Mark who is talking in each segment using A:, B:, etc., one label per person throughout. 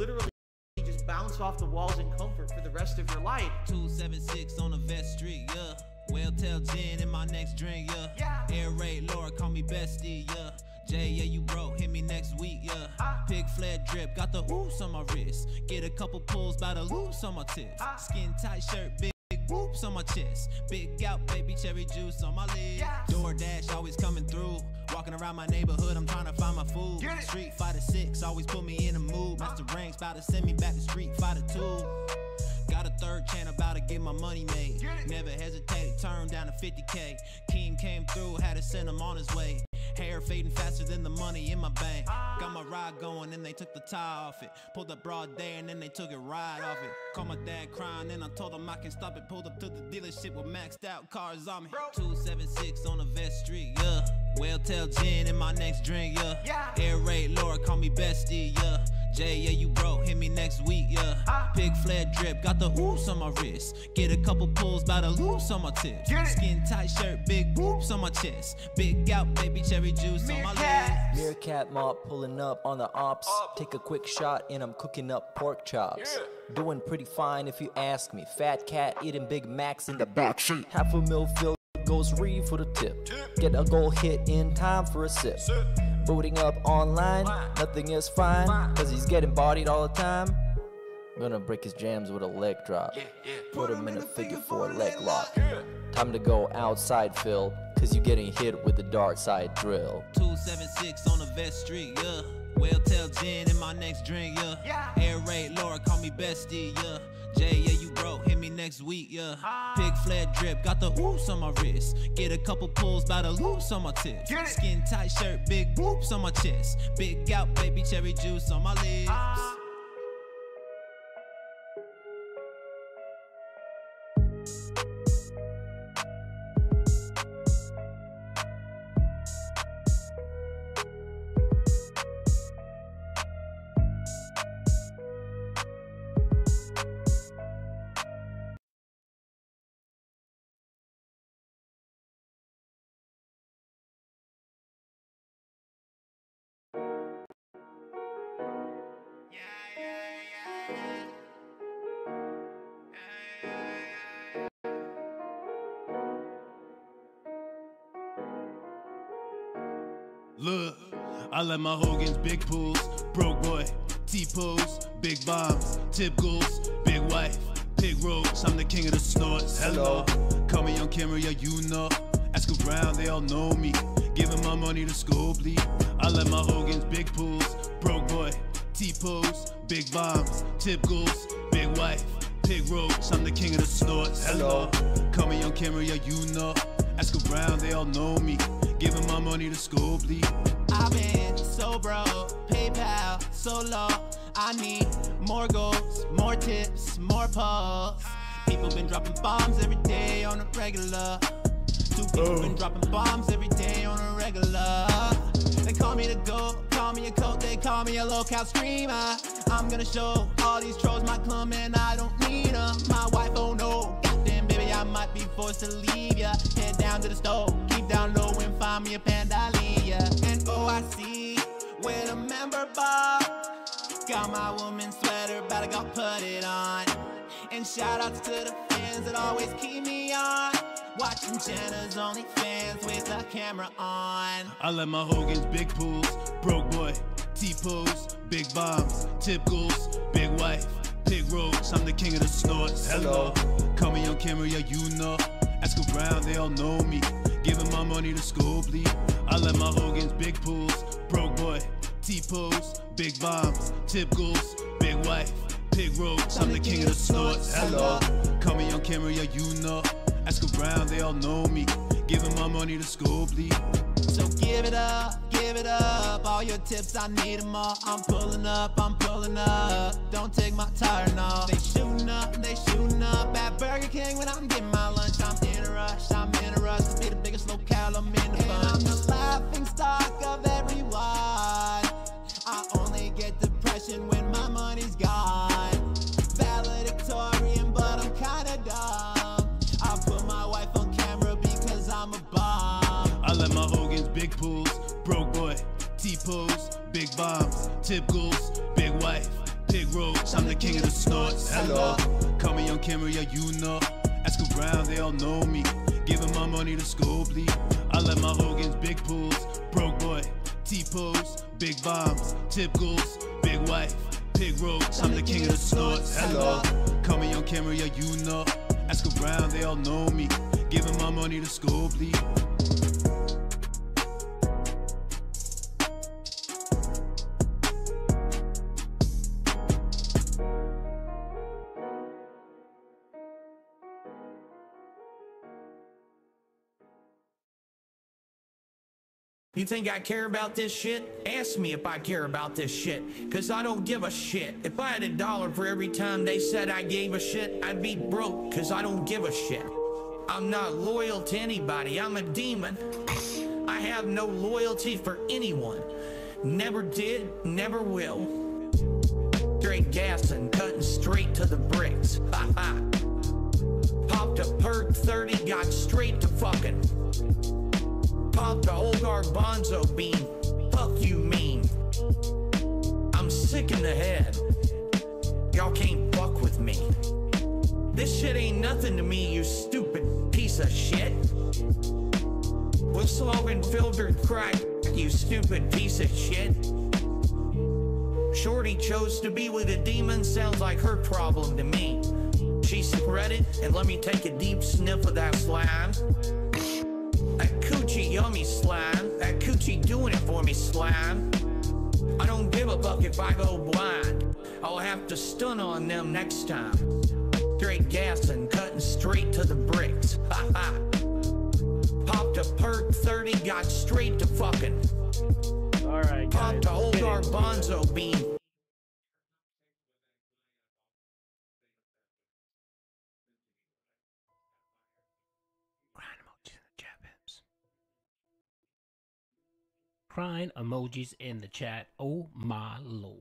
A: literally just bounce off the walls in comfort for the rest of your life.
B: 276 on the Vest Street, yeah. Well-tell gin in my next drink, yeah. Air raid Laura, call me bestie, yeah. Jay, yeah, you broke, hit me next week, yeah. Pig fled drip, got the oops on my wrist. Get a couple pulls by the loops on my tips. Skin tight shirt, big whoops on my chest. Big gout, baby cherry juice on my lips. DoorDash always coming through. Walking around my neighborhood, I'm trying to find my food. Street Fighter 6 always put me in a mood. Master Ranks about to send me back to Street Fighter 2. Got a third channel, about to get my money made. Never hesitated, turned down to 50K. King came through, had to send him on his way. Hair fading faster than the money in my bank. Got my ride going and they took the tie off it. Pulled up broad day and then they took it right off it. Called my dad crying and I told him I can stop it. Pulled up to the dealership with maxed out cars on me. 276 on the Vest Street, yeah. Well-tell gin in my next drink, yeah. Air raid Laura, call me bestie, yeah. Jay, yeah, you broke, hit me next week, yeah. Pig fled drip, got the oops on my wrist. Get a couple pulls by the loops on my tips. Skin tight shirt, big whoops on my chest. Big gout, baby cherry juice on my lips.
C: Meerkat mop pulling up on the ops. Take a quick shot and I'm cooking up pork chops. Doing pretty fine if you ask me. Fat cat eating Big Macs in the backseat. Half a mil filled goes Reeve for the tip. Get a goal hit in time for a sip. Booting up online, nothing is fine, cause he's getting bodied all the time. I'm gonna break his jams with a leg drop. Put him in a figure 4 leg lock. Time to go outside, Phil, cause you're getting hit with the dark side drill.
B: 276 on the Vest Street, yeah. Well-tell gin in my next drink, yeah. Air raid Laura, call me bestie, yeah. Jay, yeah, you broke, hit me next week, yeah. Pig fled drip, got the oops on my wrist. Get a couple pulls by the loops on my tips. Skin tight shirt, big whoops on my chest. Big gout, baby cherry juice on my lips.
D: Look, I let my Hogan's big pools, broke boy, T-pose, big bombs, tip goals, big wife, pig roads, I'm the king of the snorts. Hello, call me on camera, yeah you know. Ask around, they all know me. Giving my money to school bleed. I let my Hogan's big pools, broke boy, T-pose, big bombs, tip goals, big wife, pig roads, I'm the king of the snorts. Hello, call me on camera, yeah you know. Ask around, they all know me. Giving my money to school bleed.
B: I've been so broke, PayPal so low. I need more goals, more tips, more pulls. People been dropping bombs every day on a regular. Two people been dropping bombs every day on a regular. They call me the GOAT, call me a coat, they call me a local screamer. I'm gonna show all these trolls my clum and I don't need them. My wife, oh no, goddamn baby, I might be forced to leave ya. Head down to the stove, keep down low and find me a Pandalia. And oh, I see where the member bar. Got my woman's sweater, better go put it on. And shout outs to the fans that always keep me on. Watching Jenna's OnlyFans with the camera on.
D: I let my Hogan's big pools, broke boy, T-pose, big bombs, tip goals, big wife, pig roads, I'm the king of the snorts. Hello, call me on camera, yeah you know. Ask around, they all know me. Giving my money to school bleed. I let my Hogan's big pools, broke boy, T-pose, big bombs, tip goals, big wife, pig roads, I'm the king of the snorts. Hello, call me on camera, yeah you know. Ask around, they all know me. Giving my money to school bleed.
B: So give it up, all your tips, I need them all. I'm pulling up, don't take my tire, no. They shooting up at Burger King when I'm getting my lunch. I'm in a rush to be the biggest locale, I'm in the bunch. And I'm the laughing stock of everyone. I only get depression when my money's gone. Valedictorian, but I'm kinda dumb. I put my wife on camera because I'm a bomb.
D: I let my Hogan's big pools, broke boy, T-pose, big bombs, tip goals, big wife, pig roads. roads, I'm the king of the snorts. Hello, call me on camera, yeah, you know. Ask around, they all know me. Giving my money to school, bleed. I let my Hogan's big pools, broke boy, T-pose, big bombs, tip goals, big wife, pig roads, I'm the king of the snorts. Hello, call me on camera, yeah, you know. Ask around, they all know me. Giving my money to school, bleed.
E: You think I care about this shit? Ask me if I care about this shit, cause I don't give a shit. If I had $1 for every time they said I gave a shit, I'd be broke, cause I don't give a shit. I'm not loyal to anybody, I'm a demon. I have no loyalty for anyone. Never did, never will. Straight gas and cutting straight to the bricks. Ha ha. Popped a perk 30, got straight to fucking. Popped the old garbanzo bean. Fuck you mean. I'm sick in the head. Y'all can't fuck with me. This shit ain't nothing to me, you stupid piece of shit. We're smoking filtered crack, you stupid piece of shit. Shorty chose to be with a demon, sounds like her problem to me. She spread it and let me take a deep sniff of that slime. That coochie yummy slime, that coochie doing it for me slime. I don't give a fuck if I go blind. I'll have to stun on them next time. Straight gas and cutting straight to the bricks. Ha ha. Popped a perk 30, got straight to fucking.
F: Alright, guys.
E: Popped a old garbanzo bean.
G: Crying emojis in the chat. Oh my lord.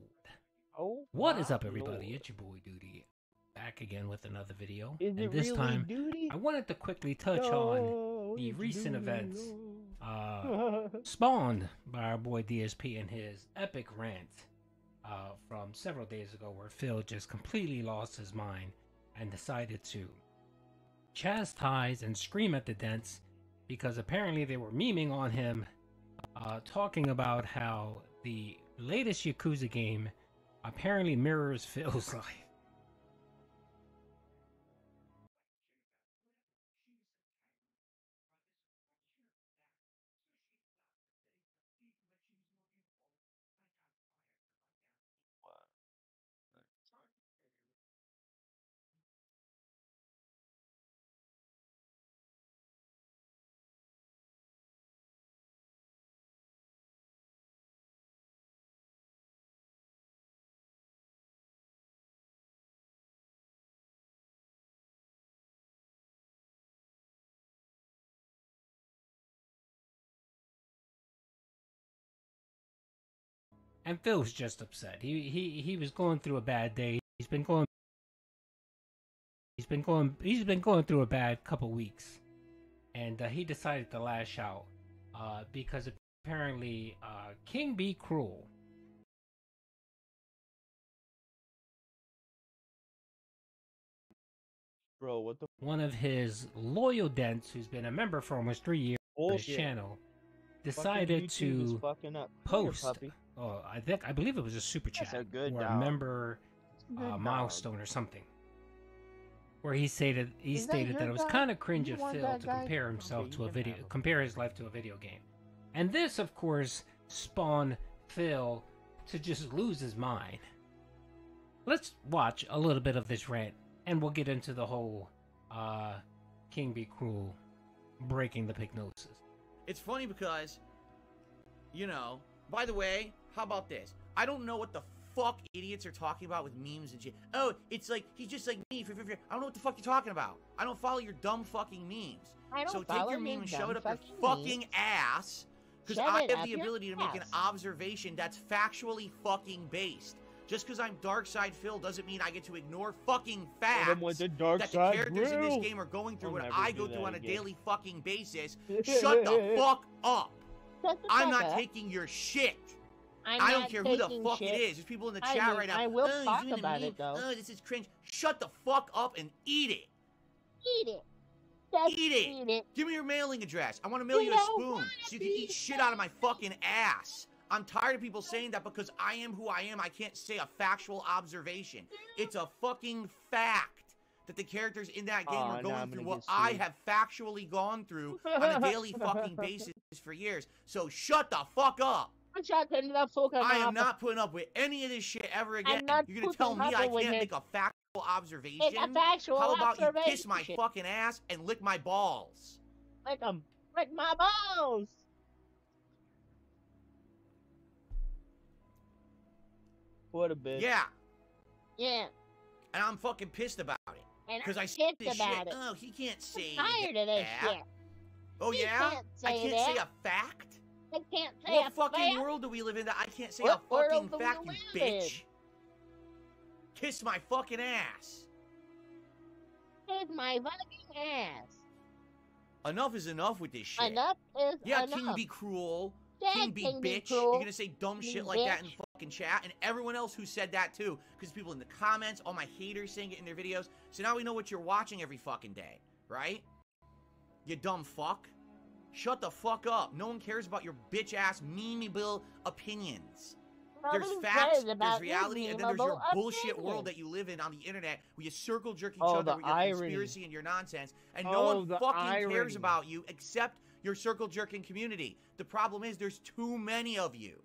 F: Oh,
G: What is up,
F: my
G: everybody?
F: lord.
G: It's your boy Duty, back again with another video.
F: Is
G: and
F: it
G: this
F: really
G: time,
F: Duty?
G: I wanted to quickly touch
F: No,
G: on the
F: it's
G: recent
F: Duty,
G: events
F: no.
G: spawned by our boy DSP and his epic rant from several days ago, where Phil just completely lost his mind and decided to chastise and scream at the Dents because apparently they were memeing on him. Talking about how the latest Yakuza game apparently mirrors Phil's life. And Phil's just upset. He was going through a bad day. He's been going through a bad couple weeks, and he decided to lash out because apparently King Be Cruel,
F: Bro, what the
G: one of his loyal Dents, who's been a member for almost 3 years on his
F: bullshit?
G: channel,
F: Fucking
G: decided
F: YouTube is
G: to
F: fucking up. Come here,
G: post.
F: puppy.
G: Oh, I believe it was a super chat
F: That's a good
G: or a
F: dog.
G: member
F: Good dog.
G: milestone or something, where he stated
F: Is that
G: that
F: your
G: it was
F: guy?
G: kind of cringe
F: You
G: of
F: want
G: Phil
F: that
G: to
F: guy?
G: compare himself
F: Okay,
G: to
F: you
G: a
F: can
G: video,
F: have him.
G: compare his life to a video game, and this, of course, spawned Phil to just lose his mind. Let's watch a little bit of this rant, and we'll get into the whole King Be Cruel breaking the hypnosis.
A: It's funny because, you know, by the way, how about this? I don't know what the fuck idiots are talking about with memes and shit. Oh, it's like, he's just like me. I don't know what the fuck you're talking about. I don't follow your dumb fucking memes.
H: I don't
A: So take
H: follow
A: your
H: your
A: meme and shove it
H: dumb
A: up your
H: fucking
A: fucking
H: memes.
A: ass. Because
H: Shove
A: I
H: it
A: have
H: up
A: the
H: your
A: ability to make an
H: ass.
A: observation that's factually fucking based. Just because I'm Dark Side Phil doesn't mean I get to ignore fucking facts
F: Hit him with the dark
A: that the
F: side
A: characters in this
F: grill.
A: game are going through
F: I'll
A: what
F: never
A: I
F: do
A: go through
F: that
A: on a
F: again.
A: daily fucking basis. Shut the fuck up.
H: Shut the
A: I'm
H: fuck
A: not
H: up.
A: taking your shit. I don't care who the fuck it is. There's people in the chat right now.
F: I will
A: oh,
F: talk
A: he's doing
F: about
A: meme.
F: it though.
A: Oh, this is cringe. Shut the fuck up and eat it.
F: Eat it. Just
A: Eat it. Give me your mailing address. I want to mail you a spoon so you can eat shit out of my fucking ass. I'm tired of people saying that because I am who I am, I can't say a factual observation. It's a fucking fact that the characters in that game are going through what I have factually gone through on a daily fucking basis for years. So shut the fuck up. I am not putting up with any of this shit ever again. You're going to tell me I can't make a factual observation?
F: It's a factual
A: How about
F: observation.
A: you kiss my fucking ass and lick my balls?
F: Lick 'em. Lick my balls. What a bitch.
A: Yeah.
F: Yeah.
A: And I'm fucking pissed about it. Because I
F: see
A: this
F: about
A: shit.
F: it.
A: Oh, he can't say
F: I'm tired of this
A: that.
F: shit.
A: Oh,
F: He
A: yeah?
F: can't
A: I
F: say
A: can't
F: that.
A: say a fact?
F: I can't say
A: What
F: a
A: fucking
F: fact.
A: world do we live in that I can't say
F: What
A: a fucking
F: world do we
A: fact, you
F: live in?
A: bitch? Kiss my fucking ass.
F: Kiss my fucking ass.
A: Enough is enough with this shit.
F: Enough is
A: Yeah,
F: enough.
A: King be cruel.
F: Yeah,
A: King be
F: King be
A: bitch.
F: cruel.
A: You're gonna say dumb
F: King
A: shit like that in
F: bitch.
A: fucking chat, and everyone else who said that too, because people in the comments, all my haters saying it in their videos. So now we know what you're watching every fucking day, right? You dumb fuck. Shut the fuck up. No one cares about your bitch ass memeable opinions. There's
F: Nobody
A: facts,
F: cares
A: there's
F: about
A: reality,
F: your
A: and then there's your
F: memeable
A: bullshit world
F: opinions.
A: that you live in on the internet where you circle jerk each
F: Oh,
A: other
F: the
A: with your
F: irony.
A: conspiracy and your nonsense, and no
F: Oh,
A: one
F: the
A: fucking cares
F: irony.
A: about you except your circle jerking community. The problem is there's too many of you.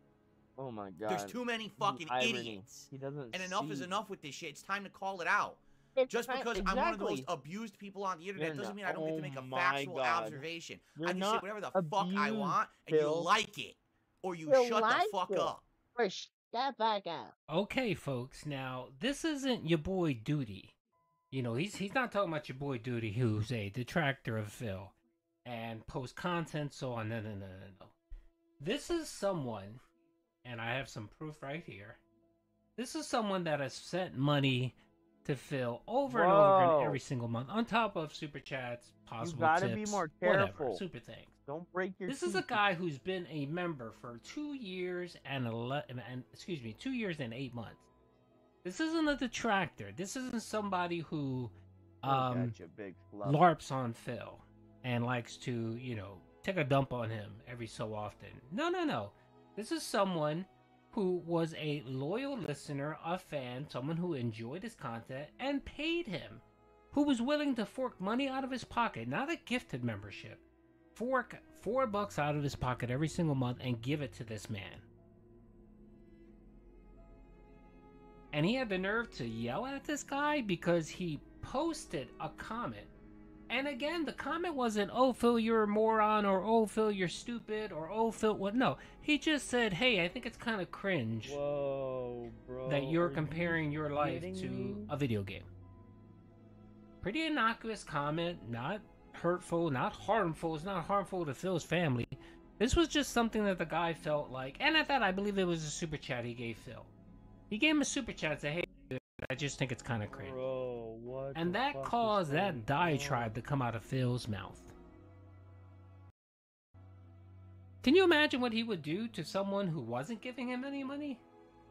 F: Oh my god.
A: There's too many fucking
F: irony.
A: idiots.
F: He doesn't
A: And enough is
F: see.
A: enough with this shit. It's time to call it out.
F: It's
A: Just
F: fine-
A: because I'm one of the most
F: exactly.
A: abused people on the internet
F: You're
A: doesn't
F: not-
A: mean I don't get to make a
F: oh my
A: factual
F: God.
A: observation.
F: You're
A: I can say
F: not
A: whatever the fuck I
F: abused,
A: want, and
F: Phil.
A: you like it. Or you
F: You
A: shut
F: like
A: the fuck
F: it.
A: up.
F: Or shut the fuck up.
G: Okay, folks. Now this isn't your boy Duty. You know, he's not talking about your boy Duty, who's a detractor of Phil and post content. So on. No. This is someone, and I have some proof right here. This is someone that has sent money to Phil over and over again
F: Whoa.
G: every single month, on top of super chats, possible
F: gotta
G: tips,
F: be more
G: whatever,
F: careful.
G: super things.
F: Don't break your
G: This is a
F: teeth.
G: guy who's been a member for 2 years and 2 years and 8 months. This isn't a detractor. This isn't somebody who
F: Look at you, big fluff.
G: LARPs on Phil and likes to, you know, take a dump on him every so often. No. This is someone who was a loyal listener, a fan, someone who enjoyed his content and paid him, who was willing to fork money out of his pocket, not a gifted membership. Fork $4 out of his pocket every single month and give it to this man. And he had the nerve to yell at this guy because he posted a comment. And again, the comment wasn't, "Oh, Phil, you're a moron," or "Oh, Phil, you're stupid," or "Oh, Phil, what?" No, he just said, "Hey, I think it's kind of cringe
F: Whoa, bro.
G: that you're
F: are
G: comparing
F: you
G: your life
F: kidding
G: to
F: me?
G: a video game." Pretty innocuous comment, not hurtful, not harmful. It's not harmful to Phil's family. This was just something that the guy felt like, and at that, I believe it was a super chat he gave Phil. He gave him a super chat and said, "Hey, dude, I just think it's kind of cringe."
F: Bro, what
G: And
F: the
G: that
F: fuck is
G: caused
F: going
G: that diatribe to come out of Phil's mouth. Can you imagine what he would do to someone who wasn't giving him any money?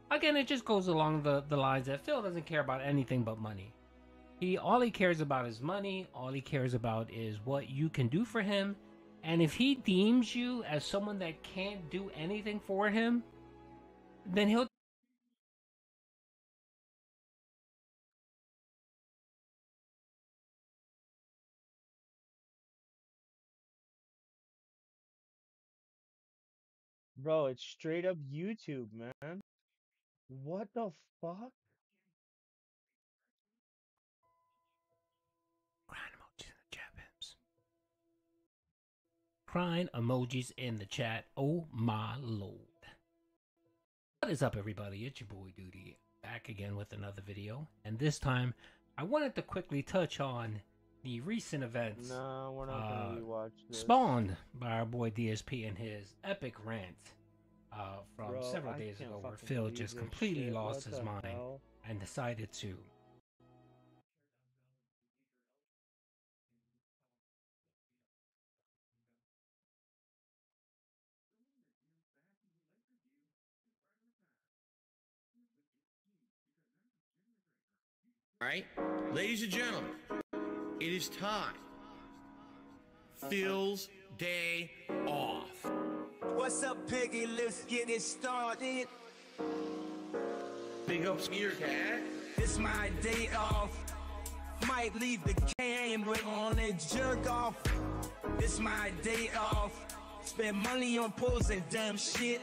G: Again, it just goes along the lines that Phil doesn't care about anything but money. All he cares about is money. All he cares about is what you can do for him. And if he deems you as someone that can't do anything for him, then he'll
F: Bro, it's straight up YouTube, man. What the fuck?
G: Crying emojis in the chat, pimps. Crying emojis in the chat. Oh my lord. What is up, everybody? It's your boy Duty, back again with another video. And this time, I wanted to quickly touch on the recent events
F: No, we're not gonna rewatch this.
G: spawned by our boy DSP and his epic rant from
F: Bro,
G: several
F: I
G: days
F: can't
G: ago where
F: fucking
G: Phil
F: believe
G: just
F: this
G: completely
F: shit.
G: lost
F: What
G: his
F: the
G: mind
F: hell?
G: and decided to
E: Alright? Ladies and gentlemen, it is time. Phil's day off.
H: What's up, Piggy? Let's get it started.
E: Big up Smear Cat.
H: It's my day off. Might leave the camera on and jerk off. It's my day off. Spend money on pools and dumb shit.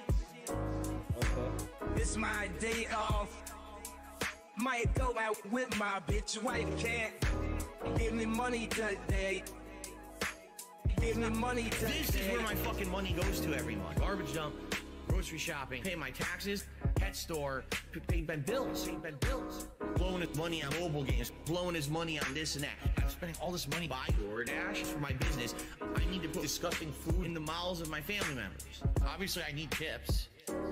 H: It's my day off. Might go out with my bitch wife cat. Give me money today. Give me money today.
E: This is where my fucking money goes to every month. Garbage dump, grocery shopping, pay my taxes, pet store, pay my bills, blowing his money on mobile games, blowing his money on this and that. I'm spending all this money buying DoorDash for my business. I need to put disgusting food in the mouths of my family members. Obviously, I need tips.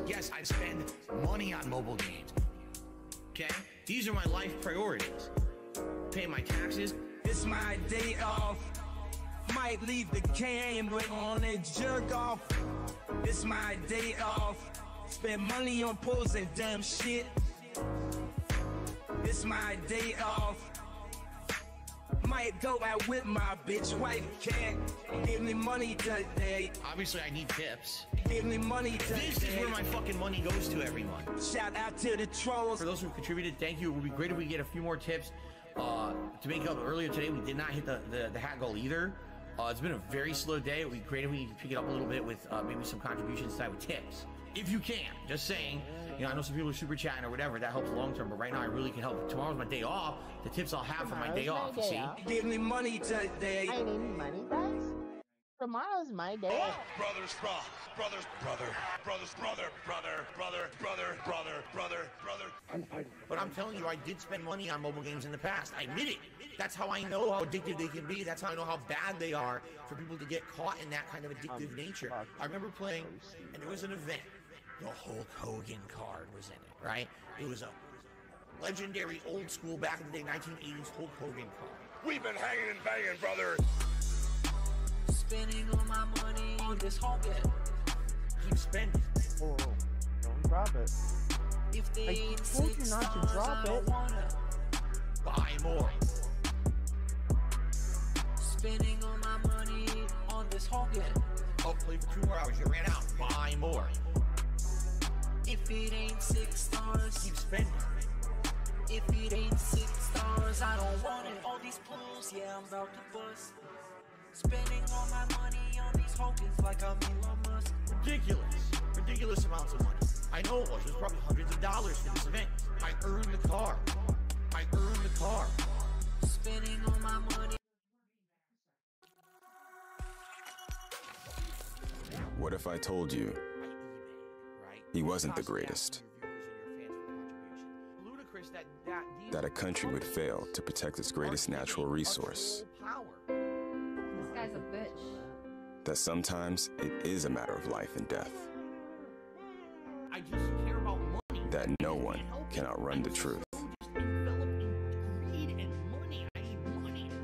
E: Yes, I spend money on mobile games. Okay? These are my life priorities. Pay my taxes.
H: It's my day off. Might leave the camera on and jerk off. It's my day off. Spend money on pools and dumb shit. It's my day off. Might go out with my bitch wife cat. Give me money today.
E: Obviously, I need tips.
H: Give me money today.
E: This is where my fucking money goes to every month.
H: Shout out to the trolls.
E: For those who contributed, thank you. It would be great if we get a few more tips. To make up earlier today, we did not hit the hat goal either. It's been a very slow day. It would be great if we could pick it up a little bit with maybe some contributions tonight with tips. If you can, just saying. You know, I know some people are super chatting or whatever. That helps long term, but right now I really can help. Tomorrow's my day off. The tips I'll have for my day off. You see?
H: Give me money today.
I: I need money, guys. Tomorrow's my day.
D: Brothers, brother.
E: But I'm telling you, I did spend money on mobile games in the past. I admit it. That's how I know how addictive they can be. That's how I know how bad they are for people to get caught in that kind of addictive nature. I remember playing, and there was an event. The Hulk Hogan card was in it, right? It was a legendary old school back in the day 1980s Hulk Hogan card.
D: We've been hanging and banging, brother.
B: Spending all my money on this Hogan.
E: Keep spending.
F: Oh, don't drop it.
B: If they
F: I
B: ain't
F: told you
B: six
F: not to
B: stars,
F: drop
B: I don't
F: it.
B: wanna.
E: Buy more.
B: Spending all my money on this Hogan.
E: Oh, play for 2 more hours. You ran out. Buy more.
B: If it ain't 6 stars,
E: Keep spending.
B: if it ain't 6 stars, I don't want it. All these pools, yeah, I'm about to bust. Spending all my money on these Hogans like I'm Elon Musk.
E: Ridiculous amounts of money. I know it was. It was probably hundreds of dollars for this event. I earned the car.
B: Spending all my money.
J: What if I told you he wasn't the greatest? That a country would fail to protect its greatest natural resource?
K: This guy's a bitch.
J: That sometimes it is a matter of life and death?
E: I just care about money.
J: That no one can outrun the truth?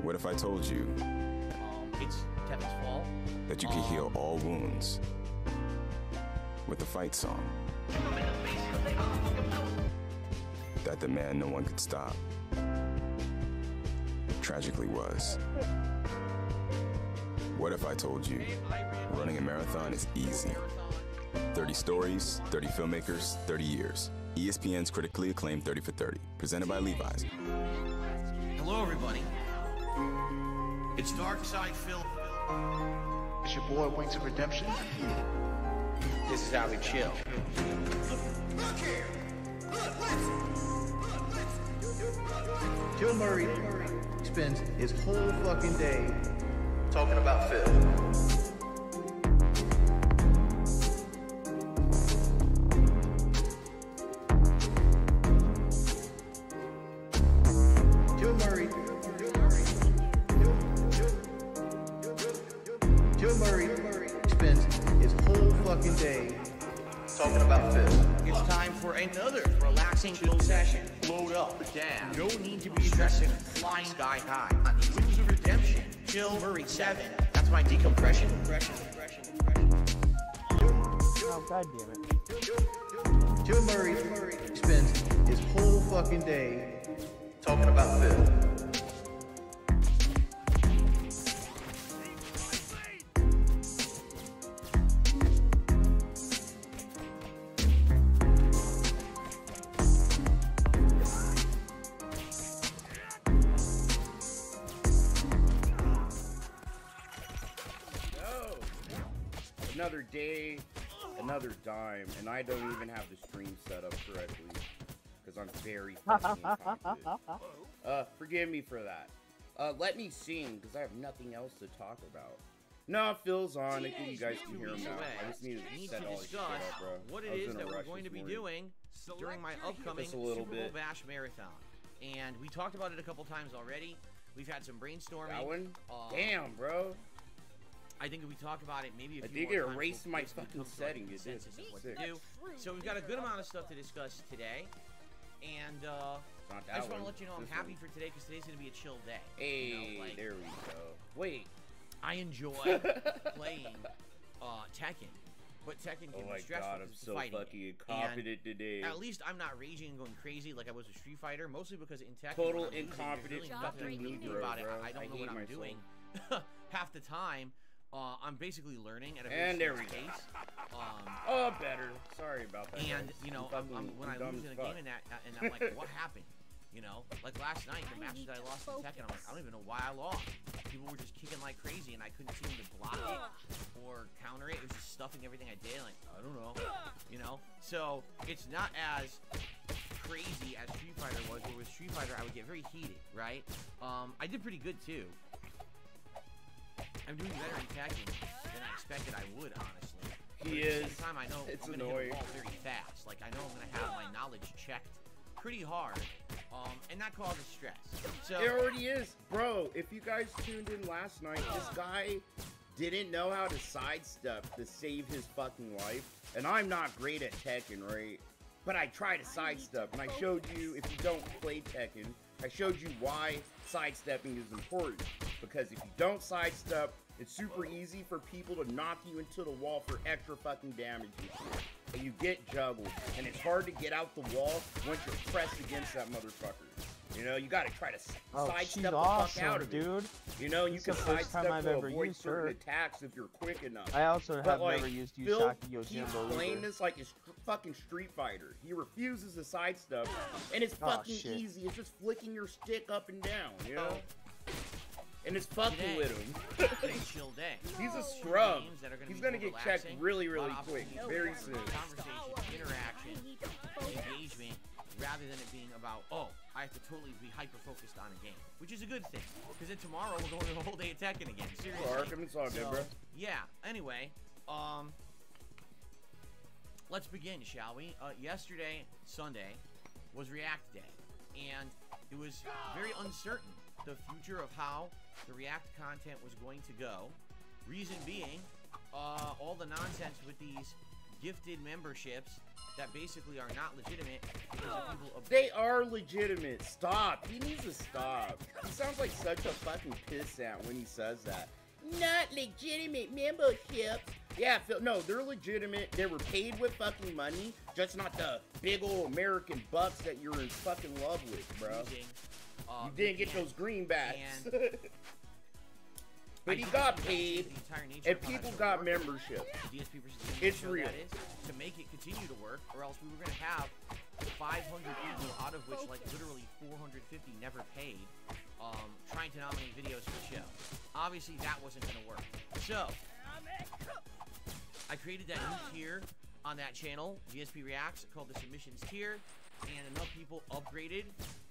J: What if I told you
E: It's Kevin's fault.
J: that you can heal all wounds with a fight song? That the man no one could stop tragically was? What if I told you running a marathon is easy? 30 stories, 30 filmmakers, 30 years. ESPN's critically acclaimed 30 for 30, presented by Levi's.
E: Hello, everybody. It's Dark Side Phil.
L: It's your boy Wings of Redemption.
E: This is how we chill.
L: Look here. Look, listen. Joe Murray spends his whole fucking day talking about Phil. Joe Murray spends his whole fucking day talking about Phil.
E: It's time for another relaxing chill session. Load up, down. No need to be stressing, flying sky high. On the Wings of Redemption, Chill Murray 7. That's my decompression.
F: Oh, God damn it.
L: Joe Murray spends his whole fucking day talking about Phil.
M: Another day, another dime, and I don't even have the stream set up correctly because I'm very fucking incompetent. Forgive me for that. Let me sing because I have nothing else to talk about. No, Phil's on. I think you guys can hear him now. I just need to set all this shit up, bro.
A: What it is that we're going to be doing during my upcoming Super Bowl Bash Marathon. And we talked about it a couple times already. We've had some brainstorming.
M: That one? Damn, bro.
A: I think if we talk about it, maybe a few
M: I think
A: more
M: it erased my fucking setting. It did.
A: So we've got a good amount of stuff to discuss today, and I just want to let you know I'm happy for today because today's gonna be a chill day.
M: Hey,
A: you know, like,
M: there we go. Wait,
A: I enjoy playing Tekken, but Tekken can be stressful.
M: God, I'm so fucking incompetent today.
A: At least I'm not raging and going crazy like I was with Street Fighter, mostly because in Tekken,
M: total
A: when I'm
M: incompetent.
A: losing, there's really nothing I can do about it. I don't know what I'm doing half the time. I'm basically learning at a very slow pace.
M: Oh, better. Sorry about that.
A: And you know, when I lose in a game and I'm like, what happened? You know, like last night, the matches that I lost in Tekken, I'm like, I don't even know why I lost. People were just kicking like crazy, and I couldn't seem to block it or counter it. It was just stuffing everything I did. Like, I don't know. You know, so it's not as crazy as Street Fighter was. Where with Street Fighter, I would get very heated, right? I did pretty good too. I'm doing better in Tekken than I expected I would, honestly.
M: He
A: is.
M: At the same
A: time, I know
M: it's
A: I'm gonna
M: annoying.
A: hit the ball very fast. Like I know I'm gonna have my knowledge checked pretty hard, and that causes stress. So
M: it already is, bro. If you guys tuned in last night, this guy didn't know how to sidestep to save his fucking life, and I'm not great at Tekken, right? But I try to sidestep, and I showed you, if you don't play Tekken, I showed you why sidestepping is important. Because if you don't sidestep, it's super easy for people to knock you into the wall for extra fucking damage and shit. And you get juggled, and it's hard to get out the wall once you're pressed against that motherfucker. You know, you gotta try to sidestep the fuck out of it.
F: Dude.
M: You know, you can sidestep to avoid certain attacks if you're quick enough.
F: I also have never used Yusaki Yojimbo
M: keeps playing this like it's fucking Street Fighter. He refuses to sidestep, and it's fucking easy. It's just flicking your stick up and down, you know? And it's fucking with him.
A: Chill day.
M: He's a scrub. He's gonna get checked really, really quick, very soon.
A: Conversation, interaction, engagement, rather than it being about, oh, I have to totally be hyper-focused on a game. Which is a good thing. Because then tomorrow we're going to the whole day of Tekken again. Seriously.
M: Arkham, it's all good, bro.
A: Yeah, anyway, let's begin, shall we? Yesterday, Sunday, was React Day. And it was very uncertain, the future of how the React content was going to go. Reason being, all the nonsense with these gifted memberships that basically are not legitimate because of people.
M: They are legitimate. Stop. He needs to stop. He sounds like such a fucking pissant when he says that. Not legitimate memberships. Yeah, Phil, no, they're legitimate. They were paid with fucking money, just not the big old American bucks that you're in fucking love with, bro. You didn't get those greenbacks. But he got paid, and people got membership. It's real.
A: That is, to make it continue to work, or else we were going to have 500 people, out of which, like, literally 450 never paid, trying to nominate videos for the show. Obviously, that wasn't going to work. So, I created that new tier on that channel, VSP Reacts, called the Submissions tier, and enough people upgraded,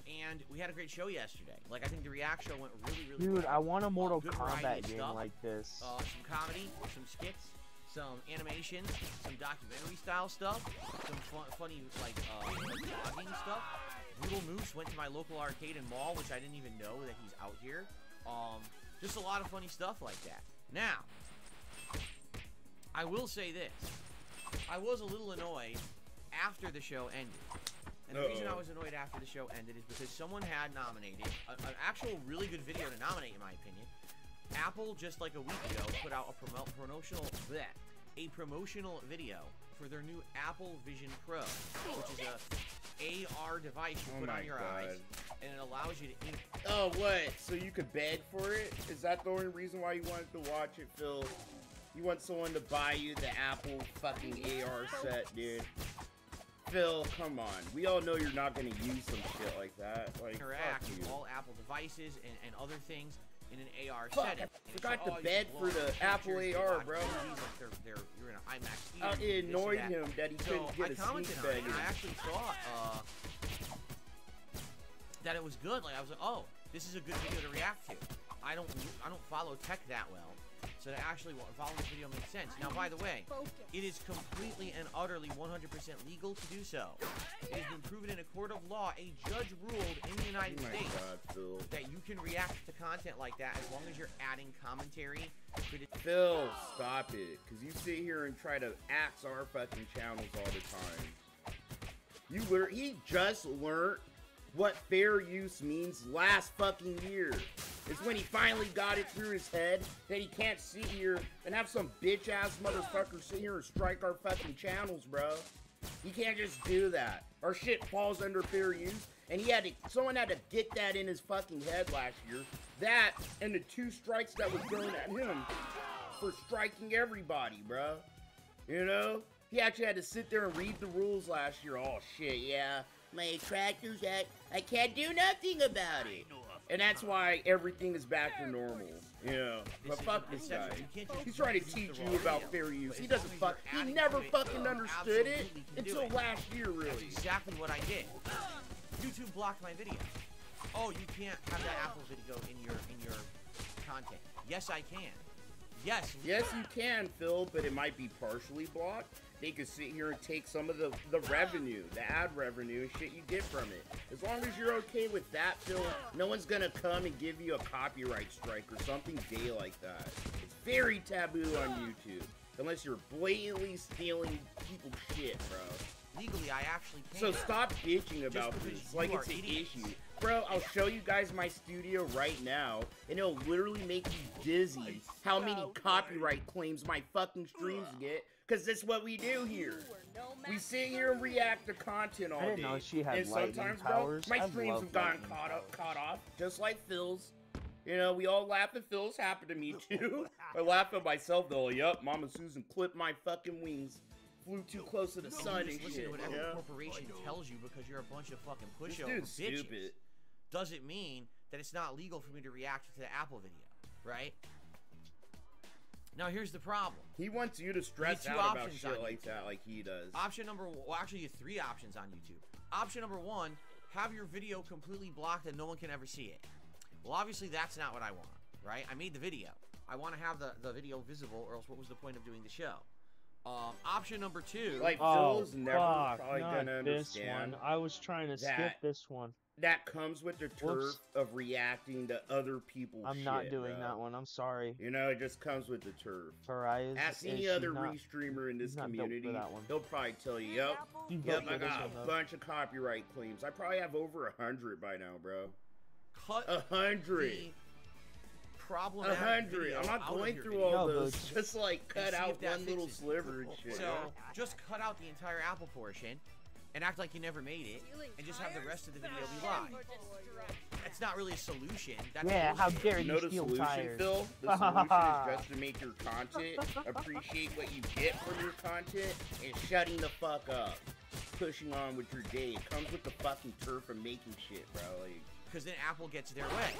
A: and we had a great show yesterday. Like, I think the React show went really, really
F: Dude,
A: well.
F: I want a Mortal
A: Good
F: Kombat game
A: stuff.
F: like this.
A: Some comedy, some skits, some animations, some documentary-style stuff, some funny, like vlogging stuff. Brutal Moose went to my local arcade and mall, which I didn't even know that he's out here. Just a lot of funny stuff like that. Now, I will say this. I was a little annoyed after the show ended. And the reason I was annoyed after the show ended is because someone had nominated an actual really good video to nominate, in my opinion. Apple, just like a week ago, put out a promotional video for their new Apple Vision Pro, which is a AR device you put on your eyes, and it allows allows you to.
M: Oh, what? So you could beg for it? Is that the only reason why you wanted to watch it, Phil? You want someone to buy you the Apple fucking AR set, dude? Phil, come on. We all know you're not gonna use some shit like that. Like,
A: Interact
M: fuck
A: with
M: you.
A: all Apple devices and other things in an AR
M: Fuck,
A: setting.
M: I forgot to beg for the Apple AR, bro.
A: You're in an IMAX
M: I
A: theater.
M: annoyed him that he couldn't get a
A: I commented
M: sneak
A: on it,
M: bag
A: and
M: in.
A: I actually thought that it was good. Like I was like, oh, this is a good video to react to. I don't follow tech that well, so to actually follow this video makes sense. Now, by the way, it is completely and utterly 100% legal to do so. It has been proven in a court of law. A judge ruled in the United States that you can react to content like that as long as you're adding commentary.
M: Phil, stop it, because you sit here and try to axe our fucking channels all the time. He just learned what fair use means last fucking year. It's when he finally got it through his head that he can't sit here and have some bitch ass motherfucker sit here and strike our fucking channels, bro. He can't just do that. Our shit falls under fair use, and someone had to get that in his fucking head last year. That and the 2 strikes that was thrown at him for striking everybody, bro. You know? He actually had to sit there and read the rules last year. Oh shit, yeah. My tractor's I can't do nothing about it. And that's why everything is back to normal. Yeah. But fuck this guy. He's trying to teach you about fair use. He never fucking understood it until last year, really.
A: That's exactly what I did. YouTube blocked my video. Oh, you can't have that Apple video in your content. Yes, I can. Yes.
M: Yes, you can, Phil, but it might be partially blocked. They could sit here and take some of the revenue, the ad revenue and shit you get from it. As long as you're okay with that, Phil, no one's gonna come and give you a copyright strike or something gay like that. It's very taboo on YouTube, unless you're blatantly stealing people's shit, bro.
A: Legally, I actually can.
M: So stop bitching about this like it's an issue. Bro, I'll show you guys my studio right now, and it'll literally make you dizzy how many copyright claims my fucking streams get, because that's what we do here. We sit here and react to content all day.
F: I didn't know she had
M: and
F: lightning
M: sometimes,
F: powers.
M: bro, my
F: I
M: streams
F: love
M: have gotten
F: lightning
M: caught off, just like Phil's. You know, we all laugh at Phil's. Happened to me, too. I laugh at myself, though. Yup, Mama Susan clipped my fucking wings. Flew too close to the sun and
A: listen
M: shit.
A: to whatever corporation tells you because you're a bunch of fucking pushover
M: bitches.
A: Stupid. Doesn't mean that it's not legal for me to react to the Apple video, right? Now here's the problem.
M: He wants you to stress out about shit like that, like he does.
A: Option number one, well, actually, you have 3 options on YouTube. Option number 1, have your video completely blocked and no one can ever see it. Well, obviously that's not what I want, right? I made the video. I want to have the video visible, or else what was the point of doing the show? Option number 2.
M: Like, Phil's never probably gonna understand.
F: I was trying to skip this one.
M: That comes with the turf of reacting to other people's shit.
F: I'm not doing that one. I'm sorry.
M: You know, it just comes with the turf.
F: Pariah's,
M: ask any other restreamer in this community. They'll probably tell you, yep, I got a bunch of copyright claims. I probably have over 100 by now, bro. 100. 100. I'm not going through all those. Just like cut out one little sliver and shit.
A: So just cut out the entire Apple portion and act like you never made it, and just have the rest of the video be live. That's not really a solution. That's
F: how dare you
M: steal
F: solution,
M: tires. Phil? The solution is just to make your content, appreciate what you get from your content, and shutting the fuck up. Pushing on with your day. It comes with the fucking turf of making shit, bro. Like,
A: because then Apple gets their way.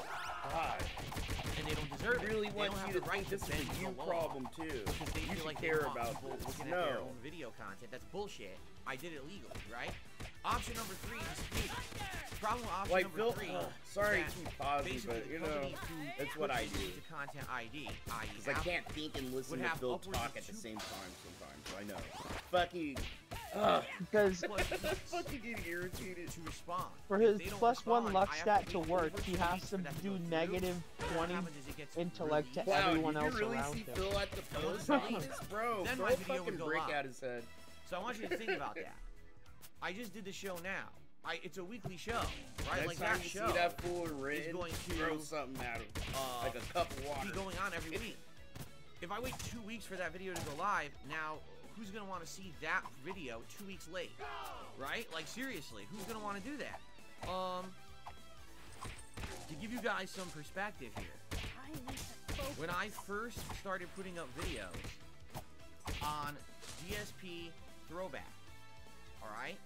M: God.
A: And they don't deserve it.
M: Really want you to think this is a you problem, too.
A: Because they feel like
M: care
A: they want
M: about
A: people
M: this.
A: looking at their own video content. That's bullshit. I did it legally, right? Option number 3 is disputed. Problem with option number 3
M: sorry
A: is
M: to keep pausing, but you know, that's what I do.
A: To content ID,
M: because I can't think and listen to Phil talk at the same time sometimes. I know. Fucking.
F: Because
M: fucking getting irritated
A: to respond.
F: For his +1 luck stat to work, he has to do -20 intellect to everyone else
M: really
F: around
M: see
F: him.
M: Phil at the post bro,
A: then
M: Phil
A: my video
M: fucking
A: would go
M: break
A: live.
M: out his head.
A: So I want you to think about that. I just did the show now. It's a weekly show, right?
M: Next
A: like
M: time
A: that
M: you
A: show
M: see that fool in red,
A: is going to
M: throw something at him, like a cup of water.
A: Be going on every week. If I wait 2 weeks for that video to go live, now who's gonna want to see that video 2 weeks late, right? Like seriously, who's gonna want to do that? guys some perspective here. When I first started putting up videos on DSP Throwback, alright?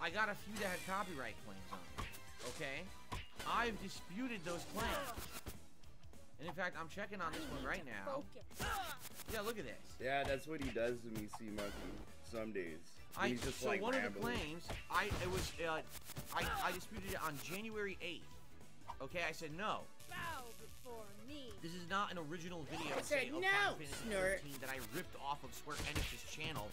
A: I got a few that had copyright claims on them, okay? I've disputed those claims. And in fact, I'm checking on this one right now. Yeah, look at this.
M: Yeah, that's what he does to me, C Monkey. Some days. He's just
A: so
M: like
A: one
M: rambling.
A: of the claims, I disputed it on January 8th. Okay, I said no. This is not an original video
M: I said
A: of
M: no,
A: Final Fantasy 13 that I ripped off of Square Enix's channel.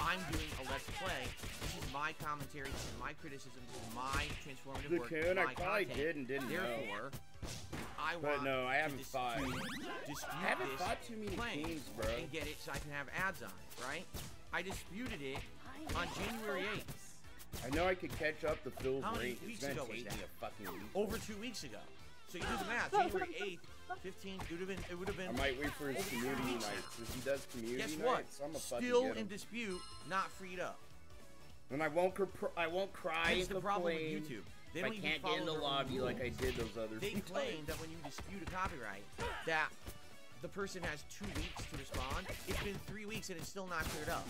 A: I'm doing a Let's Play. This is my commentary, this is my criticism, this is my transformative
M: The
A: work,
M: Coon, I
A: my
M: probably
A: content.
M: didn't
A: Therefore, I
M: but
A: want
M: no, I haven't
A: to
M: fought.
A: dispute
M: I haven't fought too many
A: claim
M: games, bro.
A: and get it so I can have ads on it, right? I disputed it on January 8th.
M: I know I could catch up to Phil's
A: How many
M: rate.
A: weeks
M: It's gonna
A: ago was
M: take
A: that?
M: me a fucking week.
A: Over 2 weeks ago. So you do the math. January 8th, 15th. It would have been.
M: I might wait for his
A: over 2
M: community
A: weeks.
M: nights. If he does community
A: Guess what?
M: nights, I'm a fucking
A: Still
M: get him.
A: in dispute, not freed up.
M: And I won't cry
A: That's
M: and
A: the problem with
M: complain
A: YouTube. They
M: if I
A: don't even
M: can't get in the
A: follow their own
M: lobby like I
A: rules.
M: did those other
A: They
M: few
A: claim
M: times.
A: that when you dispute a copyright, that the person has 2 weeks to respond. It's been 3 weeks and it's still not cleared up.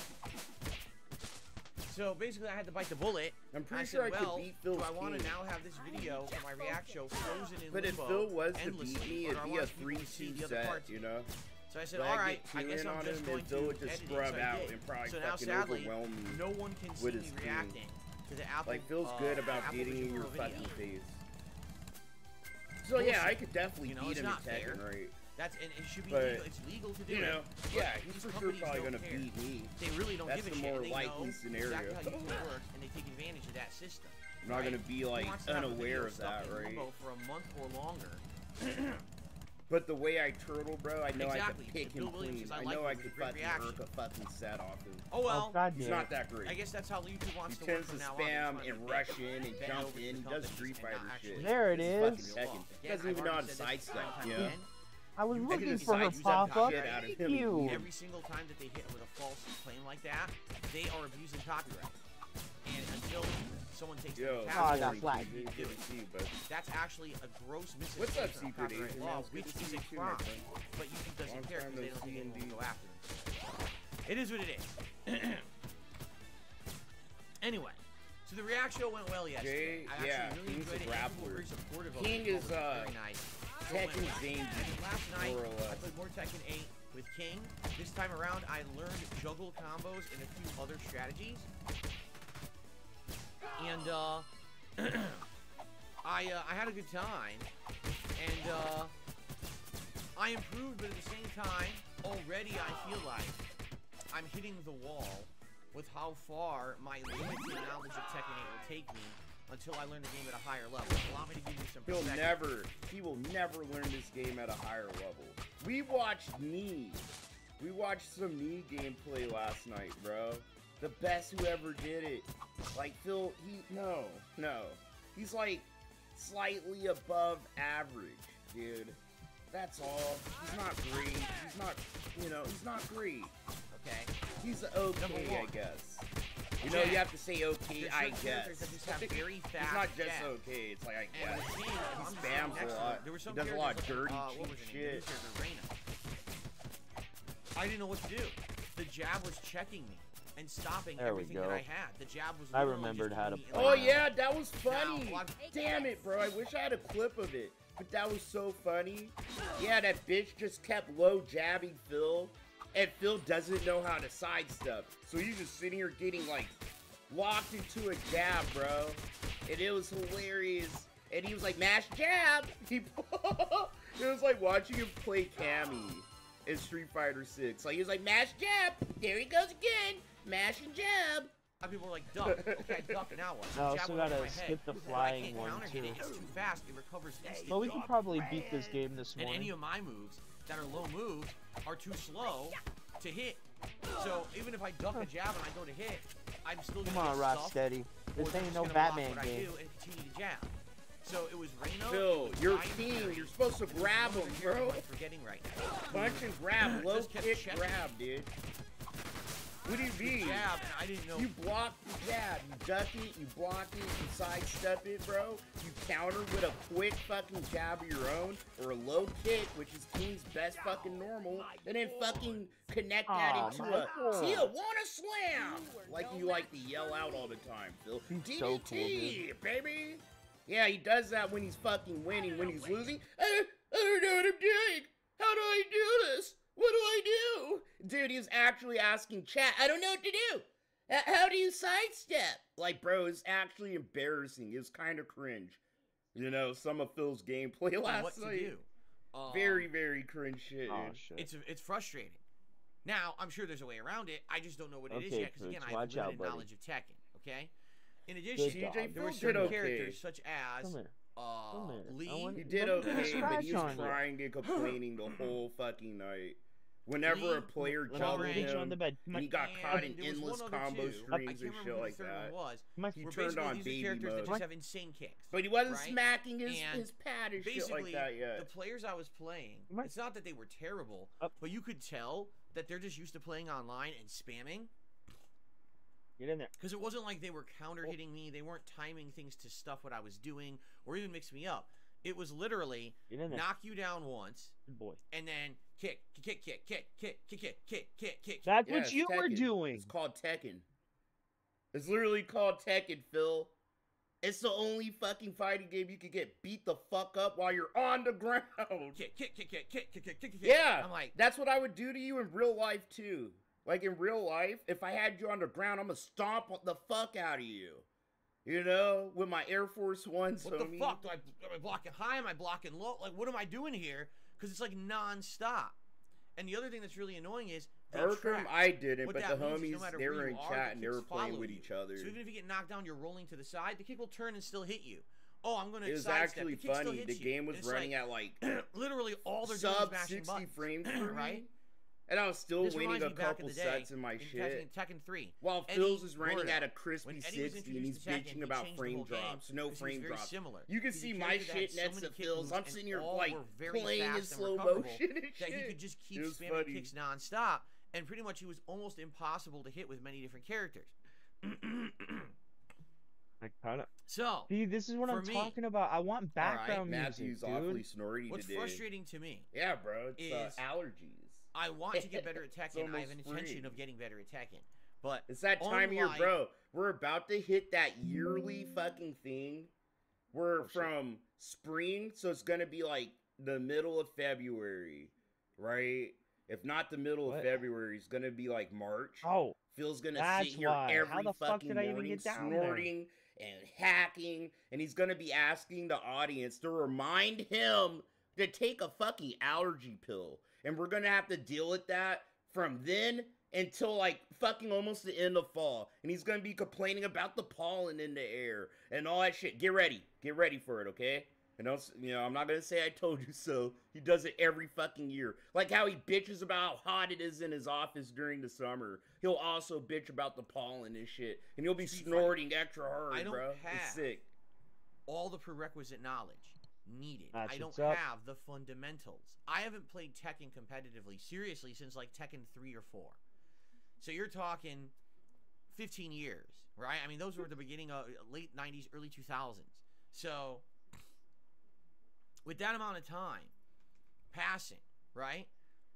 A: So basically, I had to bite the bullet.
M: I'm pretty
A: I
M: sure
A: said,
M: I could
A: well,
M: beat Phil's
A: do I want to
M: king.
A: now have this video for my react show frozen in
M: But if
A: limbo
M: Phil was to
A: endlessly,
M: beat me,
A: or do
M: it'd
A: I
M: be
A: want
M: a
A: people to see
M: 3-2
A: the other
M: set,
A: parts?
M: you know?
A: So I said,
M: But
A: all
M: I'd
A: right,
M: get
A: I guess
M: two in
A: I'm
M: on
A: just
M: him,
A: going
M: and Phil
A: to
M: would just
A: edit it,
M: scrub
A: so I
M: out
A: did.
M: and probably
A: So now,
M: fucking
A: sadly,
M: overwhelm me
A: no one can see
M: with
A: me
M: his
A: reacting to the Apple.
M: Like, Phil's good about
A: Apple
M: getting in
A: Vision
M: your
A: Pro
M: fucking
A: video.
M: face. So yeah,
A: Bullshit.
M: I could definitely
A: You know,
M: beat
A: it's
M: him
A: not
M: in
A: fair.
M: Tekken, right?
A: That's and it should be
M: But,
A: legal. It's legal to do
M: you know,
A: it.
M: yeah,
A: But
M: he's
A: these
M: for sure
A: companies
M: probably
A: don't
M: gonna
A: care.
M: beat me.
A: They really don't
M: That's
A: give a
M: the
A: shit.
M: more
A: and they
M: likely
A: know
M: scenario.
A: exactly how YouTube works, and they take advantage of that system.
M: I'm not gonna be like unaware of that, right?
A: For a month or longer.
M: But the way I turtle, bro, I know I
A: Exactly.
M: could pick
A: Bill
M: him
A: Williams
M: clean.
A: says,
M: I
A: I like
M: know
A: it.
M: I
A: It was
M: could
A: a great
M: fucking
A: reaction.
M: irk a fucking set off him.
A: Oh well.
M: He's not that great.
A: I guess that's how YouTube wants
M: He
A: to work
M: tends
A: from
M: to
A: now
M: spam
A: on.
M: and rush in and jump in. He does Street Fighter shit.
F: There it
M: He's
F: is.
M: fucking Tekken. He doesn't even know how to sidestep, you know?
F: I was
A: You
F: looking
A: can
F: for her
A: decide to
F: pop up.
M: shit out of
F: Thank
M: him.
F: you.
A: Every single time that they hit with a false claim like that, they are abusing copyright. And until someone takes
M: Yo,
A: them
F: I got
A: capture,
F: flagged.
A: that's actually a gross
M: What's up,
A: misinterpretation of
M: Secret
A: copyright
M: Agent?
A: law,
M: Man, it's
A: which
M: good to
A: is
M: see
A: a
M: you too, my
A: crime.
M: friend.
A: But YouTube doesn't
M: Long
A: care
M: time
A: because they
M: no
A: don't think
M: see,
A: anyone will
M: indeed.
A: go after them. It is what it is. Anyway, so the react show went well yesterday. I
M: yeah,
A: actually really
M: he's a
A: enjoyed it. People
M: grappler.
A: were very supportive of
M: King
A: it.
M: is,
A: Very nice. So it went
M: Tekken
A: well.
M: Zangief,
A: And then last night,
M: more or less.
A: I played more Tekken 8 with King. This time around, I learned juggle combos and a few other strategies. And, I had a good time. And, I improved, but at the same time, already I feel like I'm hitting the wall with how far my limited knowledge of Tekken 8 will take me until I learn the game at a higher level. Allow me to give you some perspective.
M: He will never learn this game at a higher level. We watched some Knee gameplay last night, bro. The best who ever did it. Like, Phil, no. He's like slightly above average, dude. That's all. He's not great. He's not, he's not great.
A: Okay.
M: He's okay, I guess. You know, you have to say okay, I guess.
A: Very fast
M: He's not just
A: jabs.
M: okay, it's like, I
A: And
M: guess.
A: with King,
M: He
A: I'm
M: spams
A: next
M: a
A: to
M: lot.
A: him. There were some
M: He does a lot of
A: characters
M: dirty,
A: like, what
M: cheap
A: was her name?
M: shit.
A: This character, Reina. I didn't know what to do. The jab was checking me and stopping
F: There we
A: everything
F: go.
A: that I had. The jab was
F: I
A: literally
F: remembered
A: just
F: how to
A: giving me
F: play.
M: Oh
A: like,
M: yeah, that was funny.
A: Now,
M: Damn it, bro. I wish I had a clip of it. But that was so funny. Yeah, that bitch just kept low jabbing Phil. And Phil doesn't know how to sidestep. So he's just sitting here getting like locked into a jab, bro. And it was hilarious. And he was like, mash jab. It was like watching him play Cammy in Street Fighter 6. Like he was like, mash jab. There he goes again. Mash and jab.
A: People were like, duck. Okay, I duck now. What?
F: No,
A: Jab
F: so
A: went over
F: gotta
A: my
F: skip
A: head.
F: the
A: But I
F: flying
A: can't
F: one,
A: counter hit
F: too.
A: it. It's too fast. It recovers instantly.
F: But we can probably beat this game this
A: And
F: morning.
A: any of my moves that are low moves are too slow to hit. So even if I duck a jab and I go to hit, I'm still
F: Come
A: gonna
F: on,
A: get stuffed,
F: Rocksteady.
A: or
F: This
A: they're
F: ain't
A: just
F: no
A: gonna block
F: Batman
A: what I
F: game.
A: do and continue to jab. So it was Reno.
M: Phil, you're king. You're supposed to grab him, bro.
A: I'm forgetting right now.
M: Punch and grab. Low
A: Just kept
M: kick
A: checking.
M: grab, dude. What do you mean?
A: Jab, and I didn't know.
M: You block the jab, you duck it, you block it, you sidestep it, bro. You counter with a quick fucking jab of your own, or a low kick, which is King's best fucking normal, and then fucking connect that into a Tijuana slam! Like you like to yell out all the time, Phil. DDT, so cool, baby! Yeah, he does that when he's fucking winning. When he's losing, I don't know what I'm doing. How do I do this? What do I do? Dude, he was actually asking chat, I don't know what to do. How do you sidestep? Like, bro, it's actually embarrassing. It was kind of cringe. You know, some of Phil's gameplay last night.
A: To do.
M: Very, very cringe shit,
A: dude. It's frustrating. Now, I'm sure there's a way around it. I just don't know what it is yet, because again, I have limited knowledge of Tekken, okay? In addition, there were certain characters such as Lee.
M: He did okay, but he was crying and complaining the whole fucking night. Whenever a player juggled him, and he got caught in endless combo streams and shit like that, he turned on baby
A: characters
M: mode.
A: that just have insane kicks.
M: But he wasn't smacking his pad and shit like that yet.
A: The players I was playing, it's not that they were terrible, but you could tell that they're just used to playing online and spamming.
F: Get in there.
A: Because it wasn't like they were counter hitting me. They weren't timing things to stuff what I was doing or even mix me up. It was literally knock you down once, and then kick.
F: That's what you were doing.
M: It's called Tekken. It's literally called Tekken, Phil. It's the only fucking fighting game you can get beat the fuck up while you're on the ground.
A: Kick.
M: Yeah,
A: I'm like,
M: that's what I would do to you in real life too. Like in real life, if I had you on the ground, I'm gonna stomp the fuck out of you. You know, with my Air Force Ones.
A: What the fuck? Am I blocking high? Am I blocking low? Like, what am I doing here? Because it's like non-stop. And the other thing that's really annoying is
M: Arkham, I didn't,
A: what
M: but the homies,
A: no
M: they were in chat and they were playing with each other.
A: So even if you get knocked down, you're rolling to the side, the kick will turn and still hit you. Oh, I'm gonna.
M: It was actually funny. The game was running at like
A: literally all they're doing is mashing
M: 60 frames per
A: right?
M: And I was still winning a couple sets in my shit.
A: Tekken 3.
M: While Phil's is running at a crispy 60 and he's bitching about frame drops. No frame drops. You can see my shit next to Phil's. I'm sitting here like playing in slow motion and shit.
A: That he could just keep spamming kicks non-stop. And pretty much he was almost impossible to hit with many different characters. So,
F: see, this is what I'm talking about. I want background music,
M: Matthew's
F: dude.
M: awfully snorty
A: What's
M: today.
A: frustrating to me,
M: yeah, bro, it's allergies.
A: I want to get better at Tekken. I have an intention of getting better at Tekken. But
M: it's that time of year, bro. We're about to hit that yearly fucking thing. We're from spring, so it's gonna be like the middle of February, right? If not the middle of February, it's gonna be like March.
F: Oh,
M: Phil's gonna sit here every fucking morning snorting and hacking, and he's gonna be asking the audience to remind him to take a fucking allergy pill. And we're gonna have to deal with that from then until like fucking almost the end of fall. And he's gonna be complaining about the pollen in the air and all that shit. Get ready for it, okay? And also, you know, I'm not gonna say I told you so. He does it every fucking year. Like how he bitches about how hot it is in his office during the summer. He'll also bitch about the pollen and shit. And he'll be snorting extra hard, bro. It's sick.
A: All the prerequisite knowledge needed. I don't have the fundamentals. I haven't played Tekken competitively, seriously, since like Tekken 3 or 4. So you're talking 15 years, right? I mean, those were the beginning of late 90s, early 2000s. So with that amount of time passing, right?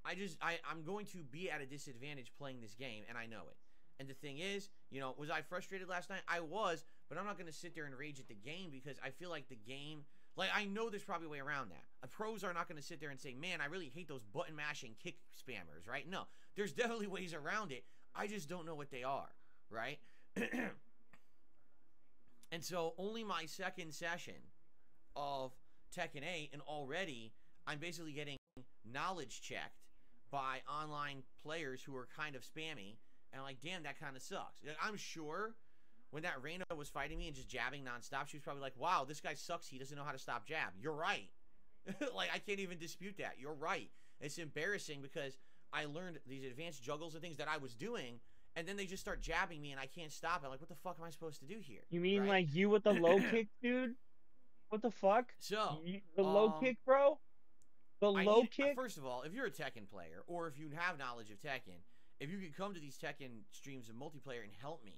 A: I'm going to be at a disadvantage playing this game, and I know it. And the thing is, you know, was I frustrated last night? I was, but I'm not going to sit there and rage at the game because I feel like the game... Like, I know there's probably a way around that. Pros are not going to sit there and say, man, I really hate those button-mashing kick spammers, right? No, there's definitely ways around it. I just don't know what they are, right? And so, only my second session of Tekken 8, and already I'm basically getting knowledge checked by online players who are kind of spammy, and I'm like, damn, that kind of sucks. I'm sure... When that Reina was fighting me and just jabbing nonstop, she was probably like, wow, this guy sucks. He doesn't know how to stop jab. You're right. Like, I can't even dispute that. You're right. It's embarrassing because I learned these advanced juggles and things that I was doing, and then they just start jabbing me and I can't stop it. Like, what the fuck am I supposed to do here?
F: You mean like you with the low kick, dude? What the fuck?
A: So,
F: the low kick, bro? The low kick?
A: First of all, if you're a Tekken player, or if you have knowledge of Tekken, if you could come to these Tekken streams of multiplayer and help me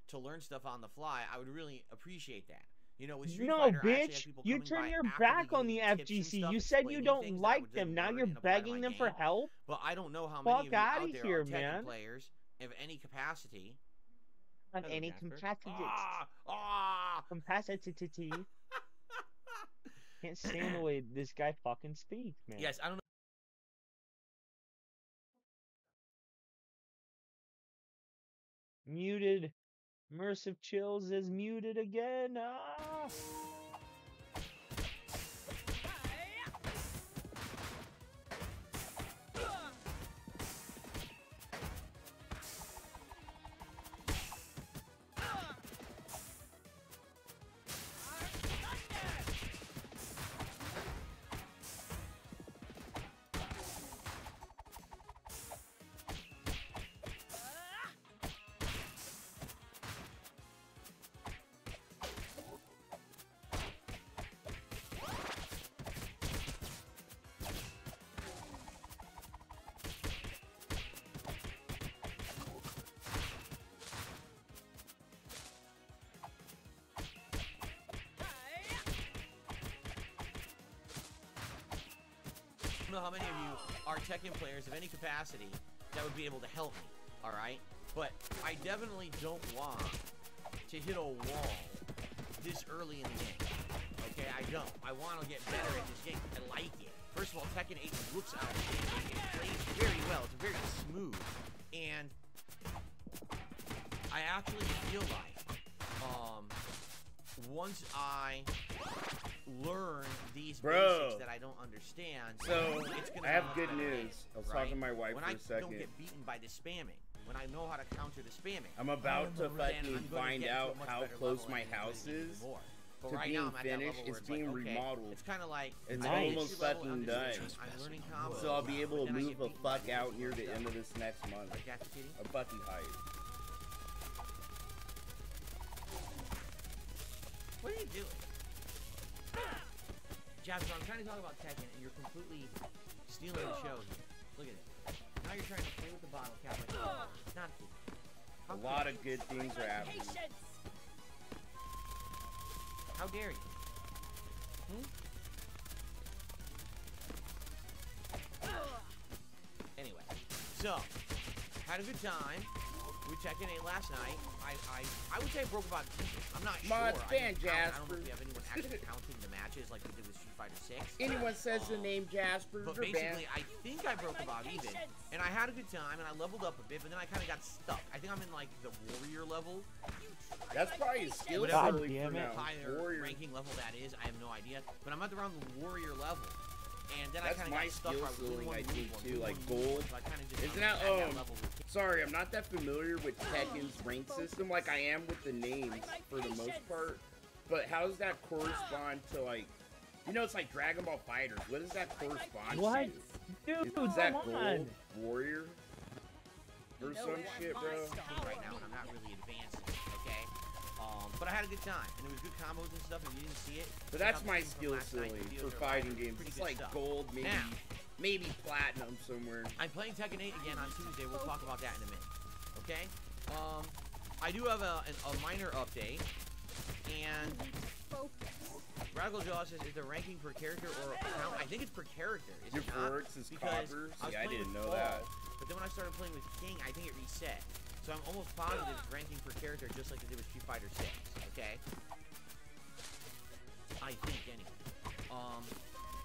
A: to learn stuff on the fly, I would really appreciate that. You know, with Street Fighter, I actually have people
F: you
A: coming
F: turn
A: by
F: your
A: actively
F: back on
A: giving
F: the
A: me tips and
F: FGC.
A: stuff,
F: You said you
A: explaining
F: don't
A: things that I
F: like
A: would then
F: them. Now
A: learn
F: you're
A: and apply to
F: begging
A: my
F: them for
A: game.
F: help.
A: But I don't know how many of you
F: outta
A: out there
F: here,
A: are Tekken
F: man.
A: players of any capacity.
F: On
A: Hello,
F: any
A: Jasper.
F: capacity. Can't stand the way this guy fucking speaks, man.
A: Yes, I don't know.
F: Muted. Immersive Chills is muted again. Ah!
A: I don't know how many of you are Tekken players of any capacity that would be able to help me, alright? But I definitely don't want to hit a wall this early in the game. Okay, I don't. I want to get better at this game. I like it. First of all, Tekken 8 looks outstanding. It plays very well. It's very smooth. And I actually feel like once I learn these basics that I don't understand,
M: so
A: it's gonna
M: I have
A: be
M: good news. I was talking to my wife
A: when
M: for a
A: I
M: second.
A: don't get beaten by the spamming, when I know how to counter the spamming,
M: I'm about to
A: then
M: fucking
A: I'm gonna
M: find
A: get to a
M: out
A: much
M: how
A: better
M: close
A: level
M: my
A: and enjoy
M: house
A: the game
M: is
A: more. But
M: to
A: right
M: being
A: now, I'm at that
M: finished.
A: level where
M: It's being
A: like, okay,
M: remodeled.
A: It's kind of like
M: It's
A: I
M: almost
A: entry level,
M: fucking
A: I'm
M: done.
A: just- I'm learning combos.
M: So I'll be able
A: but
M: to
A: then I
M: move
A: get
M: the
A: beaten by
M: fuck
A: the
M: out
A: people
M: near
A: and
M: the
A: stuff.
M: end of this next month.
A: Like that's kitty?
M: I'm fucking hyped.
A: What are you doing? Jasper, I'm trying to talk about Tekken, and you're completely stealing the show here. Look at it. Now you're trying to play with the bottle cap like not cool.
M: A lot of good things are happening.
A: How dare you? Anyway, so had a good time. We Tekken 8 last night. I would say I broke about even. I'm not sure.
M: Mod fan
A: I don't know
M: Jasper.
A: if we have anyone actually counting the matches like we did with Street Fighter 6.
M: Anyone says the name Jasper,
A: But
M: they're
A: basically,
M: banned.
A: I think I broke about even, and I had a good time, and I leveled up a bit, but then I kind of got stuck. I think I'm in like the warrior level.
M: That's probably a skill
A: Whatever
M: silly for now.
A: higher
M: Warrior.
A: ranking level that is, I have no idea. But I'm at around the warrior level, and then
M: That's
A: I kind of
M: my
A: got stuck.
M: skill
A: where I really
M: ceiling, I
A: wanted to
M: think,
A: move
M: too.
A: on,
M: Like
A: move on,
M: gold.
A: so I kinda just
M: Isn't
A: at
M: that,
A: level.
M: sorry, I'm not that familiar with Tekken's rank system like I am with the names for the most part. But how does that correspond to, like, you know, it's like Dragon Ball Fighters. What does that correspond
F: What?
M: to?
F: Dude,
M: Is that
F: come
M: gold?
F: on.
M: Warrior? Or some shit, bro?
A: Right now, and I'm not really advancing, okay? But I had a good time, and it was good combos and stuff, and you didn't see it.
M: So that's
A: Check out
M: my
A: the stream
M: skill
A: from last night.
M: ceiling
A: The
M: for
A: videos are
M: fighting
A: live.
M: games.
A: Pretty
M: It's
A: good
M: like
A: stuff.
M: gold, maybe
A: Now,
M: maybe platinum somewhere.
A: I'm playing Tekken 8 again on Tuesday. We'll talk about that in a minute. Okay? I do have a minor update. And Radical Jaw says, is the ranking per character or account? I think it's per character. Is
M: Your
A: it not?
M: Forks is
A: Because
M: copper?
A: I was
M: See, I
A: playing
M: didn't
A: with
M: know
A: Paul,
M: that.
A: But then when I started playing with King, I think it reset. So I'm almost positive it's ranking per character just like it did with Street Fighter 6. Okay? I think, anyway.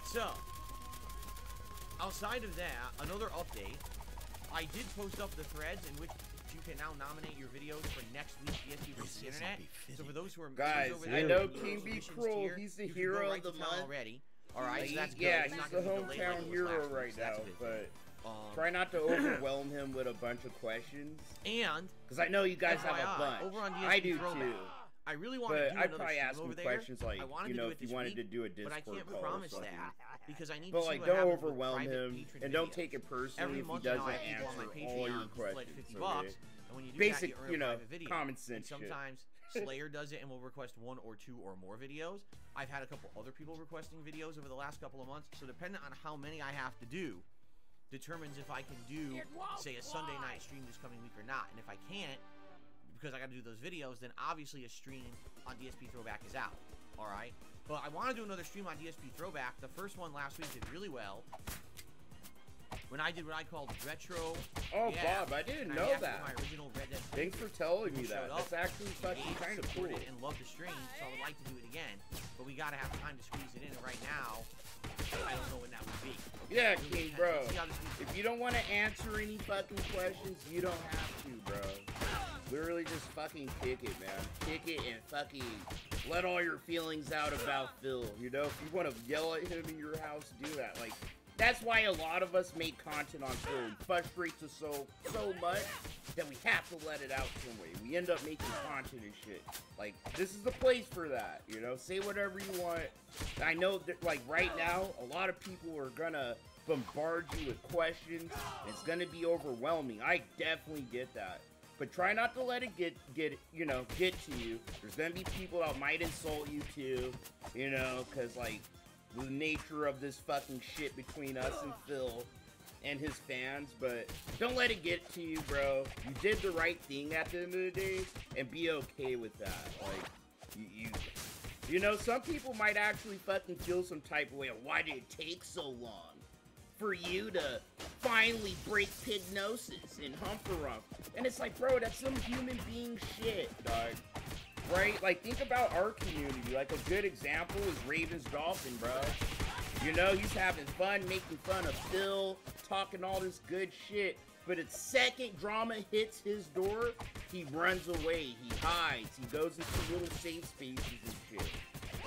A: So, outside of that, another update. I did post up the threads in which you can now nominate your videos for next week's ESP versus the Internet. So for those who are
M: Guys,
A: over
M: I
A: there,
M: know
A: who are
M: King Be
A: submissions
M: Cruel.
A: tier,
M: He's the
A: you can
M: hero
A: go
M: of
A: right
M: the
A: to town
M: month.
A: already. All right, so that's good.
M: Yeah,
A: It's
M: he's
A: not
M: the
A: gonna be delayed like
M: hometown
A: it was
M: hero
A: last week,
M: right
A: so that's
M: now.
A: a good
M: But
A: thing.
M: try not to overwhelm him with a bunch of questions.
A: And
M: because I know you guys have
A: FYI,
M: a bunch.
A: over on DSP
M: I do
A: Throwback,
M: too.
A: I really want to
M: But
A: do
M: I'd
A: another
M: probably
A: stream
M: ask him
A: over there.
M: questions like,
A: I wanted
M: you
A: to
M: know,
A: do it
M: if you
A: this
M: wanted
A: week,
M: to do a
A: but
M: Discord
A: I can't
M: call or
A: promise
M: something.
A: that because I need
M: But
A: to see
M: like,
A: what
M: don't
A: happens with
M: overwhelm
A: private
M: him,
A: patron
M: and don't
A: videos.
M: take it personally
A: Every
M: if he
A: month
M: doesn't
A: now I keep on my
M: answer all your
A: Patreon for like
M: questions.
A: 50
M: Okay?
A: bucks, and when you do
M: Basic,
A: that, you earn
M: you
A: a
M: know,
A: private video.
M: common sense
A: And
M: shit.
A: sometimes Slayer does it and will request 1 or 2 or more videos. I've had a couple other people requesting videos over the last couple of months, so depending on how many I have to do, determines if I can do, say, a Sunday night stream this coming week or not. And if I can't, because I got to do those videos, then obviously a stream on DSP Throwback is out. All right, but I want to do another stream on DSP Throwback. The first one last week did really well. When I did what I called retro.
M: Oh, yeah, Bob, I didn't know that.
A: My original Red Dead.
M: Thanks for telling me that. That's actually fucking kind of cool.
A: And love the stream, so I would like to do it again. But we gotta have time to squeeze it in. And right now, I don't know when that would be.
M: Yeah, King, bro. If you don't want to answer any fucking questions, you don't have to, bro. Literally just fucking kick it, man. Kick it and fucking let all your feelings out about Phil. You know, if you want to yell at him in your house, do that. Like, that's why a lot of us make content on Phil. It frustrates us so much that we have to let it out some way. We end up making content and shit. Like, this is the place for that, you know? Say whatever you want. I know that, like, right now, a lot of people are gonna bombard you with questions. It's gonna be overwhelming. I definitely get that. But try not to let it get to you. There's gonna be people that might insult you too, you know, cause like the nature of this fucking shit between us and Phil and his fans. But don't let it get to you, bro. You did the right thing at the end of the day, and be okay with that. Like you know, some people might actually fucking feel some type of way of why did it take so long for you to finally break Pignosis in Humperump. And it's like, bro, that's some human being shit, dog. Right? Like, think about our community. Like, a good example is Raven's Dolphin, bro. You know, he's having fun, making fun of Phil, talking all this good shit. But the second drama hits his door, he runs away, he hides, he goes into little safe spaces and shit.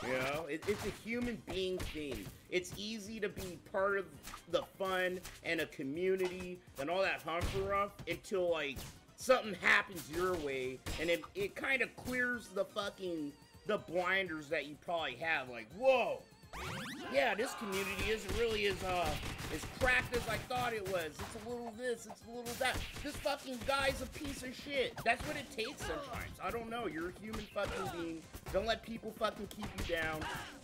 M: You know, it's a human being thing. It's easy to be part of the fun and a community and all that humperump until, like, something happens your way, and it kind of clears the blinders that you probably have. Like, whoa, yeah, this community isn't really as cracked as I thought it was. It's a little this, it's a little that. This fucking guy's a piece of shit. That's what it takes sometimes. I don't know. You're a human fucking being. Don't let people fucking keep you down.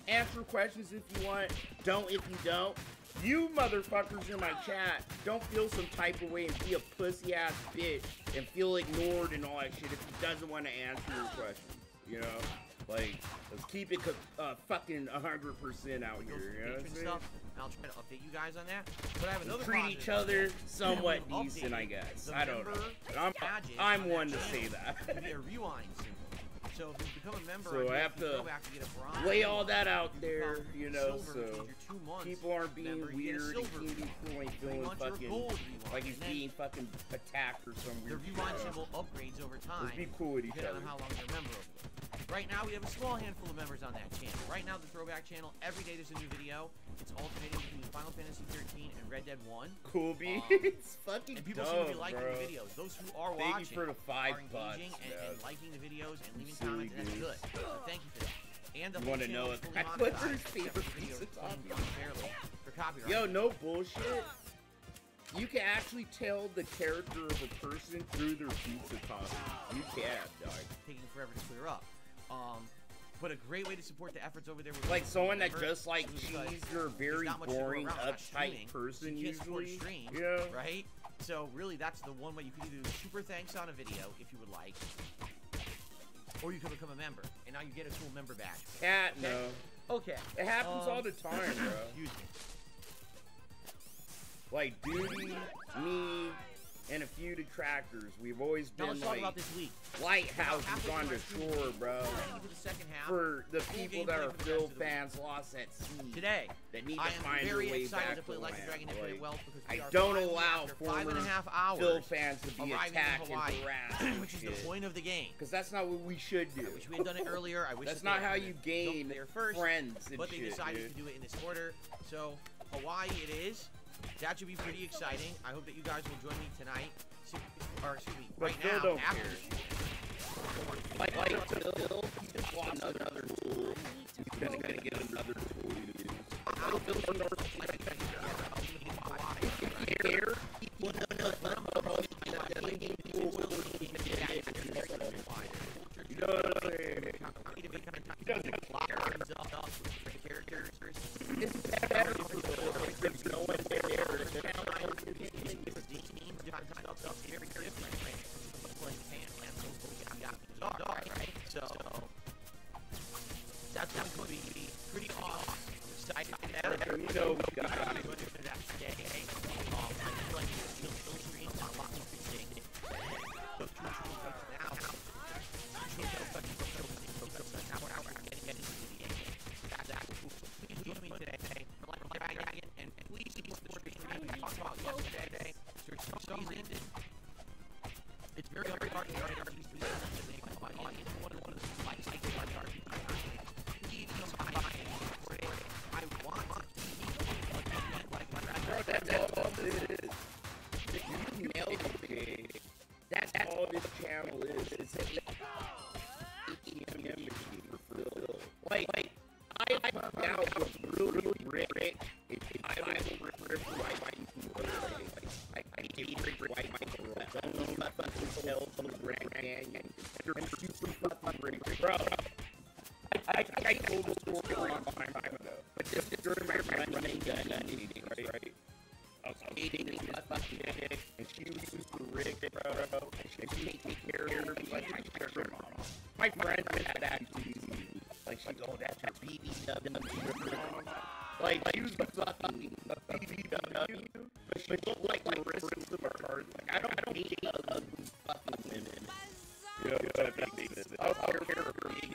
M: Answer questions if you want. Don't if you don't. You motherfuckers in my chat, don't feel some type of way and be a pussy ass bitch and feel ignored and all that shit if he doesn't want to answer your questions. You know? Like, let's keep it fucking 100% out here, you know what I'm saying?
A: I'll try to update you guys on that. But I have another
M: treat each other somewhat decent, I guess. I don't know. I'm one to say that.
A: Be a rewind symbol. So if you become a member,
M: so I have to lay all that out there, you know, so people aren't being weird and King B Cool ain't feeling fucking like he's being fucking attacked or some weird shit.
A: The rewind symbol upgrades over time.
M: Let's be cool with each other.
A: On how long you're a member of it. Right now, we have a small handful of members on that channel. Right now, the Throwback channel, every day there's a new video. It's alternating between Final Fantasy 13 and Red Dead 1.
M: Cool beats. Fucking
A: and people
M: dope,
A: seem to be liking
M: bro.
A: the videos. Those who are
M: thank
A: watching
M: you for the
A: are engaging and liking the videos and leaving comments, and that's good. So thank you for that. And the
M: you want to know if I put their favorite pizza
A: for copyright.
M: Yo, no bullshit. You can actually tell the character of a person through their pizza costume. You can, dog.
A: Taking forever to clear up. But a great way to support the efforts over there.
M: Like someone that just like cheese, you're a very boring, uptight person usually.
A: Yeah. Right? So really, that's the one way you can either do super thanks on a video if you would like, or you can become a member, and now you get a cool member badge.
M: Cat,
A: okay?
M: no.
A: Okay.
M: It happens all the time, bro.
A: Excuse me.
M: Like Duty, me, and a few detractors. We've always been like
A: about this week.
M: lighthouses on the shore, bro. For the people that are Phil fans lost at sea
A: today,
M: that need to find their way back to land. I
A: I
M: don't allow former
A: 5.5
M: Phil fans to be attacked and harassed,
A: which is the point of the game.
M: Because that's not what we should do.
A: I wish we had done it earlier. I wish
M: that's not how you gain friends and
A: but
M: shit,
A: they decided
M: dude.
A: to do it in this order. So Hawaii it is. That should be pretty exciting. I hope that you guys will join me tonight. Or excuse me, right now.
M: Don't
A: after
M: care. Like Phil, he's just lost another tool. He's gonna get another tool to use. If you care, people know you know what I'm saying? He doesn't care. It's better for Phil if there's no one there to challenge know we got it.
A: It's very hard to
M: that's all it is. You nailed it. That's all this channel is. It's an ATM machine for Phil. Like, I found out what's really rich. It's I will rip right I hate rip right my girl. I don't know my fucking hotels on the Grand Canyon. They're super fucking rich, bro. I told the story a long time ago, but just during my running gun meeting, right? I was dating this fucking chick, and she was super rich, bro, and she made me care of her like my sugar mama. My friend had actually seen me. Like, she's, oh, that's her BBW. Like, she was fucking a BBW, but she looked like Marissa Livercard. Like, I don't hate ugly fucking women. Yeah, that makes sense. I don't care for her big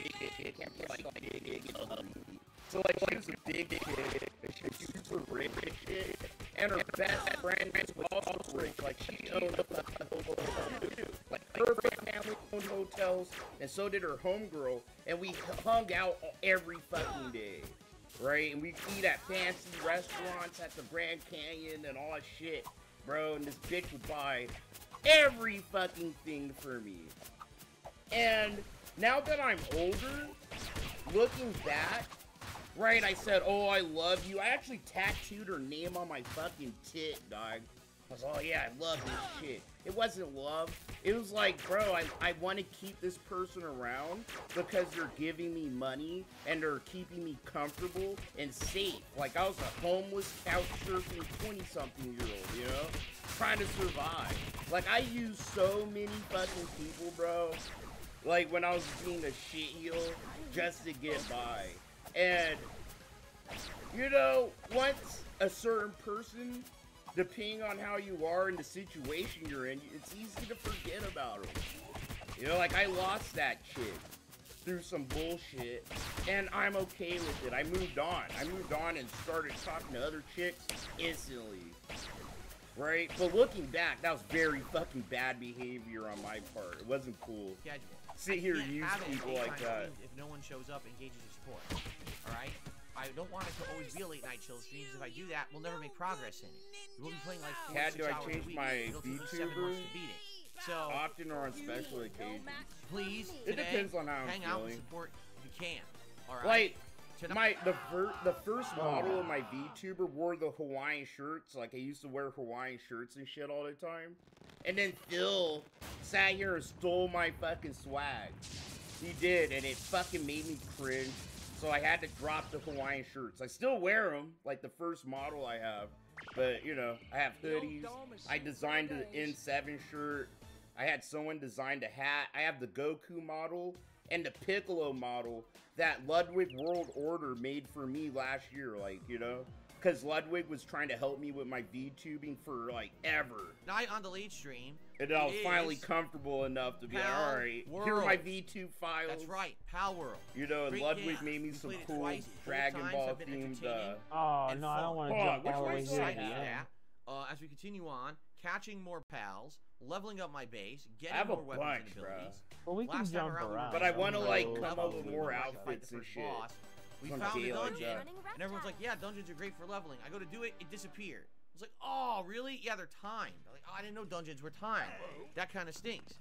M: like big ugly. So, like, she was a big kid, and she was super rich and shit. And her best friend was also rich. Like, she owned a fucking hotel too. Like, her family owned hotels, and so did her homegirl. And we hung out every fucking day, right? And we eat at fancy restaurants at the Grand Canyon and all that shit, bro. And this bitch would buy every fucking thing for me. And now that I'm older, looking back, right, I said, oh, I love you. I actually tattooed her name on my fucking tit, dog. I was, oh, yeah, I love this shit. It wasn't love. It was like, bro, I want to keep this person around because they're giving me money and they're keeping me comfortable and safe. Like, I was a homeless, couch-surfing 20-something-year-old, you know? Trying to survive. Like, I used so many fucking people, bro. Like, when I was being a shitheel just to get by. And, you know, once a certain person, depending on how you are in the situation you're in, it's easy to forget about them. You know, like, I lost that chick through some bullshit, and I'm okay with it. I moved on. I moved on and started talking to other chicks instantly. Right? But looking back, that was very fucking bad behavior on my part. It wasn't cool. Sit here and use people like that.
A: If no one shows up and engages your support. Alright? I don't want it to always be a late night chill stream, because if I do that, we'll never make progress in it. We'll be playing like 4
M: Cat,
A: to 6
M: do I
A: hours
M: change
A: a week.
M: my
A: It'll take us 7 months to beat it. So,
M: often or on special occasions.
A: Please,
M: it depends on how I'm
A: hang
M: feeling.
A: out and support if you can. Alright?
M: Like, the first model of my VTuber wore the Hawaiian shirts. Like, I used to wear Hawaiian shirts and shit all the time. And then Phil sat here and stole my fucking swag. He did, and it fucking made me cringe. So I had to drop the Hawaiian shirts. I still wear them, like the first model I have. But, you know, I have hoodies. I designed the N7 shirt. I had someone design a hat. I have the Goku model and the Piccolo model that Ludwig World Order made for me last year, like, you know? Because Ludwig was trying to help me with my VTubing for, like, ever.
A: Night on the late stream.
M: And I was finally comfortable enough to be like, alright, here are my VTube files.
A: That's right, Pal World.
M: You know, and Ludwig made me some cool Dragon Ball themed,
F: oh, no, I don't want to jump all the way here.
A: As we continue on, catching more pals, leveling up my base, getting more weapons and abilities.
F: Well, we can jump around.
M: But I want to, like, come up with more outfits and shit.
A: We found the dungeon, and everyone's like, yeah, dungeons are great for leveling. I go to do it, it disappeared. I was like, oh, really? Yeah, they're timed. I'm like, oh, I didn't know dungeons were timed. That kind of stinks.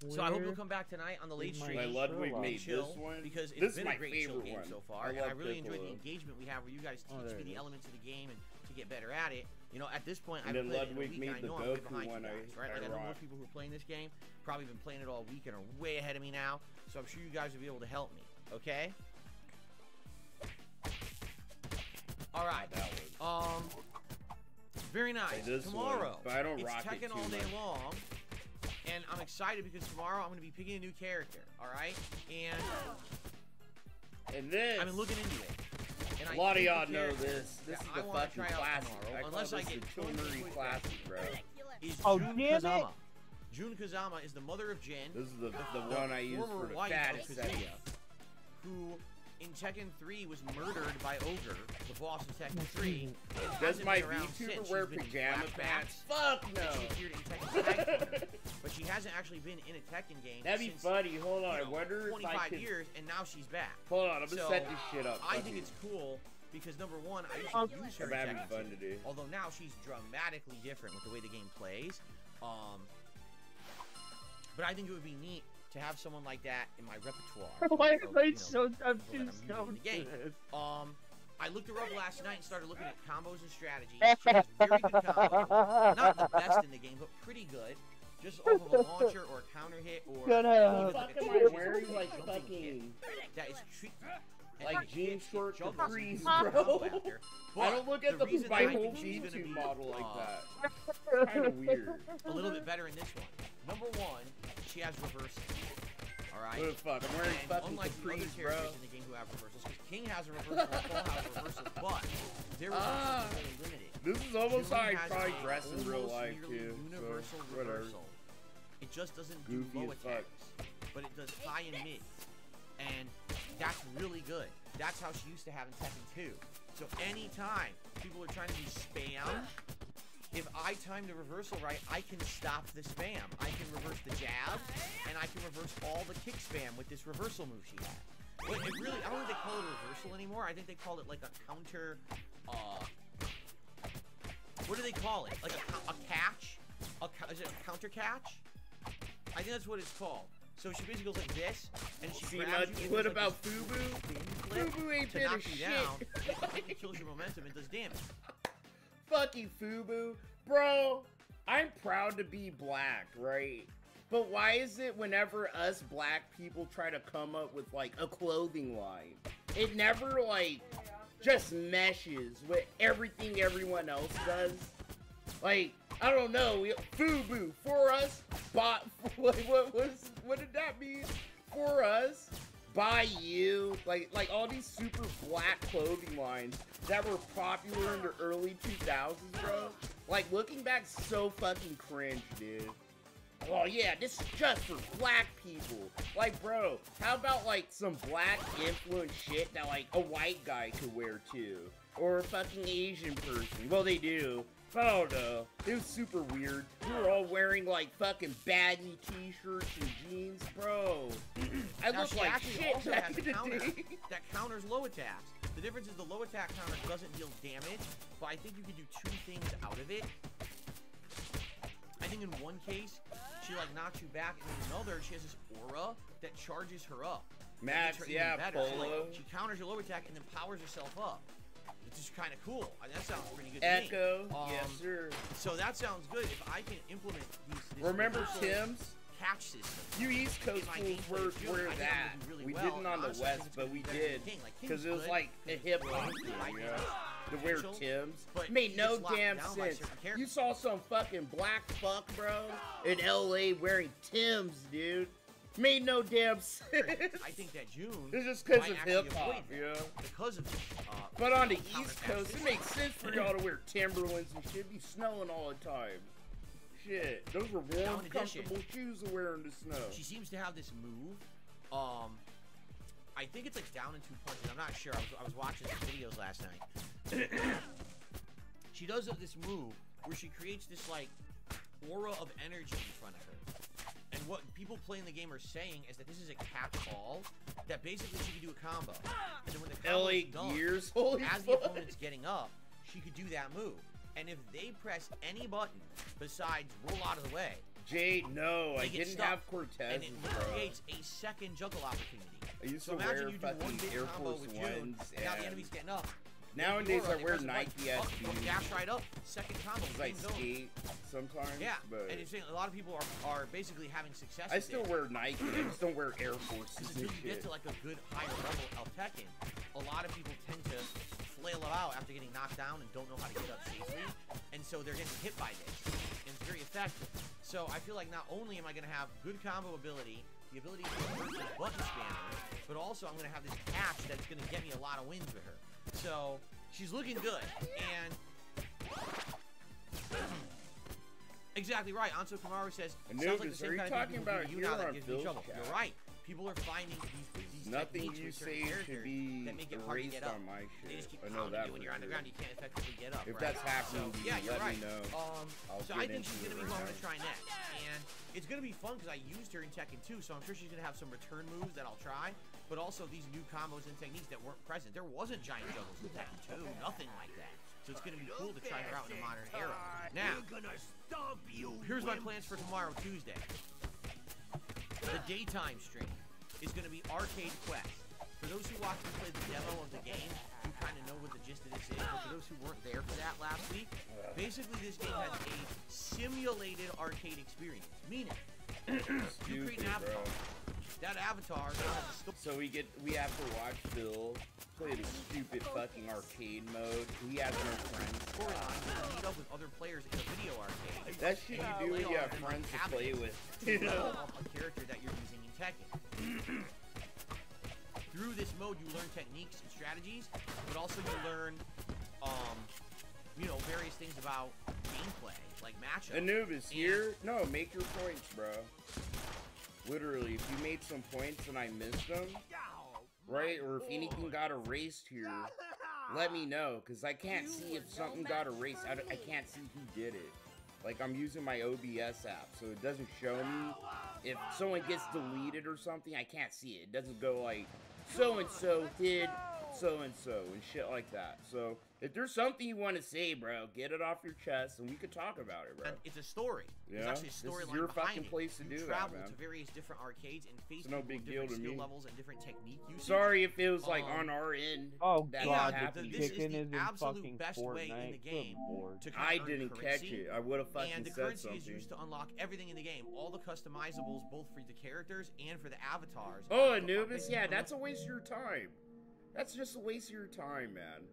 A: So I hope you'll come back tonight on the late stream.
M: Ludwig made this one.
A: Because it's been a great chill game so far, and I really enjoyed the engagement we have where you guys teach me the elements of the game and to get better at it. You know, at this point, I've played it in a week, and I know I'm way behind you guys, right? Like, I know most people who are playing this game probably been playing it all week and are way ahead of me now, so I'm sure you guys will be able to help me, okay? Alright, very nice. Tomorrow, it's Tekken all day long, and I'm excited because tomorrow I'm going to be picking a new character, alright? And
M: then
A: I've been looking into it, and And
M: A lot of y'all know this. This is the fucking classic. I call
A: unless
M: this
A: I get
M: the Chilmery classic, bro.
A: Is
F: Oh,
A: Jun
F: damn it.
A: Kazama. Jun Kazama is the mother of Jin.
M: This is the one I use
A: former
M: for the
A: wife
M: fattest
A: of
M: section.
A: Kazuya, who in Tekken 3 was murdered by Ogre, the boss of Tekken 3.
M: Does my VTuber wear pajama pants? Fuck no!
A: She appeared in Tekken Tag Tournament, but she hasn't actually been in a Tekken game.
M: That'd be
A: since,
M: funny. Hold on, I wonder if
A: 25
M: I could...
A: years, and now she's back.
M: Hold on, I'm gonna
A: So,
M: set this shit up.
A: I think it's cool because number one, I used to use her in
M: having
A: Tekken
M: fun
A: 2,
M: today.
A: although now she's dramatically different with the way the game plays. But I think it would be neat to have someone like that in my repertoire.
F: Why
A: of,
F: am I
A: you know,
F: so
A: people that I'm
F: confused
A: using in the game. I looked her up last night and started looking at combos and strategies. She has very good combos. Not the best in the game, but pretty good. Just off of a launcher or a counter hit or
F: Good,
A: even
M: fuck
A: like
M: am
A: a
M: I wearing like fucking
A: that is tricky.
M: like jean short capris,
A: bro.
M: bro? I don't look at my whole VTuber model like that. Kind of weird.
A: A little bit better in this one. Number one, she has reversals. Alright?
M: What the fuck? I'm wearing fucking
A: unlike the other
M: capris, bro.
A: characters in the game who have reversals, because King has a reversal, Paul has a reversal, but their reversals are very limited.
M: This is almost how I
A: Jun has
M: probably
A: a
M: dress in real
A: almost
M: life
A: nearly
M: too.
A: Universal
M: So, whatever.
A: reversal. It just doesn't
M: Goofy
A: do low
M: as fuck.
A: attacks, but it does high and mid. And that's really good. That's how she used to have in Tekken 2. So anytime people are trying to do spam, if I time the reversal right, I can stop the spam. I can reverse the jab, and I can reverse all the kick spam with this reversal move she had. But it really, I don't think they call it a reversal anymore. I think they call it like a counter, what do they call it? Like a catch? Is it a counter catch? I think that's what it's called. So she basically goes like this, and she grabs you.
M: What
A: like
M: about Fubu? Fubu ain't
A: to
M: been a
A: knock you
M: shit.
A: down. It kills your momentum and does damage.
M: Fuck you, Fubu. Bro, I'm proud to be black, right? But why is it whenever us black people try to come up with, like, a clothing line, it never, like, just meshes with everything everyone else does? Like, I don't know, Fubu, for us, what did that mean? For us, by you, like all these super black clothing lines that were popular in the early 2000s, bro. Like, looking back, so fucking cringe, dude. Oh yeah, this is just for black people. Like, bro, how about, like, some black influence shit that, like, a white guy could wear, too? Or a fucking Asian person. Well, they do. But I don't know. It was super weird. We were all wearing, like, fucking baggy t-shirts and jeans, bro. I
A: Now,
M: look
A: she
M: like
A: actually
M: shit
A: also
M: back
A: has
M: in
A: a
M: the
A: counter
M: day.
A: that counters low attacks. The difference is the low attack counter doesn't deal damage, but I think you can do two things out of it. I think in one case, she like knocks you back, and in another, she has this aura that charges her up.
M: Max,
A: That makes her
M: yeah,
A: even better. So,
M: Polo.
A: like, she counters your low attack and then powers herself up. It's just kind of cool. I mean, that sounds pretty good
M: Echo,
A: to me.
M: yes sir.
A: So that sounds good. If I can implement this
M: Remember
A: reversal
M: Tim's?
A: catch system.
M: You East Coast fools wear that. We didn't on the West, but we did. Because it was like a hip hop thing, you know? To wear Tim's. Made no damn sense. You saw some fucking black fuck, bro, in LA wearing Tim's, dude. Made no damn sense.
A: I think that June.
M: It's just because
A: might
M: of
A: actually
M: hip hop,
A: avoid that
M: you know?
A: Because of
M: But on the East Coast, it makes sense for y'all to wear Timberlands and shit. Be snowing all the time. Shit, those were
A: Now,
M: warm,
A: in addition,
M: comfortable shoes to wear in the snow.
A: She seems to have this move. I think it's like down in 2 punches. I'm not sure. I was watching some videos last night. She does have this move where she creates this like aura of energy in front of her. And what people playing the game are saying is that this is a catch-all, that basically she could do a combo. And then when the combo is done,
M: Gears, holy
A: as the
M: fuck.
A: opponent's getting up, she could do that move. And if they press any button besides roll out of the way,
M: Jade, no,
A: they
M: I
A: get
M: didn't
A: stuck,
M: have Cortez,
A: and it
M: bro.
A: creates a second juggle opportunity.
M: I used
A: So
M: to
A: imagine
M: wear
A: you do one
M: fucking
A: big
M: Air
A: combo
M: Force
A: with June,
M: Ones,
A: and now the
M: and
A: enemy's getting up.
M: nowadays
A: Aura,
M: I
A: they
M: wear
A: press a button,
M: Nike
A: up,
M: SBs.
A: dash right up, second combo.
M: Because I
A: game's over.
M: skate sometimes,
A: Yeah,
M: but
A: and it's saying a lot of people are basically having success.
M: I
A: with
M: still
A: it.
M: wear Nike, I just don't wear Air Forces
A: Until
M: and
A: you get
M: shit.
A: to like a good higher level of Tekken, a lot of people tend to flail it out after getting knocked down and don't know how to get up safely, and so they're getting hit by this, and it's very effective. So I feel like not only am I going to have good combo ability, the ability to reverse the button spammer, but also I'm going to have this catch that's going to get me a lot of wins with her. So she's looking good, and exactly right. Anso Kamaru says, sounds like the same kind of people who do you now that gives me trouble. You're right. People are finding these
M: Nothing
A: techniques
M: you
A: with certain
M: say should be
A: that make it hard to get up.
M: on my
A: They just
M: shit.
A: keep
M: I know
A: pounding
M: that
A: you when
M: for
A: you're on the
M: sure.
A: ground. You can't effectively get up.
M: If
A: right?
M: that's happening,
A: so,
M: to
A: yeah,
M: you,
A: you're
M: let
A: right.
M: me know.
A: So I think she's gonna be who I'm gonna try next, and it's gonna be fun because I used her in Tekken 2, so I'm sure she's gonna have some return moves that I'll try. But also these new combos and techniques that weren't present. There wasn't giant juggles in Tekken 2, nothing like that. So it's gonna be cool to try her out in the modern era. Now, here's my plans for tomorrow, Tuesday. The daytime stream is going to be Arcade Quest. For those who watched me play the demo of the game, you kind of know what the gist of this is, but for those who weren't there for that last week, basically this game has a simulated arcade experience. Meaning, you create an avatar. That avatar has a story.
M: So we have to watch Phil play the stupid fucking arcade mode. He has no friends.
A: Storyline, you meet up with other players in a video arcade.
M: That shit you do when you have friends to play with. You know?
A: A character that you're using in Tekken. Through this mode, you learn techniques and strategies, but also you learn, you know, various things about gameplay, like matchups.
M: Anubis, here? No, make your points, bro. Literally, if you made some points and I missed them, right? Or if anything got erased here, let me know, because I can't see if something got erased. I can't see who did it. Like, I'm using my OBS app, so it doesn't show me. If someone gets deleted or something, I can't see it. It doesn't go like, so-and-so did so-and-so and shit like that. So, if there's something you want to say, bro, get it off your chest and we could talk about it, bro.
A: And it's a story.
M: Yeah?
A: There's actually a storyline
M: This is your
A: behind
M: fucking
A: it.
M: place to do that,
A: travel
M: man.
A: to various different arcades and face
M: It's no
A: people
M: big
A: with
M: deal
A: different
M: to
A: skill
M: me.
A: levels and different technique usage.
M: Sorry if it was like on our end.
F: Oh
M: that
F: god,
M: happened.
F: the
A: This is
F: chicken
A: the
F: is in
A: absolute
F: fucking
A: best
F: Fortnite.
A: way in the game to kind
M: I
A: of earn
M: didn't catch
A: currency.
M: it. I would have fucking
A: And the
M: said
A: currency
M: something.
A: is used to unlock everything in the game. All the customizables, both for the characters and for the avatars.
M: Oh, Anubis, yeah, that's a waste of your time. That's just a waste of your time, man.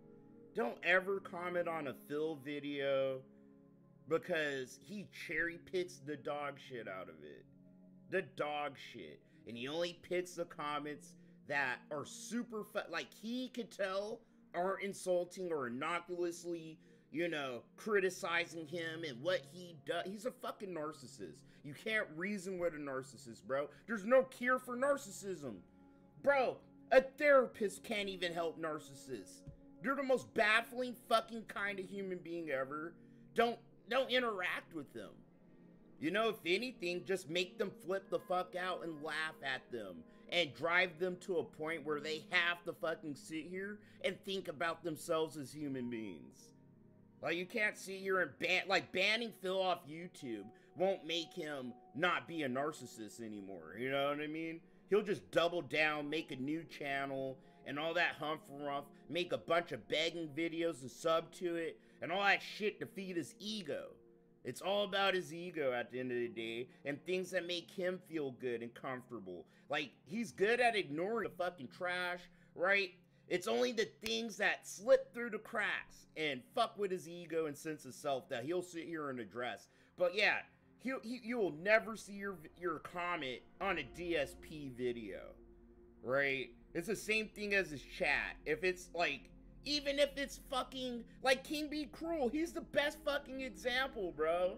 M: Don't ever comment on a Phil video because he cherry picks the dog shit out of it. The dog shit. And he only picks the comments that are super like he could tell are insulting or innocuously, you know, criticizing him and what he does. He's a fucking narcissist. You can't reason with a narcissist, bro. There's no cure for narcissism. Bro, a therapist can't even help narcissists. They're the most baffling fucking kind of human being ever. Don't interact with them. You know, if anything, just make them flip the fuck out and laugh at them. And drive them to a point where they have to fucking sit here and think about themselves as human beings. Like, you can't sit here and banning Phil off YouTube won't make him not be a narcissist anymore. You know what I mean? He'll just double down, make a new channel, and all that humph-rumph, make a bunch of begging videos and sub to it, and all that shit to feed his ego. It's all about his ego at the end of the day, and things that make him feel good and comfortable. Like, he's good at ignoring the fucking trash, right? It's only the things that slip through the cracks and fuck with his ego and sense of self that he'll sit here and address. But yeah, you will never see your comment on a DSP video, right? It's the same thing as his chat. If it's like, even if it's fucking, like King Be Cruel, he's the best fucking example, bro.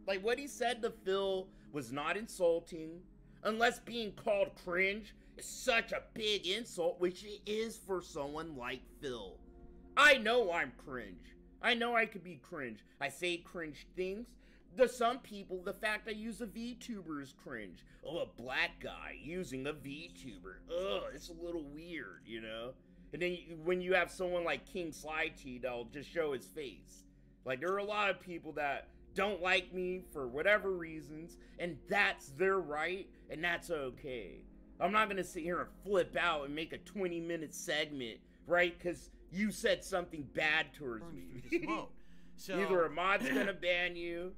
M: Like, what he said to Phil was not insulting, unless being called cringe is such a big insult, which it is for someone like Phil. I know I'm cringe. I know I could be cringe. I say cringe things. To some people, the fact I use a VTuber is cringe. Oh, a black guy using a VTuber. Ugh, it's a little weird, you know? And then when you have someone like King Sly T that'll just show his face. Like, there are a lot of people that don't like me for whatever reasons, and that's their right, and that's okay. I'm not gonna sit here and flip out and make a 20-minute segment, right? Because you said something bad towards me.
A: So,
M: either a mod's gonna ban you,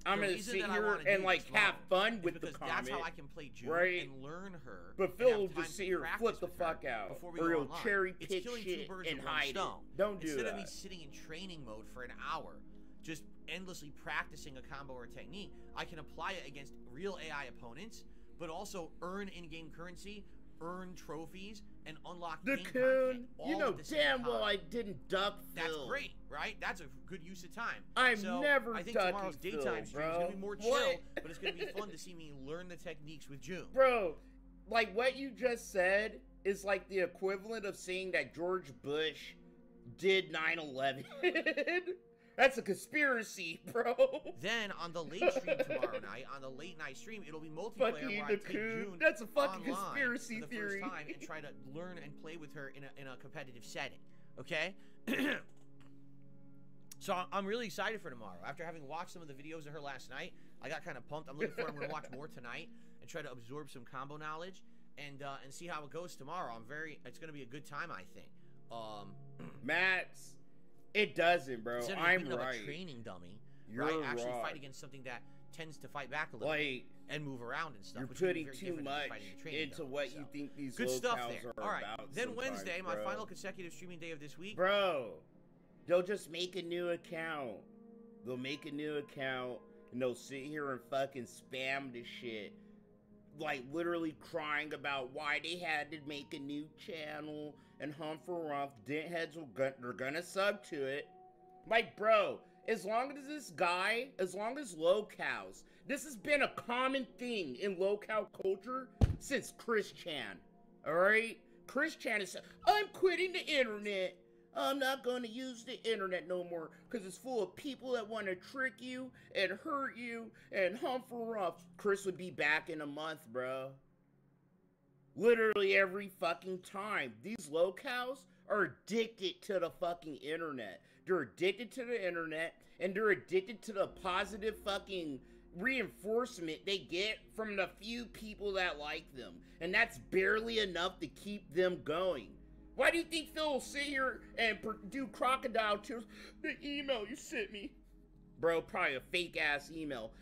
M: I'm gonna sit here and like have fun with the comment.
A: That's how I can play June
M: right?
A: and learn her.
M: But Phil will just sit here and flip the fuck out, or he'll cherry pick shit and hide it. Don't do that.
A: Instead of me sitting in training mode for an hour, just endlessly practicing a combo or technique, I can apply it against real AI opponents, but also earn in-game currency, earn trophies, and unlock
M: the
A: game
M: coon.
A: content all
M: You know
A: at the same
M: damn well
A: time.
M: I didn't duck Phil.
A: That's great, right? That's a good use of time.
M: I'm
A: so
M: never
A: I think
M: ducking
A: tomorrow's
M: Phil,
A: daytime stream is
M: bro.
A: gonna be more chill,
M: What?
A: but it's gonna be fun to see me learn the techniques with June.
M: Bro, like what you just said is like the equivalent of saying that George Bush did 9/11. That's a conspiracy, bro.
A: Then on the late stream tomorrow night, on the late night stream, it'll be multiplayer
M: Fucking
A: where I
M: the
A: take
M: coon.
A: June
M: That's a fucking
A: online
M: conspiracy
A: for the
M: theory.
A: first time and try to learn and play with her in a competitive setting. Okay. So I'm really excited for tomorrow. After having watched some of the videos of her last night, I got kind of pumped. I'm looking forward. I'm gonna watch more tonight and try to absorb some combo knowledge and see how it goes tomorrow. It's gonna be a good time, I think.
M: Max, it doesn't, bro.
A: Instead of
M: I'm
A: beating up
M: right.
A: a training dummy,
M: You're
A: right? Actually
M: right.
A: fight against something that tends to fight back a little
M: Like,
A: bit and move around and stuff.
M: You're
A: which would be
M: putting
A: very
M: too
A: different than
M: much
A: fighting a training
M: into
A: dummy,
M: what
A: so.
M: you think these
A: Good stuff
M: locales
A: there.
M: are
A: All right.
M: about.
A: Then
M: sometimes,
A: Wednesday, my
M: bro.
A: final consecutive streaming day of this week.
M: Bro, they'll just make a new account. They'll make a new account and they'll sit here and fucking spam the shit. Like literally crying about why they had to make a new channel and hump for rump. Dent heads they're gonna sub to it. Like, bro, as long as locals, this has been a common thing in local culture since Chris Chan. Alright? Chris Chan is I'm quitting the internet. I'm not gonna use the internet no more because it's full of people that want to trick you and hurt you and hump for rump. Chris would be back in a month, bro. Literally every fucking time. These locals are addicted to the fucking internet. They're addicted to the internet and they're addicted to the positive fucking reinforcement they get from the few people that like them. And that's barely enough to keep them going. Why do you think Phil will sit here and do crocodile tears? The email you sent me. Bro, probably a fake ass email.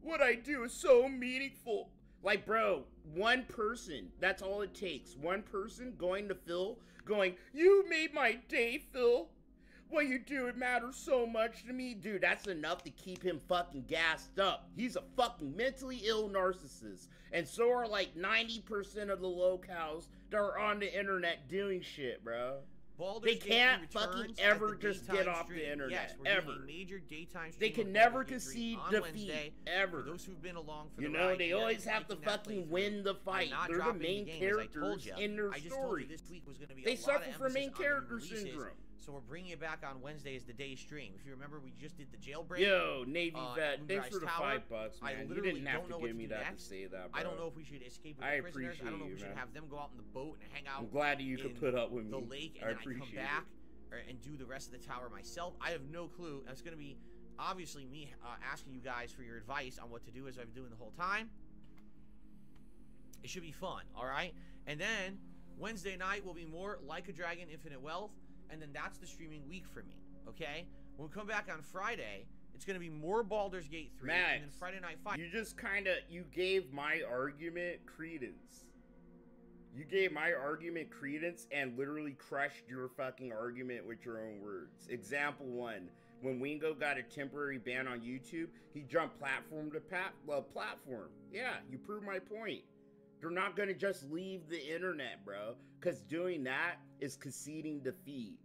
M: What I do is so meaningful. Like, bro, one person, that's all it takes. One person going to Phil, going, you made my day, Phil. What you do, it matters so much to me. Dude, that's enough to keep him fucking gassed up. He's a fucking mentally ill narcissist. And so are like 90% of the locals that are on the internet doing shit, bro. They can't fucking ever just get off the internet.
A: Yes, we're
M: ever.
A: doing a major daytime stream.
M: They can
A: of
M: never
A: Baldur's Gate 3
M: concede
A: on
M: defeat,
A: Wednesday.
M: ever.
A: For those who've been along for
M: You
A: the
M: know,
A: ride,
M: they
A: yeah,
M: always
A: and
M: have to
A: liking that
M: fucking
A: playthrough.
M: win the
A: I'm
M: fight.
A: not
M: They're the
A: dropping
M: main
A: game, as I told
M: characters
A: ya.
M: in their
A: I just told
M: stories.
A: you this week was going to be
M: They
A: a lot
M: suffer
A: of
M: from main
A: emphasis on
M: character
A: new releases,
M: syndrome.
A: So we're bringing it back on Wednesday as the day stream. If you remember, we just did the jailbreak.
M: Yo, Navy vet,
A: Moonrise
M: thanks for the
A: Tower.
M: $5, man.
A: I
M: You
A: literally
M: didn't have
A: don't know
M: to
A: what
M: give me
A: do
M: that
A: next.
M: to say that, bro.
A: I don't know if we should escape with
M: I
A: the prisoners. I don't know if we
M: appreciate
A: should
M: you,
A: have them go out in the boat and hang out.
M: I'm glad you could put up with me.
A: The lake, and
M: I
A: then I come
M: appreciate
A: back
M: it.
A: and do the rest of the tower myself. I have no clue. That's going to be obviously me asking you guys for your advice on what to do as I've been doing the whole time. It should be fun, all right? And then Wednesday night will be more Like a Dragon Infinite Wealth, and then that's the streaming week for me, okay? When we come back on Friday, it's going to be more Baldur's Gate 3,
M: Max,
A: and then Friday Night Fight.
M: You just kind of, you gave my argument credence. You gave my argument credence and literally crushed your fucking argument with your own words. Example 1. When Wingo got a temporary ban on YouTube, he jumped platform to platform. Yeah, you proved my point. They're not going to just leave the internet, bro. Because doing that is conceding defeat.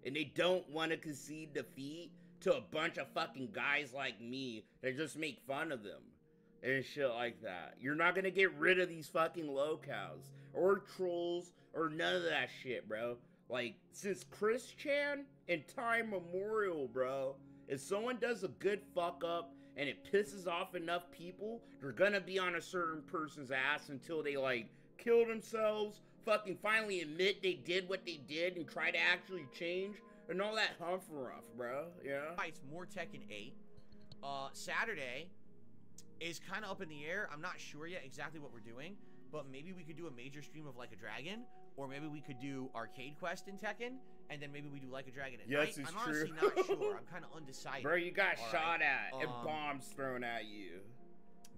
M: And they don't want to concede defeat to a bunch of fucking guys like me that just make fun of them. And shit like that. You're not going to get rid of these fucking locals. Or trolls. Or none of that shit, bro. Like, since Chris Chan and time memorial, bro. If someone does a good fuck up and it pisses off enough people, they're gonna be on a certain person's ass until they, like, kill themselves, fucking finally admit they did what they did and try to actually change, and all that hump-a-ruff, bro, yeah?
A: It's more Tekken 8. Saturday is kind of up in the air. I'm not sure yet exactly what we're doing, but maybe we could do a major stream of Like a Dragon, or maybe we could do Arcade Quest in Tekken, and then maybe we do Like a Dragon at night.
M: It's
A: I'm
M: true.
A: honestly not sure. I'm kind of undecided.
M: Bro, you got shot at and
A: Um,
M: bombs thrown at you.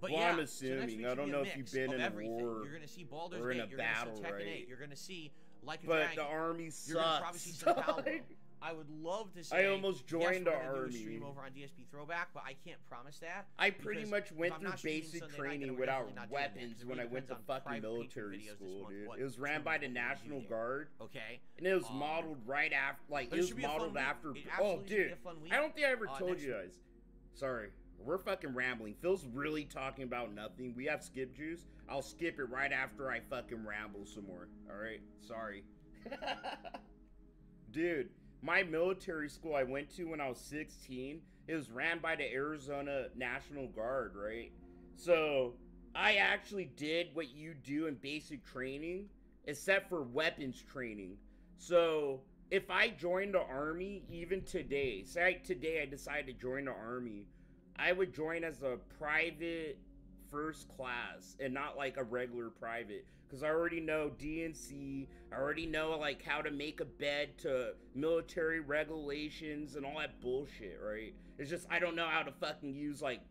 A: But
M: well,
A: yeah,
M: I'm
A: so next
M: assuming.
A: week
M: I
A: should
M: don't
A: be a
M: know if you've
A: mix
M: been
A: of
M: in a
A: everything.
M: war
A: You're gonna see Baldur's
M: or in
A: Gate.
M: a
A: You're
M: battle,
A: gonna see Tekken
M: right?
A: 8. You're gonna see Like a
M: But
A: Dragon.
M: the army
A: You're gonna probably see some
M: sucks.
A: Palworld. I would love to say.
M: I almost joined the
A: we're gonna
M: army.
A: do a stream over on DSP Throwback, but I can't promise that.
M: I pretty much went through basic training without weapons when I went to fucking military school, dude. It was ran by the National Guard.
A: Okay.
M: And it was modeled right after, like, it was modeled after. Oh, dude. I don't think I ever told you guys. Sorry. We're fucking rambling. Phil's really talking about nothing. We have skip juice. I'll skip it right after I fucking ramble some more. Alright? Sorry. Dude, my military school I went to when I was 16, it was ran by the Arizona National Guard, right? So, I actually did what you do in basic training, except for weapons training. So, if I joined the army, even today, say today I decided to join the army, I would join as a private first class and not like a regular private, because I already know DNC, I already know like how to make a bed to military regulations and all that bullshit, right? It's just I don't know how to fucking use like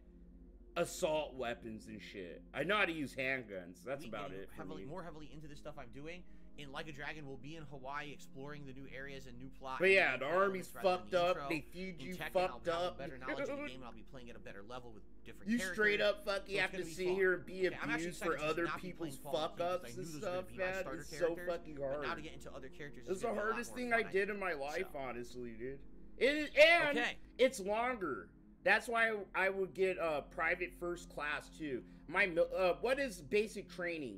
M: assault weapons and shit. I know how to use handguns. That's about it for me.
A: More heavily into the stuff I'm doing. In Like a Dragon, we'll be in Hawaii exploring the new areas and new plots.
M: But yeah, the army's fucked up. They feed you fucked up.
A: Better knowledge of the game, and I'll be playing at a better level with different
M: you
A: characters.
M: Straight up fucking have to sit here and be
A: I'm
M: abused for other people's fuck ups and stuff, man. It's so fucking hard.
A: Now to get into other characters,
M: it's the hardest thing I did in my life, honestly, dude. And it's longer. That's why I would get private first class too. My what is basic training?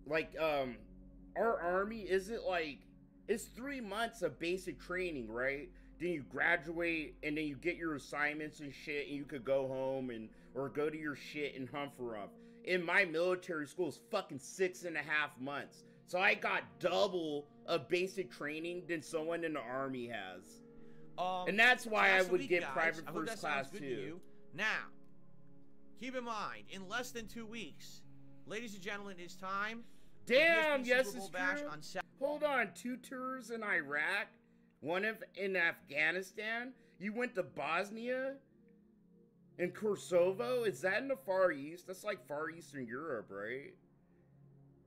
M: Like our army, is it like, it's 3 months of basic training, right? Then you graduate and then you get your assignments and shit, and you could go home and or go to your shit and hunt for them. In my military school, it's fucking 6.5 months. So I got double of basic training than someone in the army has. And that's why I would get private first class too.
A: Now, keep in mind, in less than 2 weeks, ladies and gentlemen, it's time.
M: Damn, yes, it's true. Hold on, 2 tours in Iraq, 1 in Afghanistan. You went to Bosnia and Kosovo. Is that in the Far East? That's like Far Eastern Europe, right?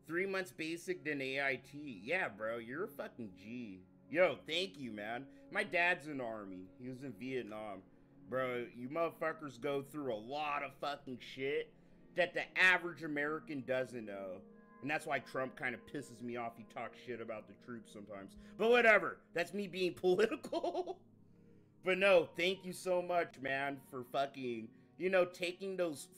M: 3 months basic, then AIT. Yeah, bro, you're a fucking G. Yo, thank you, man. My dad's in the army. He was in Vietnam. Bro, you motherfuckers go through a lot of fucking shit that the average American doesn't know. And that's why Trump kind of pisses me off. He talks shit about the troops sometimes. But whatever. That's me being political. But no, thank you so much, man, for fucking, you know, taking those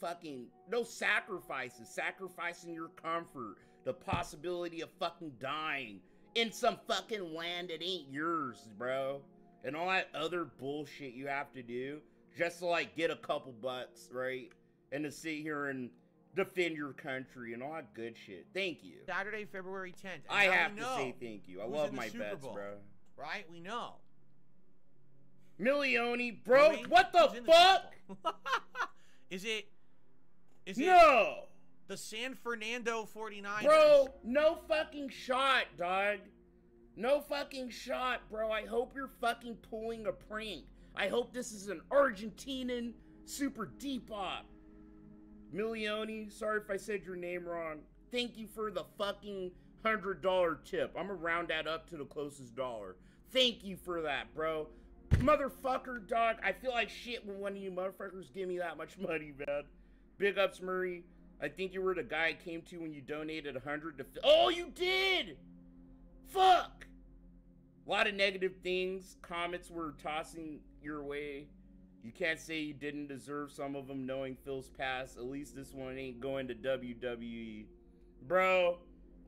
M: sacrifices. Sacrificing your comfort. The possibility of fucking dying in some fucking land that ain't yours, bro. And all that other bullshit you have to do just to, like, get a couple bucks, right? And to sit here and defend your country and all that good shit. Thank you.
A: Saturday, February 10th.
M: I have to say thank you. I love my bets, bro.
A: Right? We know.
M: Milioni, bro. What the fuck?
A: Is it
M: no
A: the San Fernando 49ers?
M: Bro, no fucking shot, dog. No fucking shot, bro. I hope you're fucking pulling a prank. I hope this is an Argentinian super deep op. Milioni, sorry if I said your name wrong. Thank you for the fucking $100 tip. I'm gonna round that up to the closest dollar. Thank you for that, bro. Motherfucker, dog. I feel like shit when one of you motherfuckers give me that much money, man. Big ups, Murray. I think you were the guy I came to when you donated 100 to... Oh, you did! Fuck! A lot of negative things. Comments were tossing your way. You can't say you didn't deserve some of them knowing Phil's past. At least this one ain't going to WWE. Bro,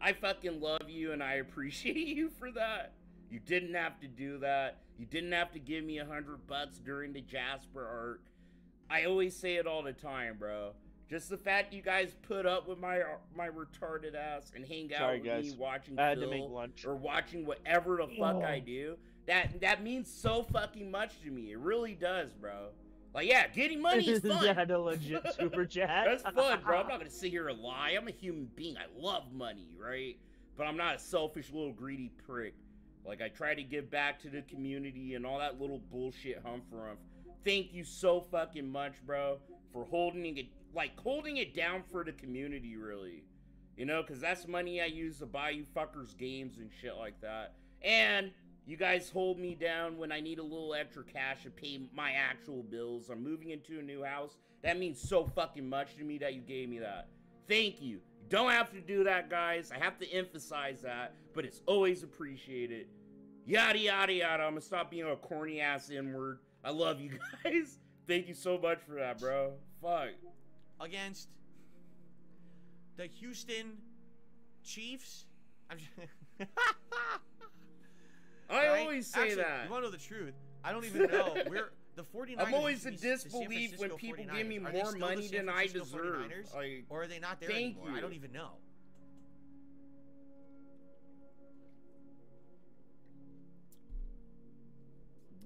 M: I fucking love you and I appreciate you for that. You didn't have to do that. You didn't have to give me $100 during the Jasper arc. I always say it all the time, bro. Just the fact you guys put up with my retarded ass and hang out with me watching Phil or watching whatever the fuck I do. That means so fucking much to me. It really does, bro. Like, yeah, getting money is fun.
F: Is that a legit super chat?
M: That's fun, bro. I'm not gonna sit here and lie. I'm a human being. I love money, right? But I'm not a selfish little greedy prick. Like, I try to give back to the community and all that little bullshit humph. Thank you so fucking much, bro, for holding it down for the community, really. You know, because that's money I use to buy you fuckers games and shit like that. And You guys hold me down when I need a little extra cash to pay my actual bills. I'm moving into a new house. That means so fucking much to me that you gave me that. Thank you. You don't have to do that, guys. I have to emphasize that, but it's always appreciated. Yada, yada, yada. I'm gonna stop being a corny ass N-word. I love you guys. Thank you so much for that, bro. Fuck.
A: Against the Houston Chiefs.
M: I always say
A: Actually,
M: that.
A: You wanna know the truth? I don't even know. We're the 49ers.
M: I'm always in
A: the
M: disbelief when people give me more money than I deserve. Like,
A: or are they not there anymore? I don't even know.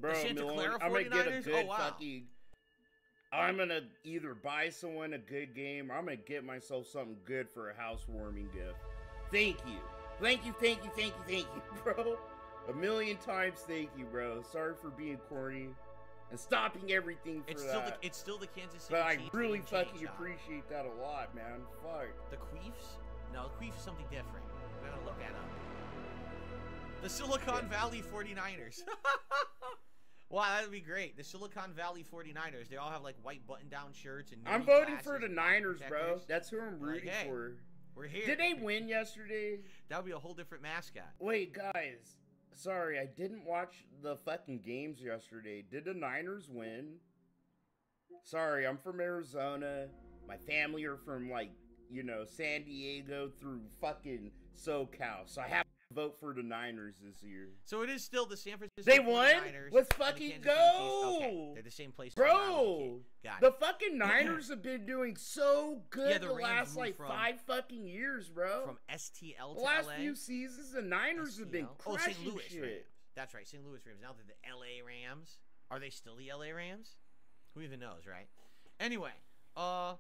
M: Bro, I'm gonna get a good fucking... I'm gonna either buy someone a good game, or I'm gonna get myself something good for a housewarming gift. Thank you. Thank you, thank you, thank you, thank you, bro. A million times thank you, bro. Sorry for being corny and stopping everything for that.
A: It's still the Kansas City
M: But I
A: Chiefs
M: really fucking
A: change,
M: appreciate that a lot, man. Fuck.
A: The Queefs? No, the Queefs is something different. We gotta look that up. The Silicon Valley 49ers. Wow, that would be great. The Silicon Valley 49ers. They all have like white button-down shirts and.
M: I'm voting for the Niners, bro. That's who I'm rooting for.
A: We're here.
M: Did they win yesterday?
A: That would be a whole different mascot.
M: Wait, guys. Sorry, I didn't watch the fucking games yesterday. Did the Niners win? Sorry, I'm from Arizona. My family are from, like, you know, San Diego through fucking SoCal. So I have to vote for the Niners this year.
A: So it is still the San Francisco 49ers.
M: They won? Let's fucking go!
A: Okay, they're the same place.
M: Bro!
A: Got
M: the fucking Niners have been doing so good the last, like,
A: from
M: 5 fucking years, bro.
A: From STL to
M: the last
A: LA?
M: few seasons, the Niners have been crushing
A: St. Louis
M: shit.
A: Rams. That's right, St. Louis Rams. Now they're the LA Rams. Are they still the LA Rams? Who even knows, right? Anyway, all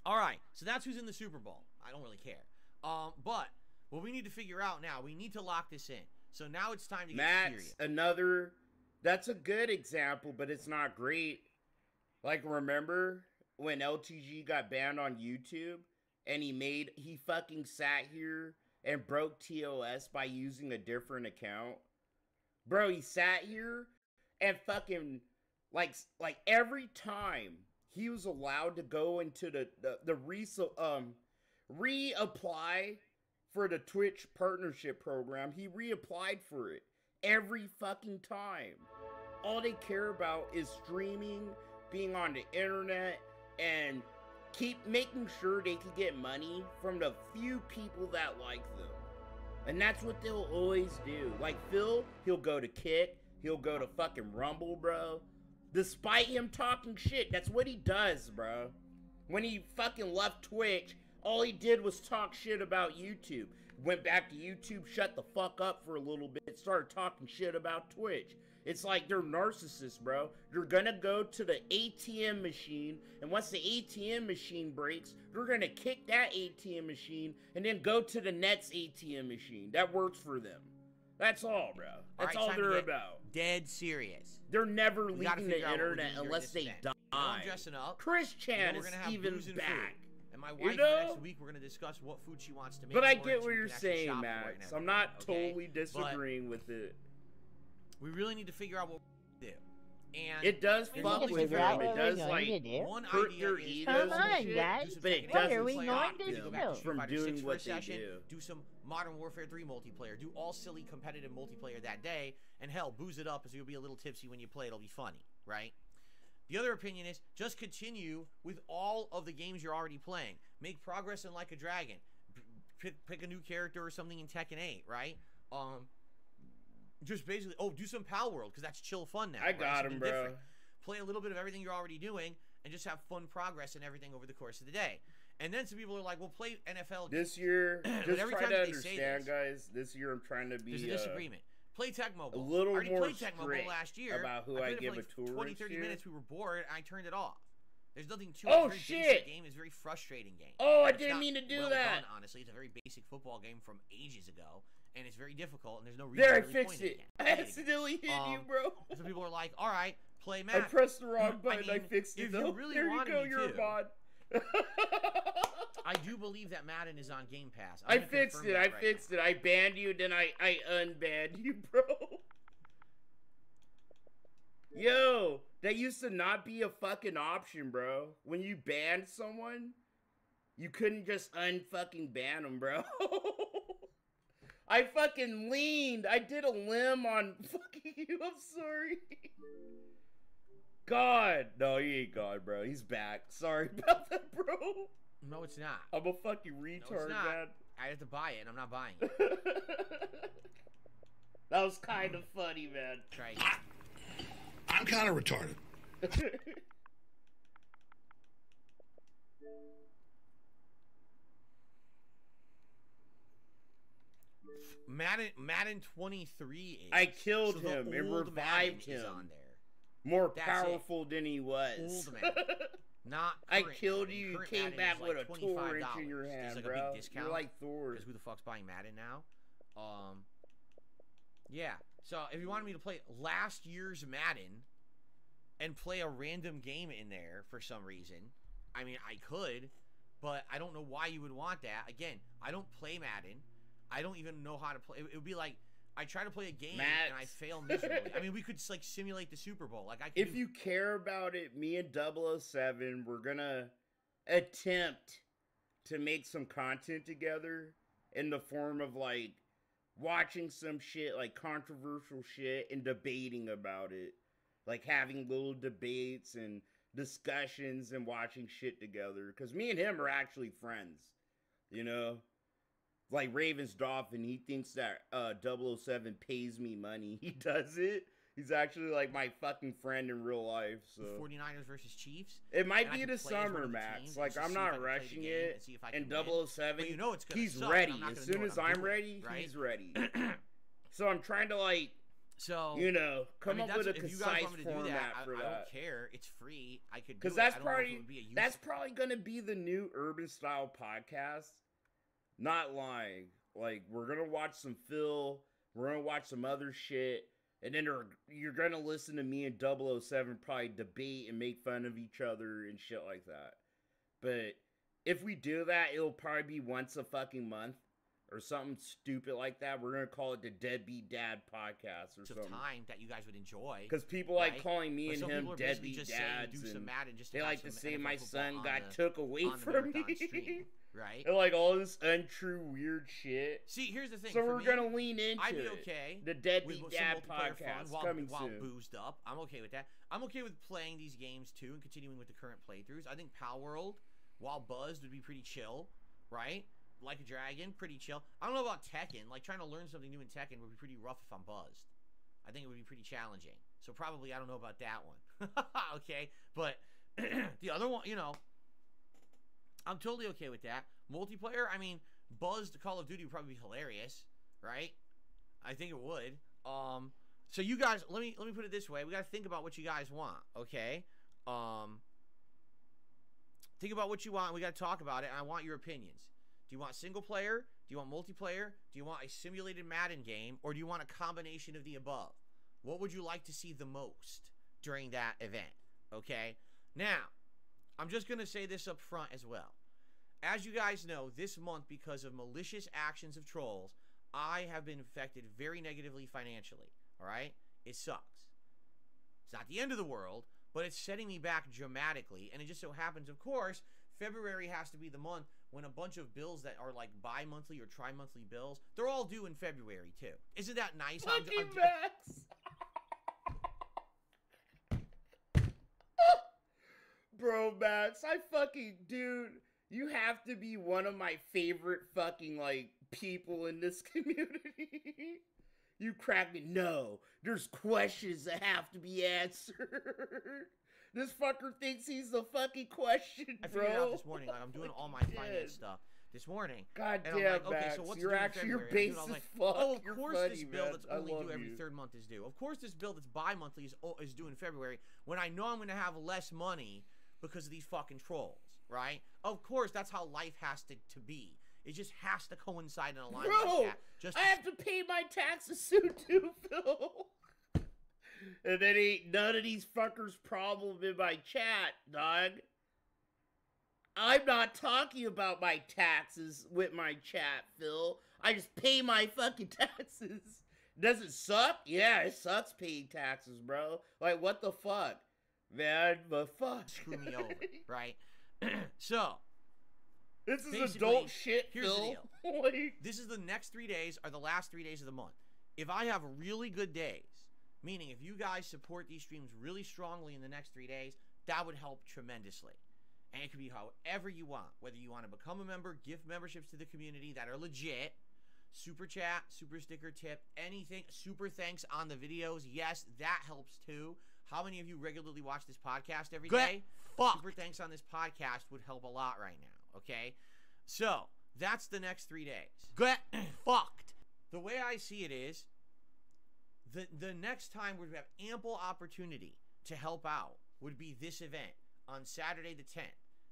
A: right, so that's who's in the Super Bowl. I don't really care. But what we need to figure out now, we need to lock this in. So now it's time to get serious.
M: That's a good example, but it's not great. Like, remember when LTG got banned on YouTube and he fucking sat here and broke TOS by using a different account? Bro, he sat here and fucking, like every time he was allowed to go into the reapply for the Twitch partnership program, he reapplied for it every fucking time. All they care about is streaming, being on the internet, and keep making sure they can get money from the few people that like them. And that's what they'll always do. Like Phil, he'll go to Kick, he'll go to fucking Rumble, bro. Despite him talking shit, that's what he does, bro. When he fucking left Twitch, all he did was talk shit about YouTube. Went back to YouTube, shut the fuck up for a little bit, started talking shit about Twitch. It's like they're narcissists, bro. You're gonna go to the ATM machine, and once the ATM machine breaks, you're gonna kick that ATM machine and then go to the next ATM machine. That works for them. That's all, bro. That's all they're about.
A: Dead serious.
M: They're never leaving the internet unless they die.
A: I'm dressing up.
M: Chris Chan is even back.
A: And my wife, next week, we're going to discuss what food she wants to make.
M: But I get what you're saying, Max. I'm not totally disagreeing with it.
A: We really need to figure out what we do. And
M: it does fuck with them. It does, like, hurt their egos and shit. But it doesn't stop them from doing what they do.
A: Do some Modern Warfare 3 multiplayer. Do all silly competitive multiplayer that day. And hell, booze it up so you'll be a little tipsy when you play. It'll be funny, right? The other opinion is just continue with all of the games you're already playing. Make progress in Like a Dragon. Pick a new character or something in Tekken 8, right? Just basically, do some Pal World because that's chill fun now.
M: I got him, bro.
A: Different. Play a little bit of everything you're already doing and just have fun progress and everything over the course of the day. And then some people are like, well, play NFL.
M: This year, just try to understand, guys. This year I'm trying to be...
A: There's a disagreement. Play Tech Mobile.
M: A little
A: more
M: played
A: Tech Mobile last year
M: about who I give a tour
A: 20-30 minutes we were bored and I turned it off. There's nothing to it.
M: Oh,
A: it's a very
M: shit!
A: basic game. It's a very frustrating game.
M: Oh, I didn't mean to do that.
A: Done, honestly, it's a very basic football game from ages ago, and it's very difficult, and there's no reason
M: there,
A: to
M: I fixed it. I accidentally hit you, bro.
A: So people are like, all right, play Madden.
M: I pressed the wrong button. I fixed it,
A: if
M: though.
A: You really
M: there you go, you're a mod.
A: I do believe that Madden is on Game Pass.
M: I fixed it. I fixed it. I banned you, then I unbanned you, bro. Yo, that used to not be a fucking option, bro. When you banned someone, you couldn't just unfucking ban them, bro. I fucking leaned. I did a limb on fucking you. I'm sorry. God. No, he ain't God, bro. He's back. Sorry about that, bro.
A: No, it's not.
M: I'm a fucking retard, man.
A: I have to buy it, and I'm not buying it.
M: That was kind of funny, man.
A: Try
N: I'm kind of retarded.
A: Madden 23 is.
M: I killed him and revived him.
A: On there.
M: More powerful than he was.
A: Old Madden. Not
M: I
A: current
M: killed
A: Madden.
M: you. You
A: Current
M: came
A: Madden
M: back
A: is
M: with
A: like
M: a torch in your hand,
A: There's like
M: bro.
A: a big discount.
M: You're like Thor.
A: Because who the fuck's buying Madden now? Yeah. So if you wanted me to play last year's Madden and play a random game in there for some reason, I mean, I could, but I don't know why you would want that. Again, I don't play Madden. I don't even know how to play. It would be like I try to play a game and I fail miserably. I mean, we could like simulate the Super Bowl. Like I could
M: if you care about it, me and 007, we're gonna attempt to make some content together in the form of like watching some shit, like controversial shit, and debating about it. Like having little debates and discussions and watching shit together. Because me and him are actually friends, you know? Like Raven's Dolphin, he thinks that 007 pays me money. He does it. He's actually like my fucking friend in real life. So
A: 49ers versus Chiefs.
M: It might be the summer, Max. Like I'm not rushing it. And 007,
A: you know it's gonna
M: he's
A: suck,
M: ready.
A: As
M: soon as I'm ready,
A: right?
M: he's ready. So I'm trying to like,
A: so
M: you know, come up with a
A: if you guys
M: concise
A: want me to do
M: format
A: that,
M: for
A: I
M: that.
A: don't care. It's free. I could do
M: Because
A: it. I don't know if it would be a
M: that's probably gonna be the new urban style podcast. Not lying. Like we're gonna watch some Phil. We're gonna watch some other shit. And then you're gonna listen to me and 007 probably debate and make fun of each other and shit like that. But if we do that, it'll probably be once a fucking month or something stupid like that. We're gonna call it the Deadbeat Dad Podcast or something.
A: Time that you guys would enjoy.
M: Because people like calling me and him deadbeat dads.
A: Do some Madden just
M: they like to say my son got
A: the,
M: took away from me.
A: Stream, right?
M: And like all this untrue weird shit.
A: See, here's the thing.
M: So we're gonna lean into
A: I'd be okay.
M: The Deadbeat Dad Podcast coming
A: while
M: soon.
A: Boozed up. I'm okay with that. I'm okay with playing these games too and continuing with the current playthroughs. I think Pal World, while buzzed, would be pretty chill, right? Like a Dragon, pretty chill. I don't know about Tekken. Like, trying to learn something new in Tekken would be pretty rough if I'm buzzed. I think it would be pretty challenging. So probably I don't know about that one. Okay? But the other one, you know, I'm totally okay with that. Multiplayer, I mean, buzzed Call of Duty would probably be hilarious, right? I think it would. So you guys, let me put it this way. We got to think about what you guys want, okay? Think about what you want. We got to talk about it, and I want your opinions. Do you want single player? Do you want multiplayer? Do you want a simulated Madden game? Or do you want a combination of the above? What would you like to see the most during that event? Okay? Now, I'm just going to say this up front as well. As you guys know, this month, because of malicious actions of trolls, I have been affected very negatively financially. Alright? It sucks. It's not the end of the world, but it's setting me back dramatically. And it just so happens, of course, February has to be the month when a bunch of bills that are like bi-monthly or tri-monthly bills, they're all due in February too. Isn't that nice?
M: Fucking Max! Bro, Max, dude, you have to be one of my favorite fucking, like, people in this community. You crack me. No, there's questions that have to be answered. This fucker thinks he's the fucking question, bro.
A: I figured it out this morning. Like, I'm doing all my finance stuff this morning.
M: God
A: and
M: damn,
A: I'm like, okay,
M: Max,
A: so what's
M: you're
A: due in
M: actually, your
A: February?
M: base is
A: like,
M: fuck.
A: oh, of
M: You're
A: course
M: funny,
A: this bill
M: man.
A: that's
M: I
A: only
M: love
A: due every
M: you.
A: third month is due. Of course this bill that's bi-monthly is due in February when I know I'm going to have less money because of these fucking trolls, right? Of course, that's how life has to be. It just has to coincide in a line like that. Just
M: I have to pay my taxes soon too, Phil. And it ain't none of these fuckers' problem in my chat, dog. I'm not talking about my taxes with my chat, Phil. I just pay my fucking taxes. Does it suck? Yeah, it sucks paying taxes, bro. Like, what the fuck? Man, the fuck.
A: Screw me over, right? So,
M: this is adult shit,
A: here's
M: Phil.
A: the deal. This is the next 3 days are the last 3 days of the month. If I have really good days, meaning if you guys support these streams really strongly in the next 3 days, that would help tremendously. And it could be however you want. Whether you want to become a member, gift memberships to the community that are legit, super chat, super sticker tip, anything, super thanks on the videos. Yes, that helps too. How many of you regularly watch this podcast every day? Super thanks on this podcast would help a lot right now, okay? So, that's the next 3 days. Get fucked. The way I see it is, the next time we have ample opportunity to help out would be this event on Saturday the 10th.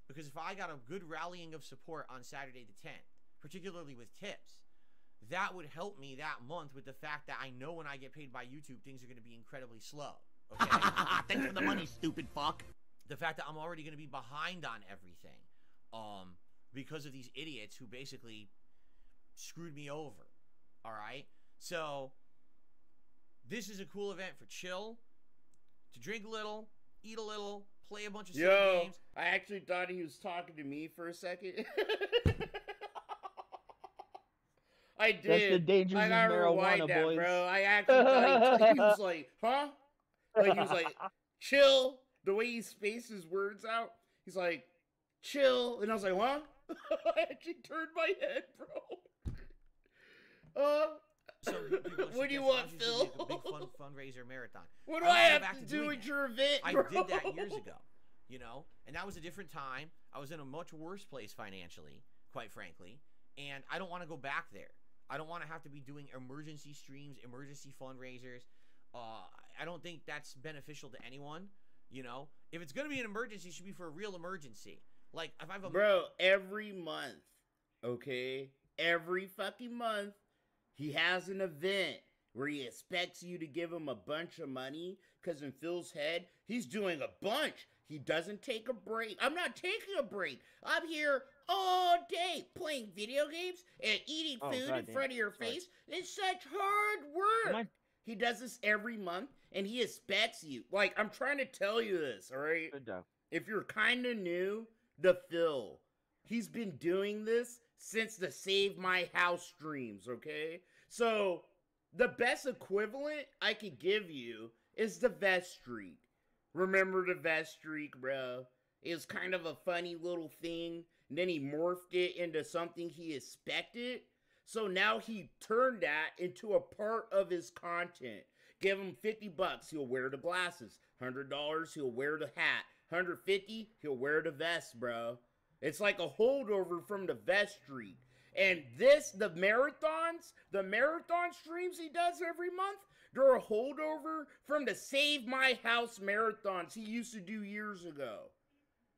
A: Because if I got a good rallying of support on Saturday the 10th, particularly with tips, that would help me that month with the fact that I know when I get paid by YouTube, things are going to be incredibly slow. Okay?
E: Thanks for the money, stupid fuck.
A: The fact that I'm already going to be behind on everything because of these idiots who basically screwed me over. All right? So, this is a cool event for chill, to drink a little, eat a little, play a bunch of silly games.
M: I actually thought he was talking to me for a second. I did.
F: That's the dangers
M: I
F: of
M: gotta rewind
F: marijuana,
M: that,
F: boys.
M: bro. I actually thought he was like, huh? Like, he was like, chill. The way he spaced his words out, he's like, chill. And I was like, huh? I actually turned my head, bro. What do you want, Phil?
A: A big fundraiser marathon.
M: What do I have to do with your event, bro?
A: I did that years ago, you know? And that was a different time. I was in a much worse place financially, quite frankly. And I don't want to go back there. I don't want to have to be doing emergency streams, emergency fundraisers. I don't think that's beneficial to anyone, you know? If it's going to be an emergency, it should be for a real emergency. Like, if I have a...
M: Bro, every month, okay? Every fucking month, he has an event where he expects you to give him a bunch of money, because in Phil's head, he's doing a bunch. He doesn't take a break. I'm not taking a break. I'm here all day playing video games and eating food in front of your face. It's such hard work. He does this every month, and he expects you. Like, I'm trying to tell you this, all right?
F: Good job.
M: If you're kind of new to Phil, he's been doing this since the Save My House streams, okay? So, the best equivalent I could give you is the vest streak. Remember the vest streak, bro? It was kind of a funny little thing, and then he morphed it into something he expected. So now he turned that into a part of his content. Give him $50, he'll wear the glasses. $100, he'll wear the hat. $150, he'll wear the vest, bro. It's like a holdover from the vest streak. And the marathon streams he does every month, they're a holdover from the Save My House marathons he used to do years ago.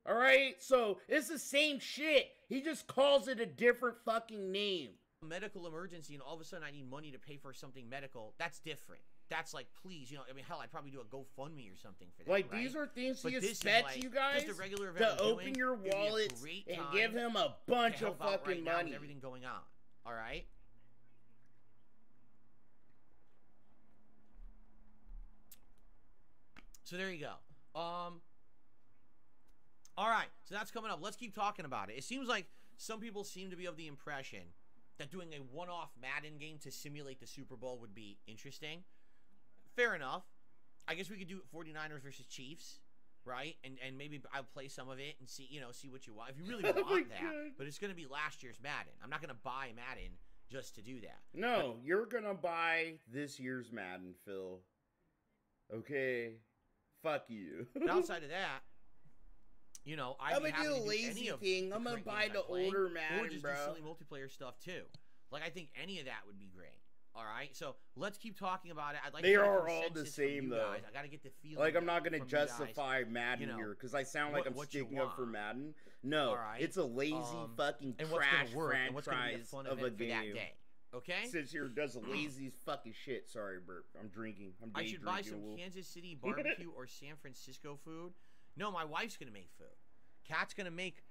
M: Alright? So, it's the same shit. He just calls it a different fucking name.
A: Medical emergency and all of a sudden I need money to pay for something medical, that's different. That's like, please, you know, I mean, hell, I'd probably do a GoFundMe or something for that.
M: Like,
A: right?
M: these are things he
A: But this is
M: expects
A: like
M: you guys
A: just a regular event
M: to
A: we're
M: open
A: doing.
M: your
A: It'd be a
M: wallets
A: great
M: and
A: time
M: give him a bunch
A: to
M: of
A: help out
M: fucking
A: right now with
M: money.
A: everything going on. All right? So there you go. All right, so that's coming up. Let's keep talking about it. It seems like some people seem to be of the impression that doing a one-off Madden game to simulate the Super Bowl would be interesting. Fair enough. I guess we could do 49ers versus Chiefs, right? And maybe I'll play some of it and see, you know, see what you want. If you really want that.
M: God.
A: But it's going to be last year's Madden. I'm not going to buy Madden just to do that.
M: No, you're gonna buy this year's Madden, Phil. Okay? Fuck you.
A: But outside of that, you know,
M: I'm gonna
A: happy
M: do a
A: to
M: lazy
A: any of
M: thing. I'm gonna
A: current
M: buy
A: games
M: the
A: I'm playing,
M: older Madden,
A: or just
M: bro.
A: do silly multiplayer stuff too. Like, I think any of that would be great. All right, so let's keep talking about it. I'd like
M: They
A: to get a
M: are all the
A: consensus from
M: same,
A: you
M: though.
A: guys. I gotta get the feeling.
M: Like, I'm not gonna
A: from you guys,
M: justify Madden
A: you know,
M: here because I sound like I'm
A: what you
M: sticking up for
A: want.
M: Madden. No,
A: All right.
M: it's a lazy fucking
A: and what's
M: trash
A: gonna work, and what's gonna be a
M: franchise
A: fun
M: of a
A: event for that
M: game.
A: day. Okay.
M: Sits here does lazy fucking shit. Sorry, Bert. I'm drinking. I'm
A: I
M: day
A: should buy
M: drinking a
A: some
M: little.
A: Kansas City barbecue or San Francisco food. No, my wife's gonna make food. Kat's gonna make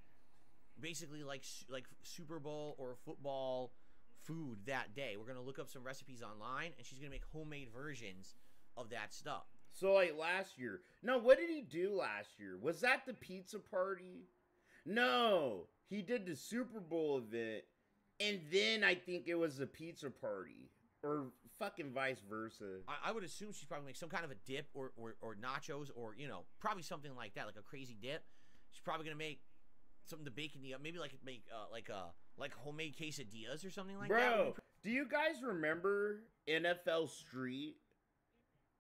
A: basically like Super Bowl or football food that day. We're gonna look up some recipes online, and she's gonna make homemade versions of that stuff.
M: So like last year, no, what did he do last year? Was that the pizza party? No, he did the Super Bowl event, and then I think it was a pizza party, or fucking vice versa.
A: I would assume she's probably make some kind of a dip or nachos, or you know, probably something like that, like a crazy dip. She's probably gonna make something to bake in the maybe like make like homemade quesadillas or something like that.
M: Bro, do you guys remember NFL Street?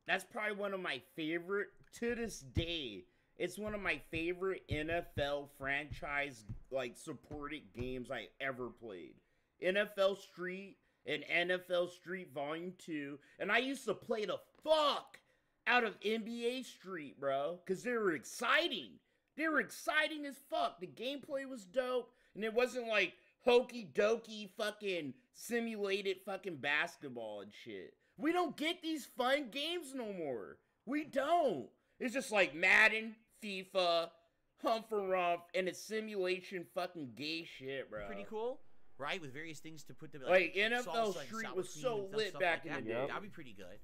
M: That's probably one of my favorite to this day. It's one of my favorite NFL franchise like supported games I ever played. NFL Street and NFL Street Volume 2, and I used to play the fuck out of NBA Street, bro, because they were exciting. They were exciting as fuck. The gameplay was dope, and it wasn't like hokey dokey fucking simulated fucking basketball and shit. We don't get these fun games no more. We don't. It's just like Madden, FIFA, Hump and Rump, and it's simulation fucking gay shit, bro.
A: Pretty cool, right? With various things to put them
M: like NFL Street was so lit back in the day.
A: That'd be pretty good.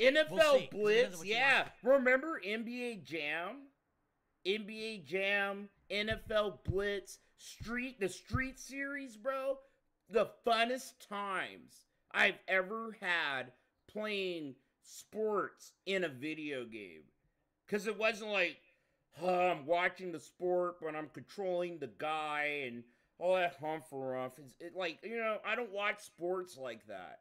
M: NFL Blitz, yeah. Remember NBA Jam? NBA Jam, NFL Blitz, the Street series, bro. The funnest times I've ever had playing sports in a video game. Because it wasn't like, I'm watching the sport, but I'm controlling the guy and all that hump for rough. Like, you know, I don't watch sports like that.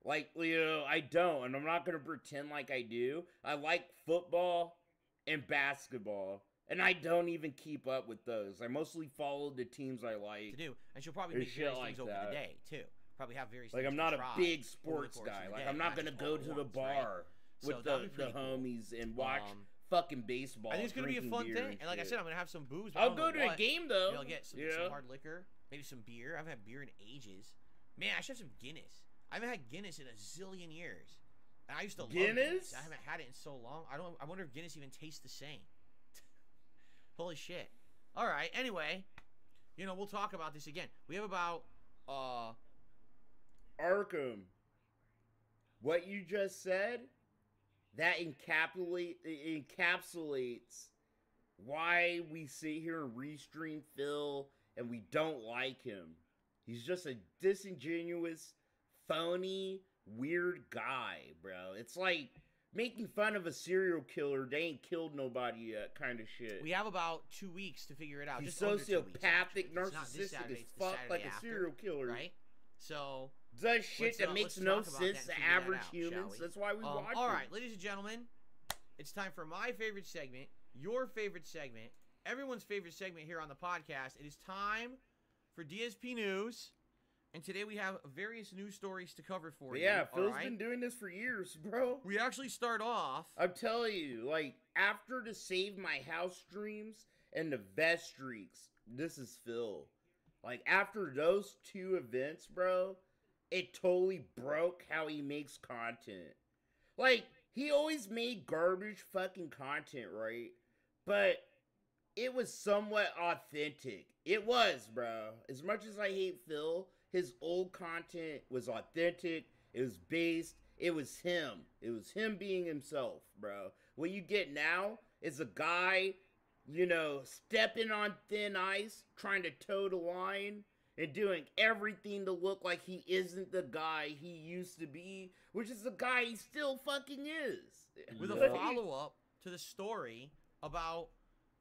M: Like, you know, I don't, and I'm not going to pretend like I do. I like football and basketball, and I don't even keep up with those. I mostly follow the teams I like.
A: To do, and she'll probably make various things over the day, too. Probably have various
M: like,
A: things
M: I'm not a big
A: sports
M: sports guy. Like, I'm not going to go to the bar with the homies and watch fucking baseball.
A: I think it's going to be a fun thing, and like I said, I'm going to have some booze.
M: I'll go to a game, though.
A: Maybe I'll get some hard liquor, maybe some beer. I haven't had beer in ages. Man, I should have some Guinness. I haven't had Guinness in a zillion years. And I used to love Guinness. I haven't had it in so long. I wonder if Guinness even tastes the same. Holy shit. All right. Anyway, you know, we'll talk about this again. We have about
M: Arkham. What you just said, that encapsulates why we sit here and restream Phil and we don't like him. He's just a disingenuous, phony, weird guy, bro. It's like making fun of a serial killer. They ain't killed nobody yet kind of shit.
A: We have about 2 weeks to figure it out.
M: He's
A: just
M: sociopathic, narcissistic as fuck, like a serial killer.
A: Right? So...
M: does shit that makes no sense to average humans. That's why we watch it.
A: All right, ladies and gentlemen, it's time for my favorite segment, your favorite segment, everyone's favorite segment here on the podcast. It is time for DSP News. And today we have various news stories to cover for you.
M: Yeah, Phil's been doing this for years, bro.
A: We actually start off...
M: I'm telling you, like, after the Save My House streams and the Vest streaks, this is Phil. Like, after those two events, bro, it totally broke how he makes content. Like, he always made garbage fucking content, right? But it was somewhat authentic. It was, bro. As much as I hate Phil... his old content was authentic, it was based, it was him. It was him being himself, bro. What you get now is a guy, you know, stepping on thin ice, trying to toe the line, and doing everything to look like he isn't the guy he used to be, which is the guy he still fucking is.
A: With a follow-up to the story about...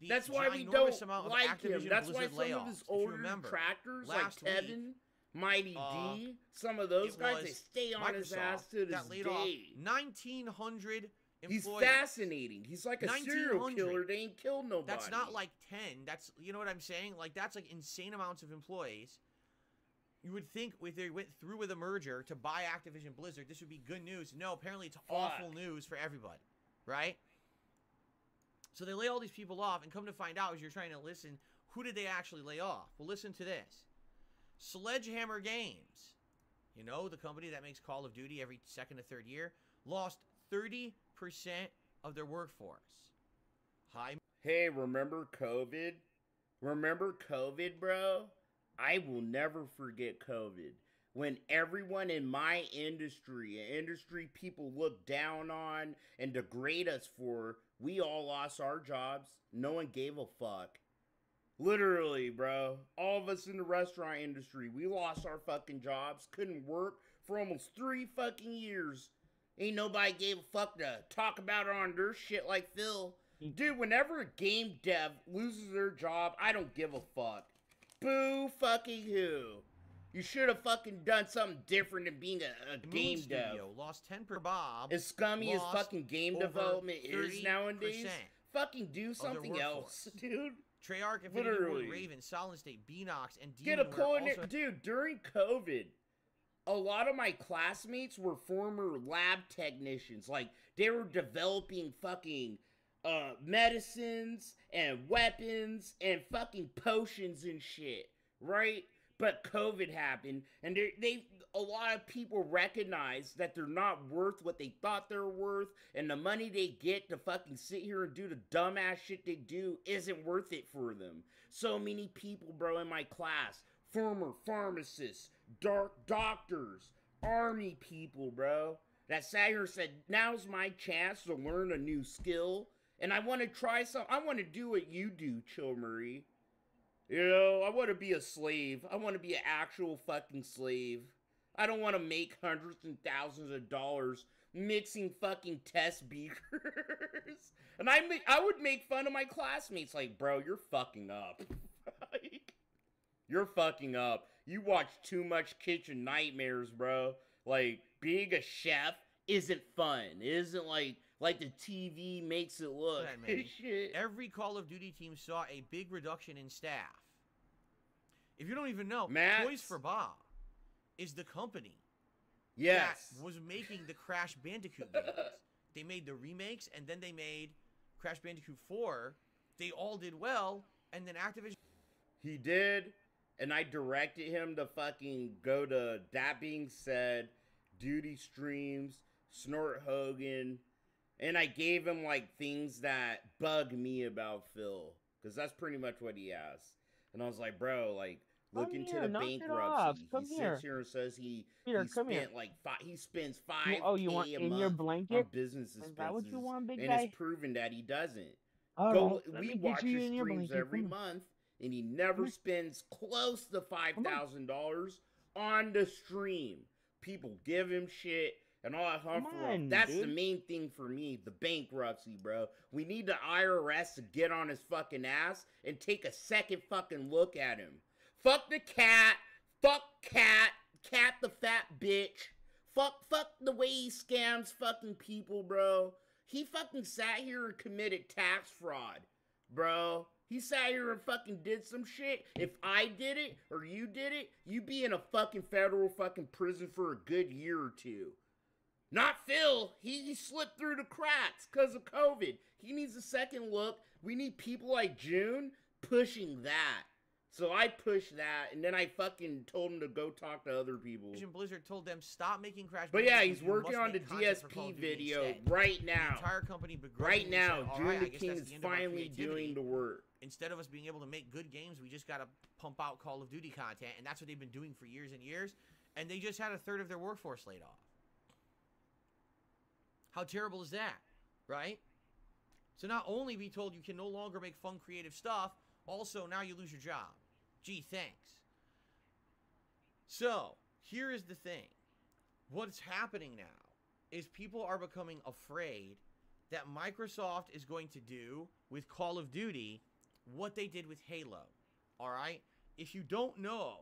M: that's why we don't like him. That's why some of his older detractors, like Kevin... Mighty D, some of those guys, they stay on his ass to this day.
A: 1,900 employees.
M: He's fascinating. He's like a serial killer. They ain't killed nobody.
A: That's not like 10. That's, you know what I'm saying? Like, that's like insane amounts of employees. You would think if they went through with a merger to buy Activision Blizzard, this would be good news. No, apparently it's awful news for everybody, right? So they lay all these people off, and come to find out, as you're trying to listen, who did they actually lay off? Well, listen to this. Sledgehammer Games, you know, the company that makes Call of Duty every second to third year, lost 30% of their workforce.
M: Hey, remember COVID? Remember COVID, bro? I will never forget COVID. When everyone in my industry people look down on and degrade us for, we all lost our jobs. No one gave a fuck. Literally, bro. All of us in the restaurant industry, we lost our fucking jobs. Couldn't work for almost 3 fucking years. Ain't nobody gave a fuck to talk about it on their shit like Phil. Dude, whenever a game dev loses their job, I don't give a fuck. Boo fucking who. You should have fucking done something different than being a game dev.
A: Lost 10 per Bob.
M: As scummy as fucking game development is nowadays, fucking do something else, dude.
A: Treyarch, Infinity Ward, Raven, Solid State, Beanox, and Demon
M: Get a pull in
A: also...
M: it. Dude, during COVID, a lot of my classmates were former lab technicians. Like, they were developing fucking medicines and weapons and fucking potions and shit, right? But COVID happened, and a lot of people recognize that they're not worth what they thought they were worth, and the money they get to fucking sit here and do the dumbass shit they do isn't worth it for them. So many people, bro, in my class, former pharmacists, doctors, army people, bro, that sat here and said, now's my chance to learn a new skill, and I want to try something. I want to do what you do, Chill Marie. You know, I want to be a slave. I want to be an actual fucking slave. I don't want to make hundreds and thousands of dollars mixing fucking test beakers. And I would make fun of my classmates like, bro, you're fucking up. You're fucking up. You watch too much Kitchen Nightmares, bro. Like, being a chef isn't fun. It isn't like the TV makes it look. Shit.
A: Every Call of Duty team saw a big reduction in staff. If you don't even know, Toys for Bob is the company that was making the Crash Bandicoot games. They made the remakes, and then they made Crash Bandicoot 4. They all did well, and then Activision...
M: He did, and I directed him to fucking go to That Being Said, Duty Streams, Snort Hogan, and I gave him, like, things that bug me about Phil, because that's pretty much what he asked. And I was like, bro, like, look into the bankruptcy. He sits here and says he spent like he spends $5K a month on business expenses,
F: what you want, big
M: and
F: guy?
M: it's proven that he doesn't.
F: We
M: watch his streams every month, and he never spends close to $5,000 on the stream. People give him shit and all that huff. That's the main thing for me, the bankruptcy, bro. We need the IRS to get on his fucking ass and take a second fucking look at him. Fuck the cat. Fuck Cat. Cat the fat bitch. Fuck the way he scams fucking people, bro. He fucking sat here and committed tax fraud, bro. He sat here and fucking did some shit. If I did it or you did it, you'd be in a fucking federal fucking prison for a good year or two. Not Phil. He slipped through the cracks because of COVID. He needs a second look. We need people like June pushing that. So I pushed that, and then I fucking told him to go talk to other people.
A: Blizzard told them stop making Crash.
M: But yeah, he's working on the DSP video right now.
A: The entire company
M: right now, June the King is finally doing the work.
A: Instead of us being able to make good games, we just gotta pump out Call of Duty content, and that's what they've been doing for years and years. And they just had a third of their workforce laid off. How terrible is that, right? So not only be told you can no longer make fun, creative stuff, also now you lose your job. Gee, thanks. So, here is the thing. What's happening now is people are becoming afraid that Microsoft is going to do with Call of Duty what they did with Halo. All right? If you don't know,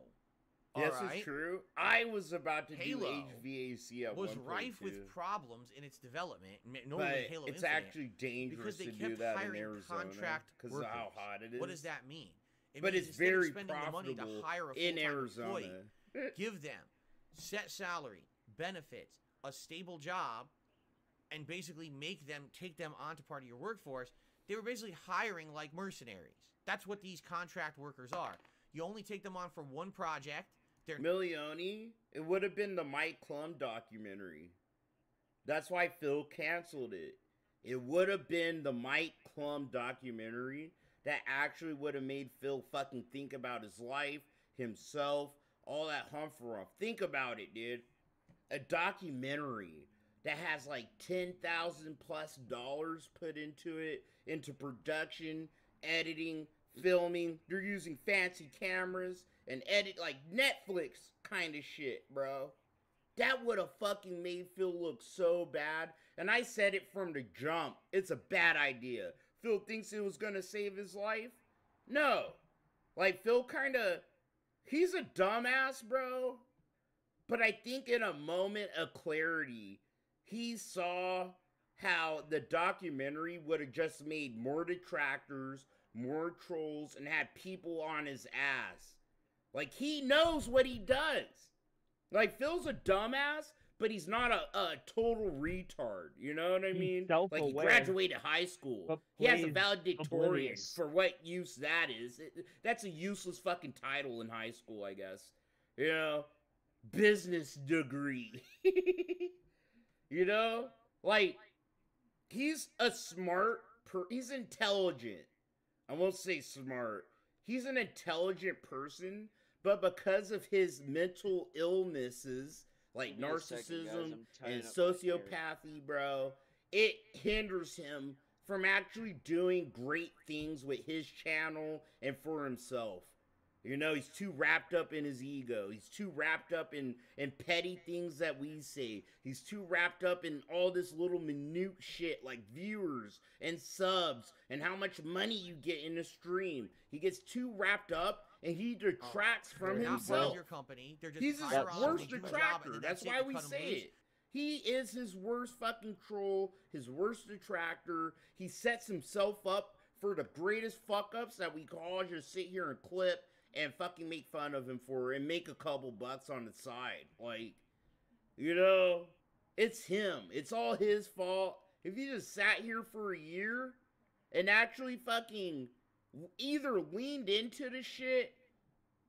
M: yes, it's true. I was about to
A: Halo
M: do HVAC at
A: was
M: 1.2.
A: rife with problems in its development.
M: But
A: Halo
M: it's
A: Infinite,
M: actually dangerous to do that in Arizona because of how hot it is.
A: What does that mean?
M: But it's very profitable in Arizona.
A: Give them set salary, benefits, a stable job, and basically take them onto part of your workforce. They were basically hiring like mercenaries. That's what these contract workers are. You only take them on for one project.
M: Milioni, it would have been the Mike Klum documentary. That's why Phil canceled it. It would have been the Mike Klum documentary that actually would have made Phil fucking think about his life, himself, all that humfrum. Think about it, dude. A documentary that has like $10,000+ put into it, into production, editing, filming. They're using fancy cameras and edit like Netflix kind of shit, bro. That would have fucking made Phil look so bad. And I said it from the jump. It's a bad idea. Phil thinks it was gonna save his life? No. Like, Phil kinda... He's a dumbass, bro. But I think in a moment of clarity, he saw how the documentary would have just made more detractors, more trolls, and had people on his ass. Like, he knows what he does. Like, Phil's a dumbass, but he's not a total retard. You know what I mean? Like, he graduated high school. He has a valedictorian for what use that is. That's a useless fucking title in high school, I guess. You know? Business degree. You know? Like, he's a smart he's intelligent. I won't say smart. He's an intelligent person, but because of his mental illnesses, like narcissism and sociopathy, bro, it hinders him from actually doing great things with his channel and for himself. You know, he's too wrapped up in his ego. He's too wrapped up in petty things that we say. He's too wrapped up in all this little minute shit like viewers and subs and how much money you get in a stream. He gets too wrapped up and he detracts from himself.
A: Your company. They're just
M: He's his worst detractor. That's why we say it. He is his worst fucking troll, his worst detractor. He sets himself up for the greatest fuck-ups that we can all just sit here and clip and fucking make fun of him for and make a couple bucks on the side. Like, you know, it's him. It's all his fault. If he just sat here for a year and actually fucking either leaned into the shit,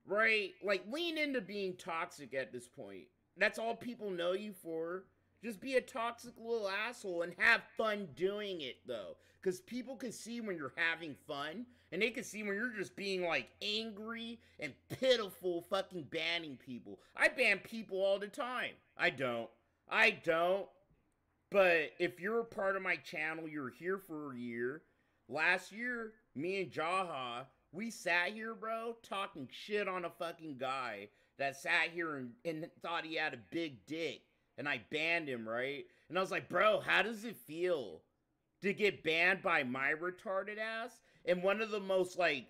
M: right? Like, lean into being toxic at this point. That's all people know you for. Just be a toxic little asshole and have fun doing it, though. Because people can see when you're having fun, and they can see when you're just being, like, angry and pitiful fucking banning people. I ban people all the time. I don't. But if you're a part of my channel, you're here for a year. Last year, me and Jaha, we sat here, bro, talking shit on a fucking guy that sat here and thought he had a big dick. And I banned him, right? And I was like, bro, how does it feel to get banned by my retarded ass and one of the most, like,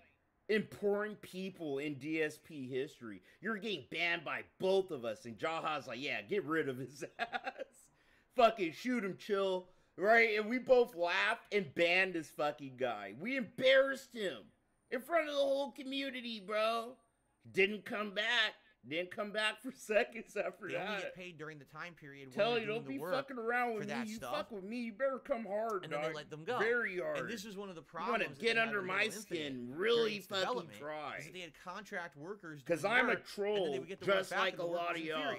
M: important people in DSP history? You're getting banned by both of us. And Jaha's like, yeah, get rid of his ass. Fucking shoot him, chill. Right? And we both laughed and banned this fucking guy. We embarrassed him in front of the whole community, bro. Didn't come back. Didn't come back for seconds after
A: they
M: that.
A: Only get paid during the time period.
M: Tell you, don't be fucking around with me. You fuck with me, you better come hard,
A: and
M: dog.
A: then they let them go.
M: Very hard.
A: And this is one of the problems.
M: You want to get under my skin, really fucking try.
A: Is that they had contract workers.
M: Because I'm a troll, just like a lot of y'all.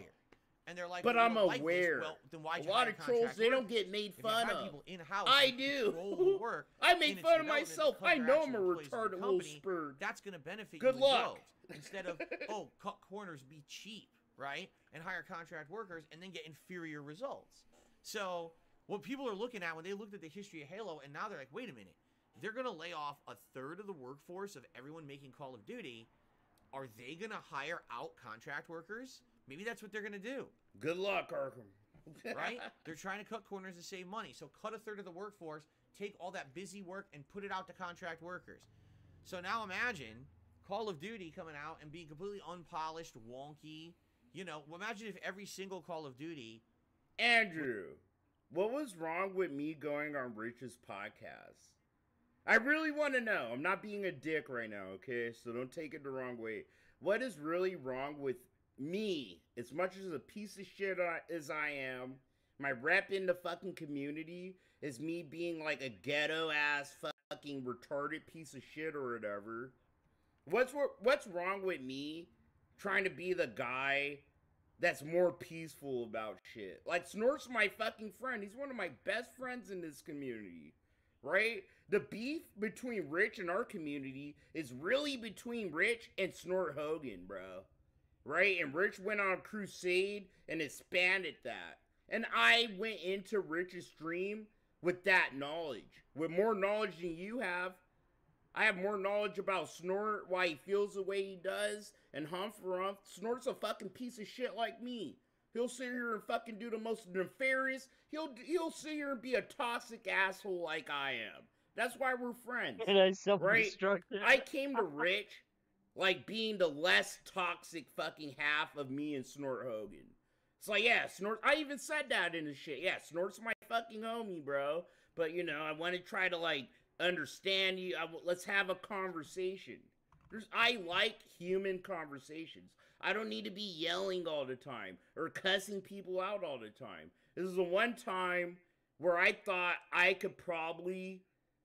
A: And they're like,
M: but I'm aware.
A: Well, then why'd
M: a lot of trolls, they don't get made fun of. I do. I make fun of myself. I know I'm a retarded little spurd.
A: That's going to benefit
M: Good
A: you.
M: luck.
A: Instead of, oh, cut corners, be cheap, right? And hire contract workers and then get inferior results. So what people are looking at when they looked at the history of Halo, and now they're like, wait a minute. They're going to lay off a third of the workforce of everyone making Call of Duty. Are they going to hire out contract workers? Maybe that's what they're going to do.
M: Good luck, Arkham.
A: Right? They're trying to cut corners to save money. So cut a third of the workforce, take all that busy work, and put it out to contract workers. So now imagine Call of Duty coming out and being completely unpolished, wonky. You know, imagine if every single Call of Duty...
M: Andrew, what was wrong with me going on Rich's podcast? I really want to know. I'm not being a dick right now, okay? So don't take it the wrong way. What is really wrong with me, as much as a piece of shit as I am, my rep in the fucking community is me being like a ghetto-ass fucking retarded piece of shit or whatever. What's wrong with me trying to be the guy that's more peaceful about shit? Like, Snort's my fucking friend. He's one of my best friends in this community. right? The beef between Rich and our community is really between Rich and Snort Hogan, bro. Right? And Rich went on a crusade and expanded that. And I went into Rich's stream with that knowledge. With more knowledge than you have. I have more knowledge about Snort, why he feels the way he does, and Humph for Humph. Snort's a fucking piece of shit like me. He'll sit here and fucking do the most nefarious. He'll sit here and be a toxic asshole like I am. That's why we're friends.
F: And I
M: right?
F: self-destructed.
M: I came to Rich like being the less toxic fucking half of me and Snort Hogan. It's like, yeah, Snort. I even said that in the shit. Yeah, Snort's my fucking homie, bro. But you know, I want to try to like understand you. Let's have a conversation. I like human conversations. I don't need to be yelling all the time or cussing people out all the time. This is the one time where I thought I could probably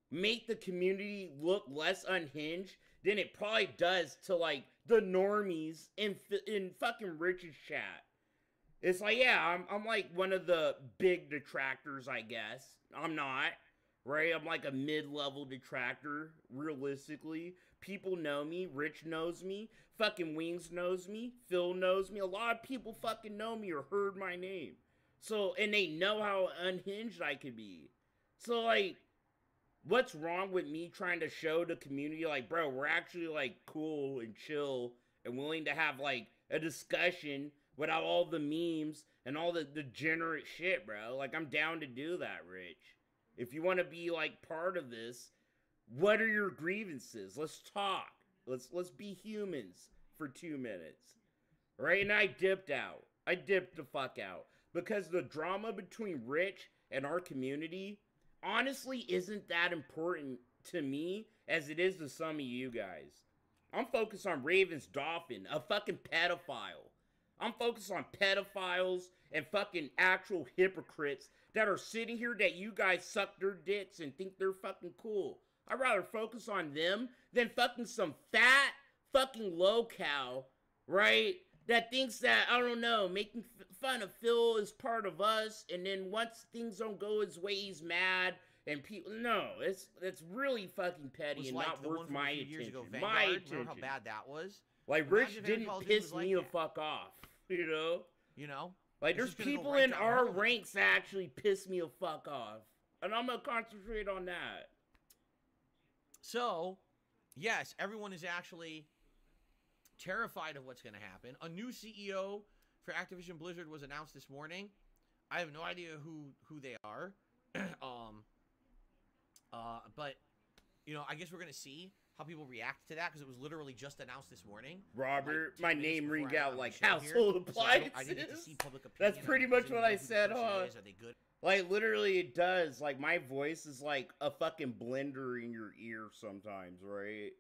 M: make the community look less unhinged than it probably does to like the normies in fucking Rich's chat. It's like, yeah, I'm like one of the big detractors, I guess. I'm not. Right? I'm like a mid-level detractor, realistically. People know me. Rich knows me. Fucking Wings knows me. Phil knows me. A lot of people fucking know me or heard my name. So, and they know how unhinged I could be. So, like, what's wrong with me trying to show the community, like, bro, we're actually, like, cool and chill and willing to have, like, a discussion without all the memes and all the degenerate shit, bro. Like, I'm down to do that, Rich. If you want to be like part of this, what are your grievances? Let's talk. Let's be humans for 2 minutes. Right? And I dipped out. I dipped the fuck out. Because the drama between Rich and our community honestly isn't that important to me as it is to some of you guys. I'm focused on Raven's Dolphin, a fucking pedophile. I'm focused on pedophiles and fucking actual hypocrites that are sitting here that you guys suck their dicks and think they're fucking cool. I'd rather focus on them than fucking some fat fucking low-cow, right? That thinks that, I don't know, making fun of Phil is part of us, and then once things don't go his way, he's mad, and people, no, it's really fucking petty and
A: like
M: not worth my attention.
A: My attention. Remember how bad that was?
M: Like, Rich didn't piss me the fuck off, you know?
A: You know?
M: Like, there's people in our ranks that actually piss me the fuck off. And I'm gonna concentrate on that.
A: So, yes, everyone is actually terrified of what's gonna happen. A new CEO for Activision Blizzard was announced this morning. I have no idea who they are. But, you know, I guess we're gonna see how people react to that, because it was literally just announced this morning.
M: Robert, like, my name ring out like household appliances.
A: So I didn't get to see public opinion.
M: That's pretty much what I said, huh?
A: Are they good?
M: Like, literally, it does. Like, my voice is like a fucking blender in your ear sometimes, right?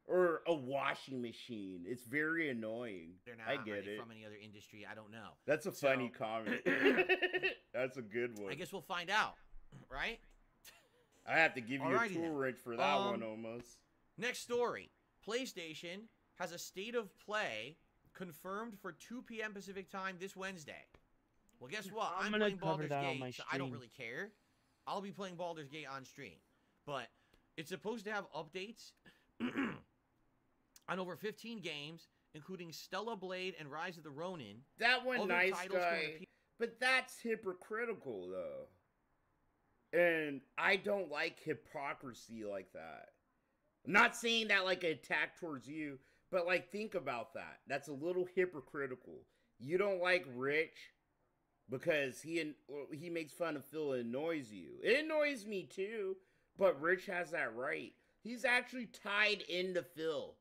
M: Or a washing machine. It's very annoying. I get it.
A: From any other industry, I don't know.
M: That's a funny comment. That's a good one.
A: I guess we'll find out, right?
M: I have to give you a tool wrench for that one, almost.
A: Next story. PlayStation has a state of play confirmed for 2 p.m. Pacific time this Wednesday. Well, guess what? I'm playing Baldur's Gate, so I don't really care. I'll be playing Baldur's Gate on stream. But it's supposed to have updates on over 15 games, including Stella Blade and Rise of the Ronin.
M: That one, nice guy. But that's hypocritical, though. And I don't like hypocrisy like that. I'm not saying that like an attack towards you, but like think about that. That's a little hypocritical. You don't like Rich because he makes fun of Phil and annoys you. It annoys me too, but Rich has that right. He's actually tied into Phil.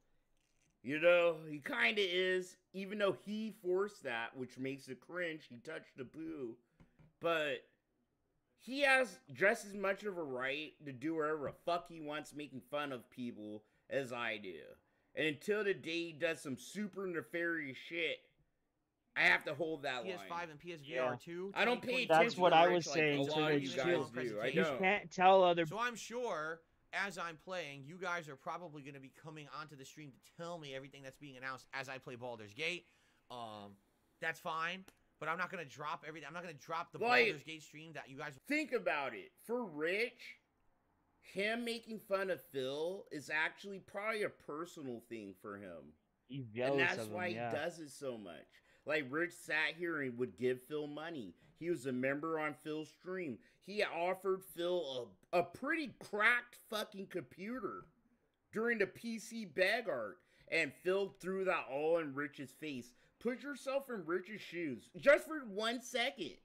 M: You know, he kind of is, even though he forced that, which makes it cringe. He touched the poo, but he has just as much of a right to do whatever the fuck he wants making fun of people as I do. And until the day he does some super nefarious shit, I have to hold that line.
A: PS5 and PSVR 2.
M: I don't pay attention.
F: That's what I was saying.
M: Like a lot of you guys do. I
F: You
M: know.
F: can't tell other.
A: So I'm sure, as I'm playing, you guys are probably going to be coming onto the stream to tell me everything that's being announced as I play Baldur's Gate. That's fine. But I'm not going to drop everything. I'm not going to drop the Baldur's Gate stream that you guys...
M: Think about it. For Rich, him making fun of Phil is actually probably a personal thing for him.
F: He's
M: And
F: jealous
M: that's
F: of him,
M: why
F: yeah.
M: he does it so much. Like, Rich sat here and would give Phil money. He was a member on Phil's stream. He offered Phil a pretty cracked fucking computer during the PC bag art. And Phil threw that all in Rich's face. Put yourself in Rich's shoes. Just for 1 second.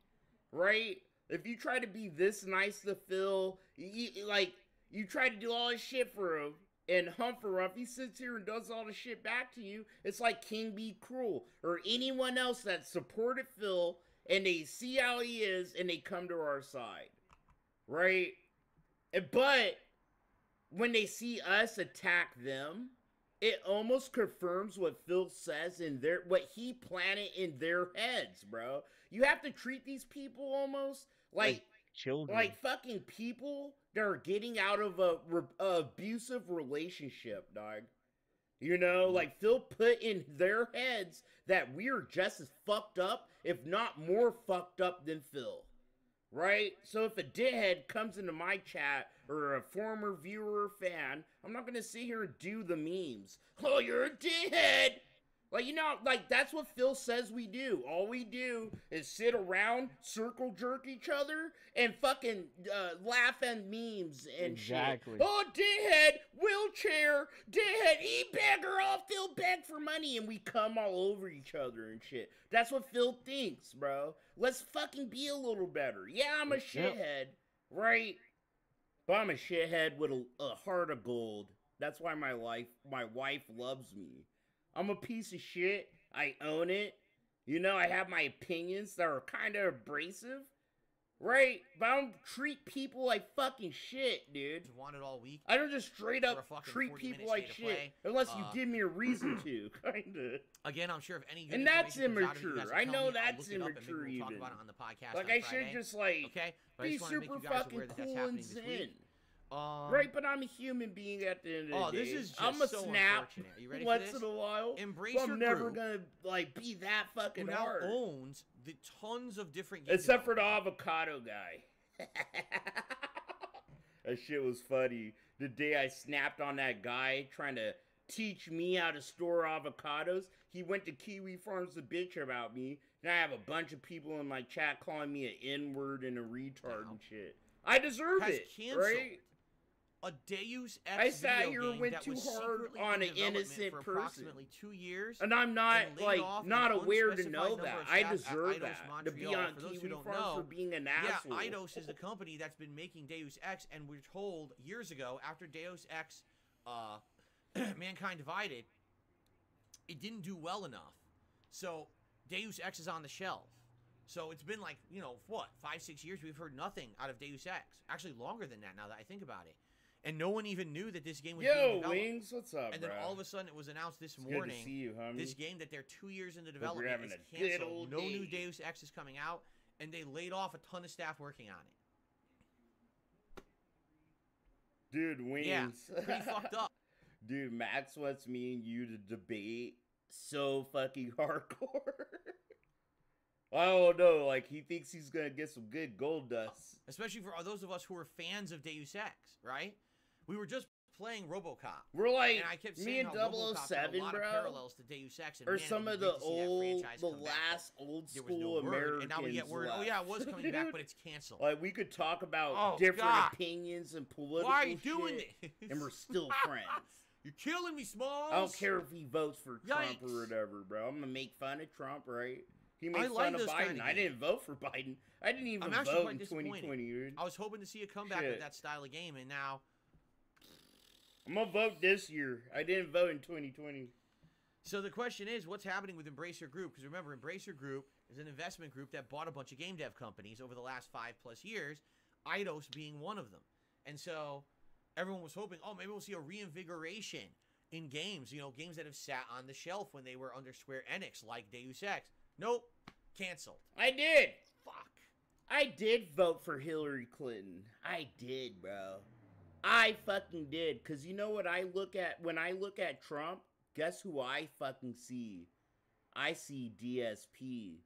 M: Right? If you try to be this nice to Phil, you try to do all this shit for him, and Humphrey, he sits here and does all the shit back to you, it's like King Be Cruel, or anyone else that supported Phil, and they see how he is, and they come to our side. Right? But, when they see us attack them, it almost confirms what Phil says in what he planted in their heads, bro. You have to treat these people almost like
F: children,
M: like fucking people that are getting out of a abusive relationship, dog. You know, like Phil put in their heads that we're just as fucked up, if not more fucked up than Phil. Right? So if a dithead comes into my chat, or a former viewer or fan, I'm not gonna sit here and do the memes. Oh, you're a dithead! Like, you know, like, that's what Phil says we do. All we do is sit around, circle jerk each other, and fucking laugh at memes and shit. Oh, dithead, wheelchair, dithead, e-beggar, oh, Phil beg for money, and we come all over each other and shit. That's what Phil thinks, bro. Let's fucking be a little better. Yeah, I'm a shithead, right? But I'm a shithead with a heart of gold. That's why my wife loves me. I'm a piece of shit. I own it. You know, I have my opinions that are kind of abrasive. Right? But I don't treat people like fucking shit, dude.
A: Want it all week.
M: I don't just straight up treat people like shit. Unless you give me a reason to, kinda.
A: Again, I'm sure if any good
M: and that's
A: immature.
M: I know that's immature even.
A: Talk about it on the podcast
M: like,
A: on
M: I
A: Friday.
M: should just, like,
A: okay?
M: be super fucking cool and zen. Right, but I'm a human being at the end of the day.
A: This is just
M: I'm a
A: so
M: snap
A: unfortunate. Are you ready
M: once
A: for this?
M: in a while.
A: Embrace
M: but
A: your
M: I'm never
A: group,
M: gonna like be that fucking
A: who now
M: hard.
A: owns the tons of different games.
M: Except for the avocado guy. That shit was funny. The day I snapped on that guy trying to teach me how to store avocados, he went to Kiwi Farms to bitch about me. And I have a bunch of people in my chat calling me an N-word and a retard and shit. I deserve it, right?
A: A Deus Ex
M: I sat here
A: video
M: and went
A: that
M: too
A: was
M: hard
A: secretly
M: on
A: in
M: an
A: development
M: innocent
A: for
M: person.
A: approximately 2 years,
M: and I'm not
A: and laid off
M: not
A: an
M: aware to
A: unspecified
M: know
A: number
M: that.
A: of
M: I
A: staff at
M: deserve
A: Eidos
M: that. To be
A: Montreal.
M: on
A: For those who
M: Kiwi
A: don't
M: Farms
A: know,
M: for being an
A: yeah,
M: asshole.
A: Eidos is the company that's been making Deus Ex, and we're told years ago after Deus Ex, Mankind Divided, it didn't do well enough. So Deus Ex is on the shelf. So it's been like, you know, what, 5-6 years we've heard nothing out of Deus Ex. Actually longer than that now that I think about it. And no one even knew that this game was being developed.
M: Wings, what's up,
A: And then
M: bro?
A: all of a sudden it was announced this
M: It's
A: morning.
M: good to see you, homie.
A: This game that they're 2 years into
M: Hope
A: development
M: you're having
A: is
M: a good
A: canceled.
M: old
A: No new
M: day.
A: Deus Ex is coming out, and they laid off a ton of staff working on it.
M: Dude, Wings.
A: Yeah, pretty fucked up.
M: Dude, Max wants me and you to debate so fucking hardcore. I don't know, like, he thinks he's gonna get some good gold dust.
A: Especially for those of us who are fans of Deus Ex, right? We were just playing RoboCop.
M: We're like,
A: and I kept
M: me
A: saying
M: and
A: how RoboCop had a
M: 007,
A: lot
M: bro.
A: of parallels to Deus Ex. And
M: Or
A: man,
M: some
A: it
M: of
A: was
M: the
A: great to see that
M: old,
A: franchise
M: the
A: come back,
M: last
A: but
M: old
A: there was
M: school
A: no word,
M: Americans
A: and now we get word, oh
M: left.
A: yeah, it was coming back, but it's canceled.
M: Like, we could talk about different
A: God.
M: opinions and political
A: Why are you doing
M: shit,
A: this?
M: and we're still friends.
A: You're killing me, Smalls.
M: I don't care if he votes for Trump
A: Yikes.
M: or whatever, bro. I'm gonna make fun of Trump, right? He
A: I
M: made
A: like
M: fun of
A: those
M: Biden.
A: kind of
M: I didn't vote for Biden. I didn't even
A: I'm actually
M: vote
A: quite
M: in
A: disappointed.
M: 2020, dude.
A: I was hoping to see a comeback
M: Shit.
A: with that style of game, and now
M: I'm gonna vote this year. I didn't vote in 2020.
A: So the question is, what's happening with Embracer Group? Because remember, Embracer Group is an investment group that bought a bunch of game dev companies over the last 5+ years, Eidos being one of them. And so everyone was hoping, oh, maybe we'll see a reinvigoration in games, you know, games that have sat on the shelf when they were under Square Enix, like Deus Ex. Nope, canceled.
M: I did.
A: Fuck.
M: I did vote for Hillary Clinton. I did, bro. I fucking did. Because you know what I look at? When I look at Trump, guess who I fucking see? I see DSP.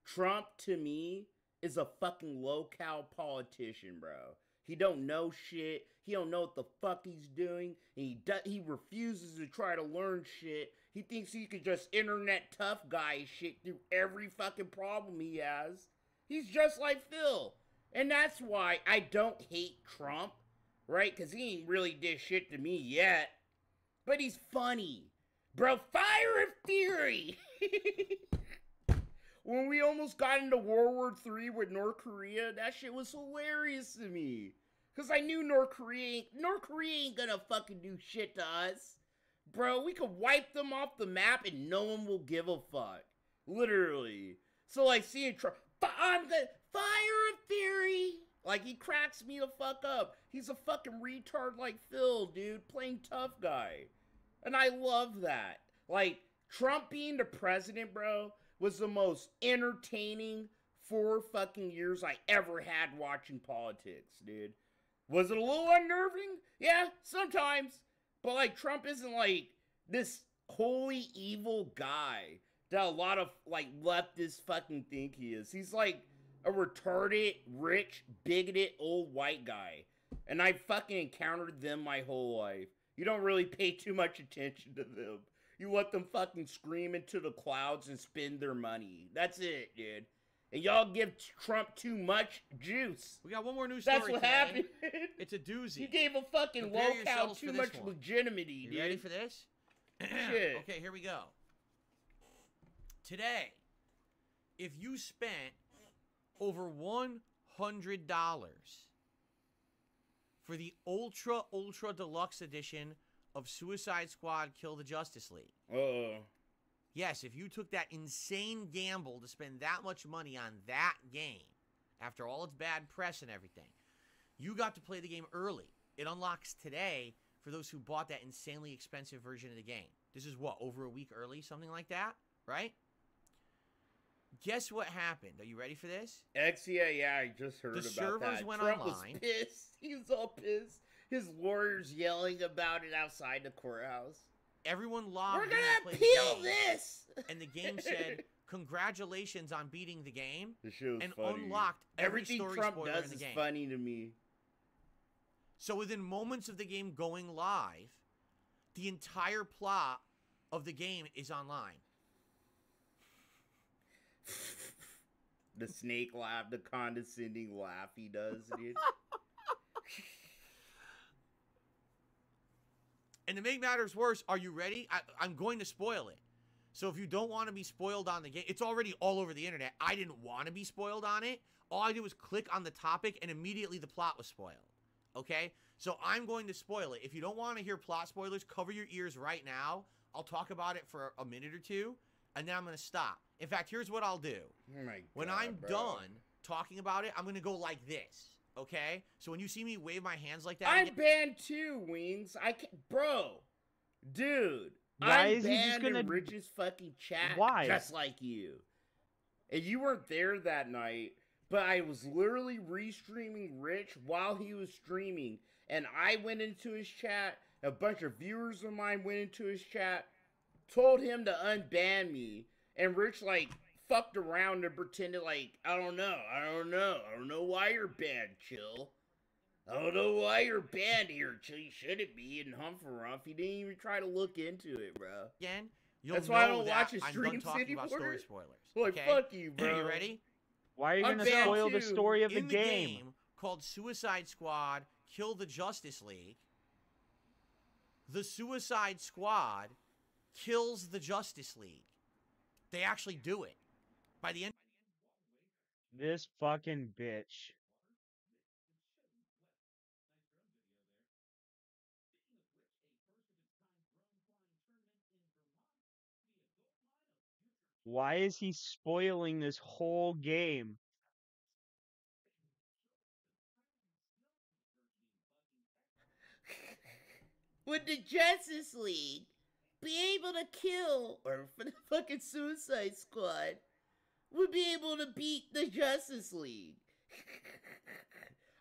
M: Trump, to me, is a fucking low-cal politician, bro. He don't know shit. He don't know what the fuck he's doing. And he refuses to try to learn shit. He thinks he could just internet tough guy shit through every fucking problem he has. He's just like Phil. And that's why I don't hate Trump, right? Because he ain't really did shit to me yet. But he's funny. Bro, Fire of Fury! When we almost got into World War III with North Korea, that shit was hilarious to me. Because I knew North Korea ain't gonna fucking do shit to us. Bro, we could wipe them off the map and no one will give a fuck. Literally. So, like, seeing Trump, I'm the Fire of Fury! Like, he cracks me the fuck up. He's a fucking retard like Phil, dude, playing tough guy. And I love that. Like, Trump being the president, bro, was the most entertaining 4 fucking years I ever had watching politics, dude. Was it a little unnerving? Yeah, sometimes. But, like, Trump isn't, like, this holy evil guy that a lot of, like, leftists fucking think he is. He's, like, a retarded, rich, bigoted, old white guy. And I fucking encountered them my whole life. You don't really pay too much attention to them. You let them fucking scream into the clouds and spend their money. That's it, dude. And y'all give Trump too much juice.
A: We got one more news story.
M: That's what
A: today.
M: happened.
A: It's a doozy.
M: You gave a fucking locale too much legitimacy, dude.
A: You ready for this?
M: Shit.
A: Okay, here we go. Today, if you spent over $100 for the ultra deluxe edition of Suicide Squad Kill the Justice League. Yes, if you took that insane gamble to spend that much money on that game, after all its bad press and everything, you got to play the game early. It unlocks today for those who bought that insanely expensive version of the game. This is what, over a week early? Something like that, right? Guess what happened? Are you ready for this?
M: Yeah, I just heard about that.
A: The servers went
M: Trump
A: online.
M: was pissed. He was all pissed. His lawyers yelling about it outside the courthouse.
A: Everyone logged
M: We're
A: in
M: gonna
A: and played
M: appeal
A: the game,
M: this!
A: And the game said, congratulations on beating the game.
M: The shit was
A: and
M: funny.
A: Unlocked every
M: Everything
A: story
M: Trump
A: spoiler
M: does
A: in the
M: is
A: game.
M: funny to me.
A: So within moments of the game going live, the entire plot of the game is online.
M: The snake laugh, the condescending laugh he does, dude.
A: And to make matters worse, are you ready? I'm going to spoil it. So if you don't want to be spoiled on the game, it's already all over the internet. I didn't want to be spoiled on it. All I did was click on the topic and immediately the plot was spoiled. Okay? So I'm going to spoil it. If you don't want to hear plot spoilers, cover your ears right now. I'll talk about it for a minute or two, and then I'm going to stop. In fact, here's what I'll do.
M: Oh my God,
A: when I'm
M: bro.
A: done talking about it, I'm going to go like this. Okay? So when you see me wave my hands like that...
M: I'm banned too, Wings. I can't... Bro. Dude.
F: Why
M: I'm
F: is he just
M: banned
F: gonna...
M: in Rich's fucking chat.
F: Why?
M: Just like you. And you weren't there that night, but I was literally restreaming Rich while he was streaming. And I went into his chat. A bunch of viewers of mine went into his chat. Told him to unban me. And Rich, like... fucked around and pretended like, I don't know why you're banned, chill. I don't know why you're banned here, chill. You shouldn't be in Humphrey. He didn't even try to look into it, bro.
A: Again,
M: that's why I don't watch his streams anymore.
A: About story spoilers.
M: Like,
A: okay?
M: Fuck you, bro.
A: You ready?
F: Why are you gonna spoil the story of the
A: game? In the game called Suicide Squad Kill the Justice League, the Suicide Squad kills the Justice League. They actually do it. By the end,
F: this fucking bitch. Why is he spoiling this whole game?
M: Would the Justice League be able to kill, or for the fucking Suicide Squad, would be able to beat the Justice League?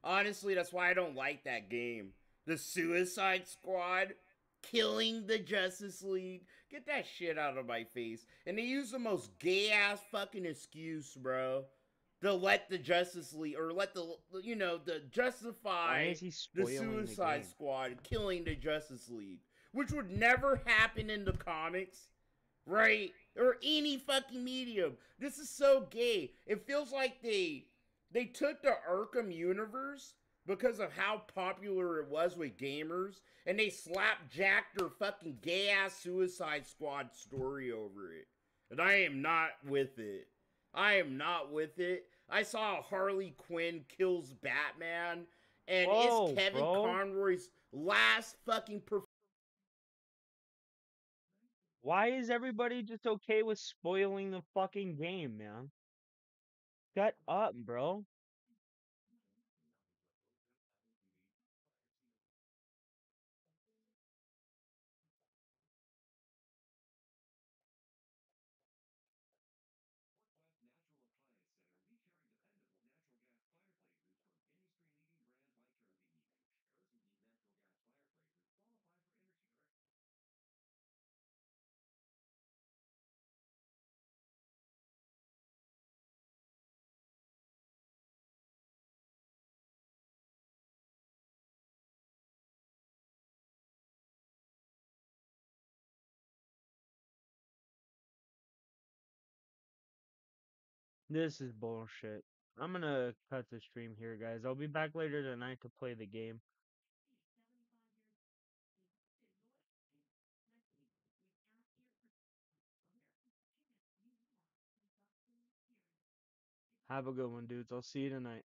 M: Honestly, that's why I don't like that game. The Suicide Squad killing the Justice League. Get that shit out of my face. And they use the most gay-ass fucking excuse, bro. to let the Justice League, or let the, you know, to justify the Suicide Squad killing the Justice League, which would never happen in the comics, right? Or any fucking medium. This is so gay. It feels like they took the Arkham universe because of how popular it was with gamers, and they slapjacked their fucking gay-ass Suicide Squad story over it. And I am not with it. I am not with it. I saw Harley Quinn kills Batman, and it's Kevin Conroy's last fucking performance.
F: Why is everybody just okay with spoiling the fucking game, man? Shut up, bro. This is bullshit. I'm gonna cut the stream here, guys. I'll be back later tonight to play the game. Have a good one, dudes. I'll see you tonight.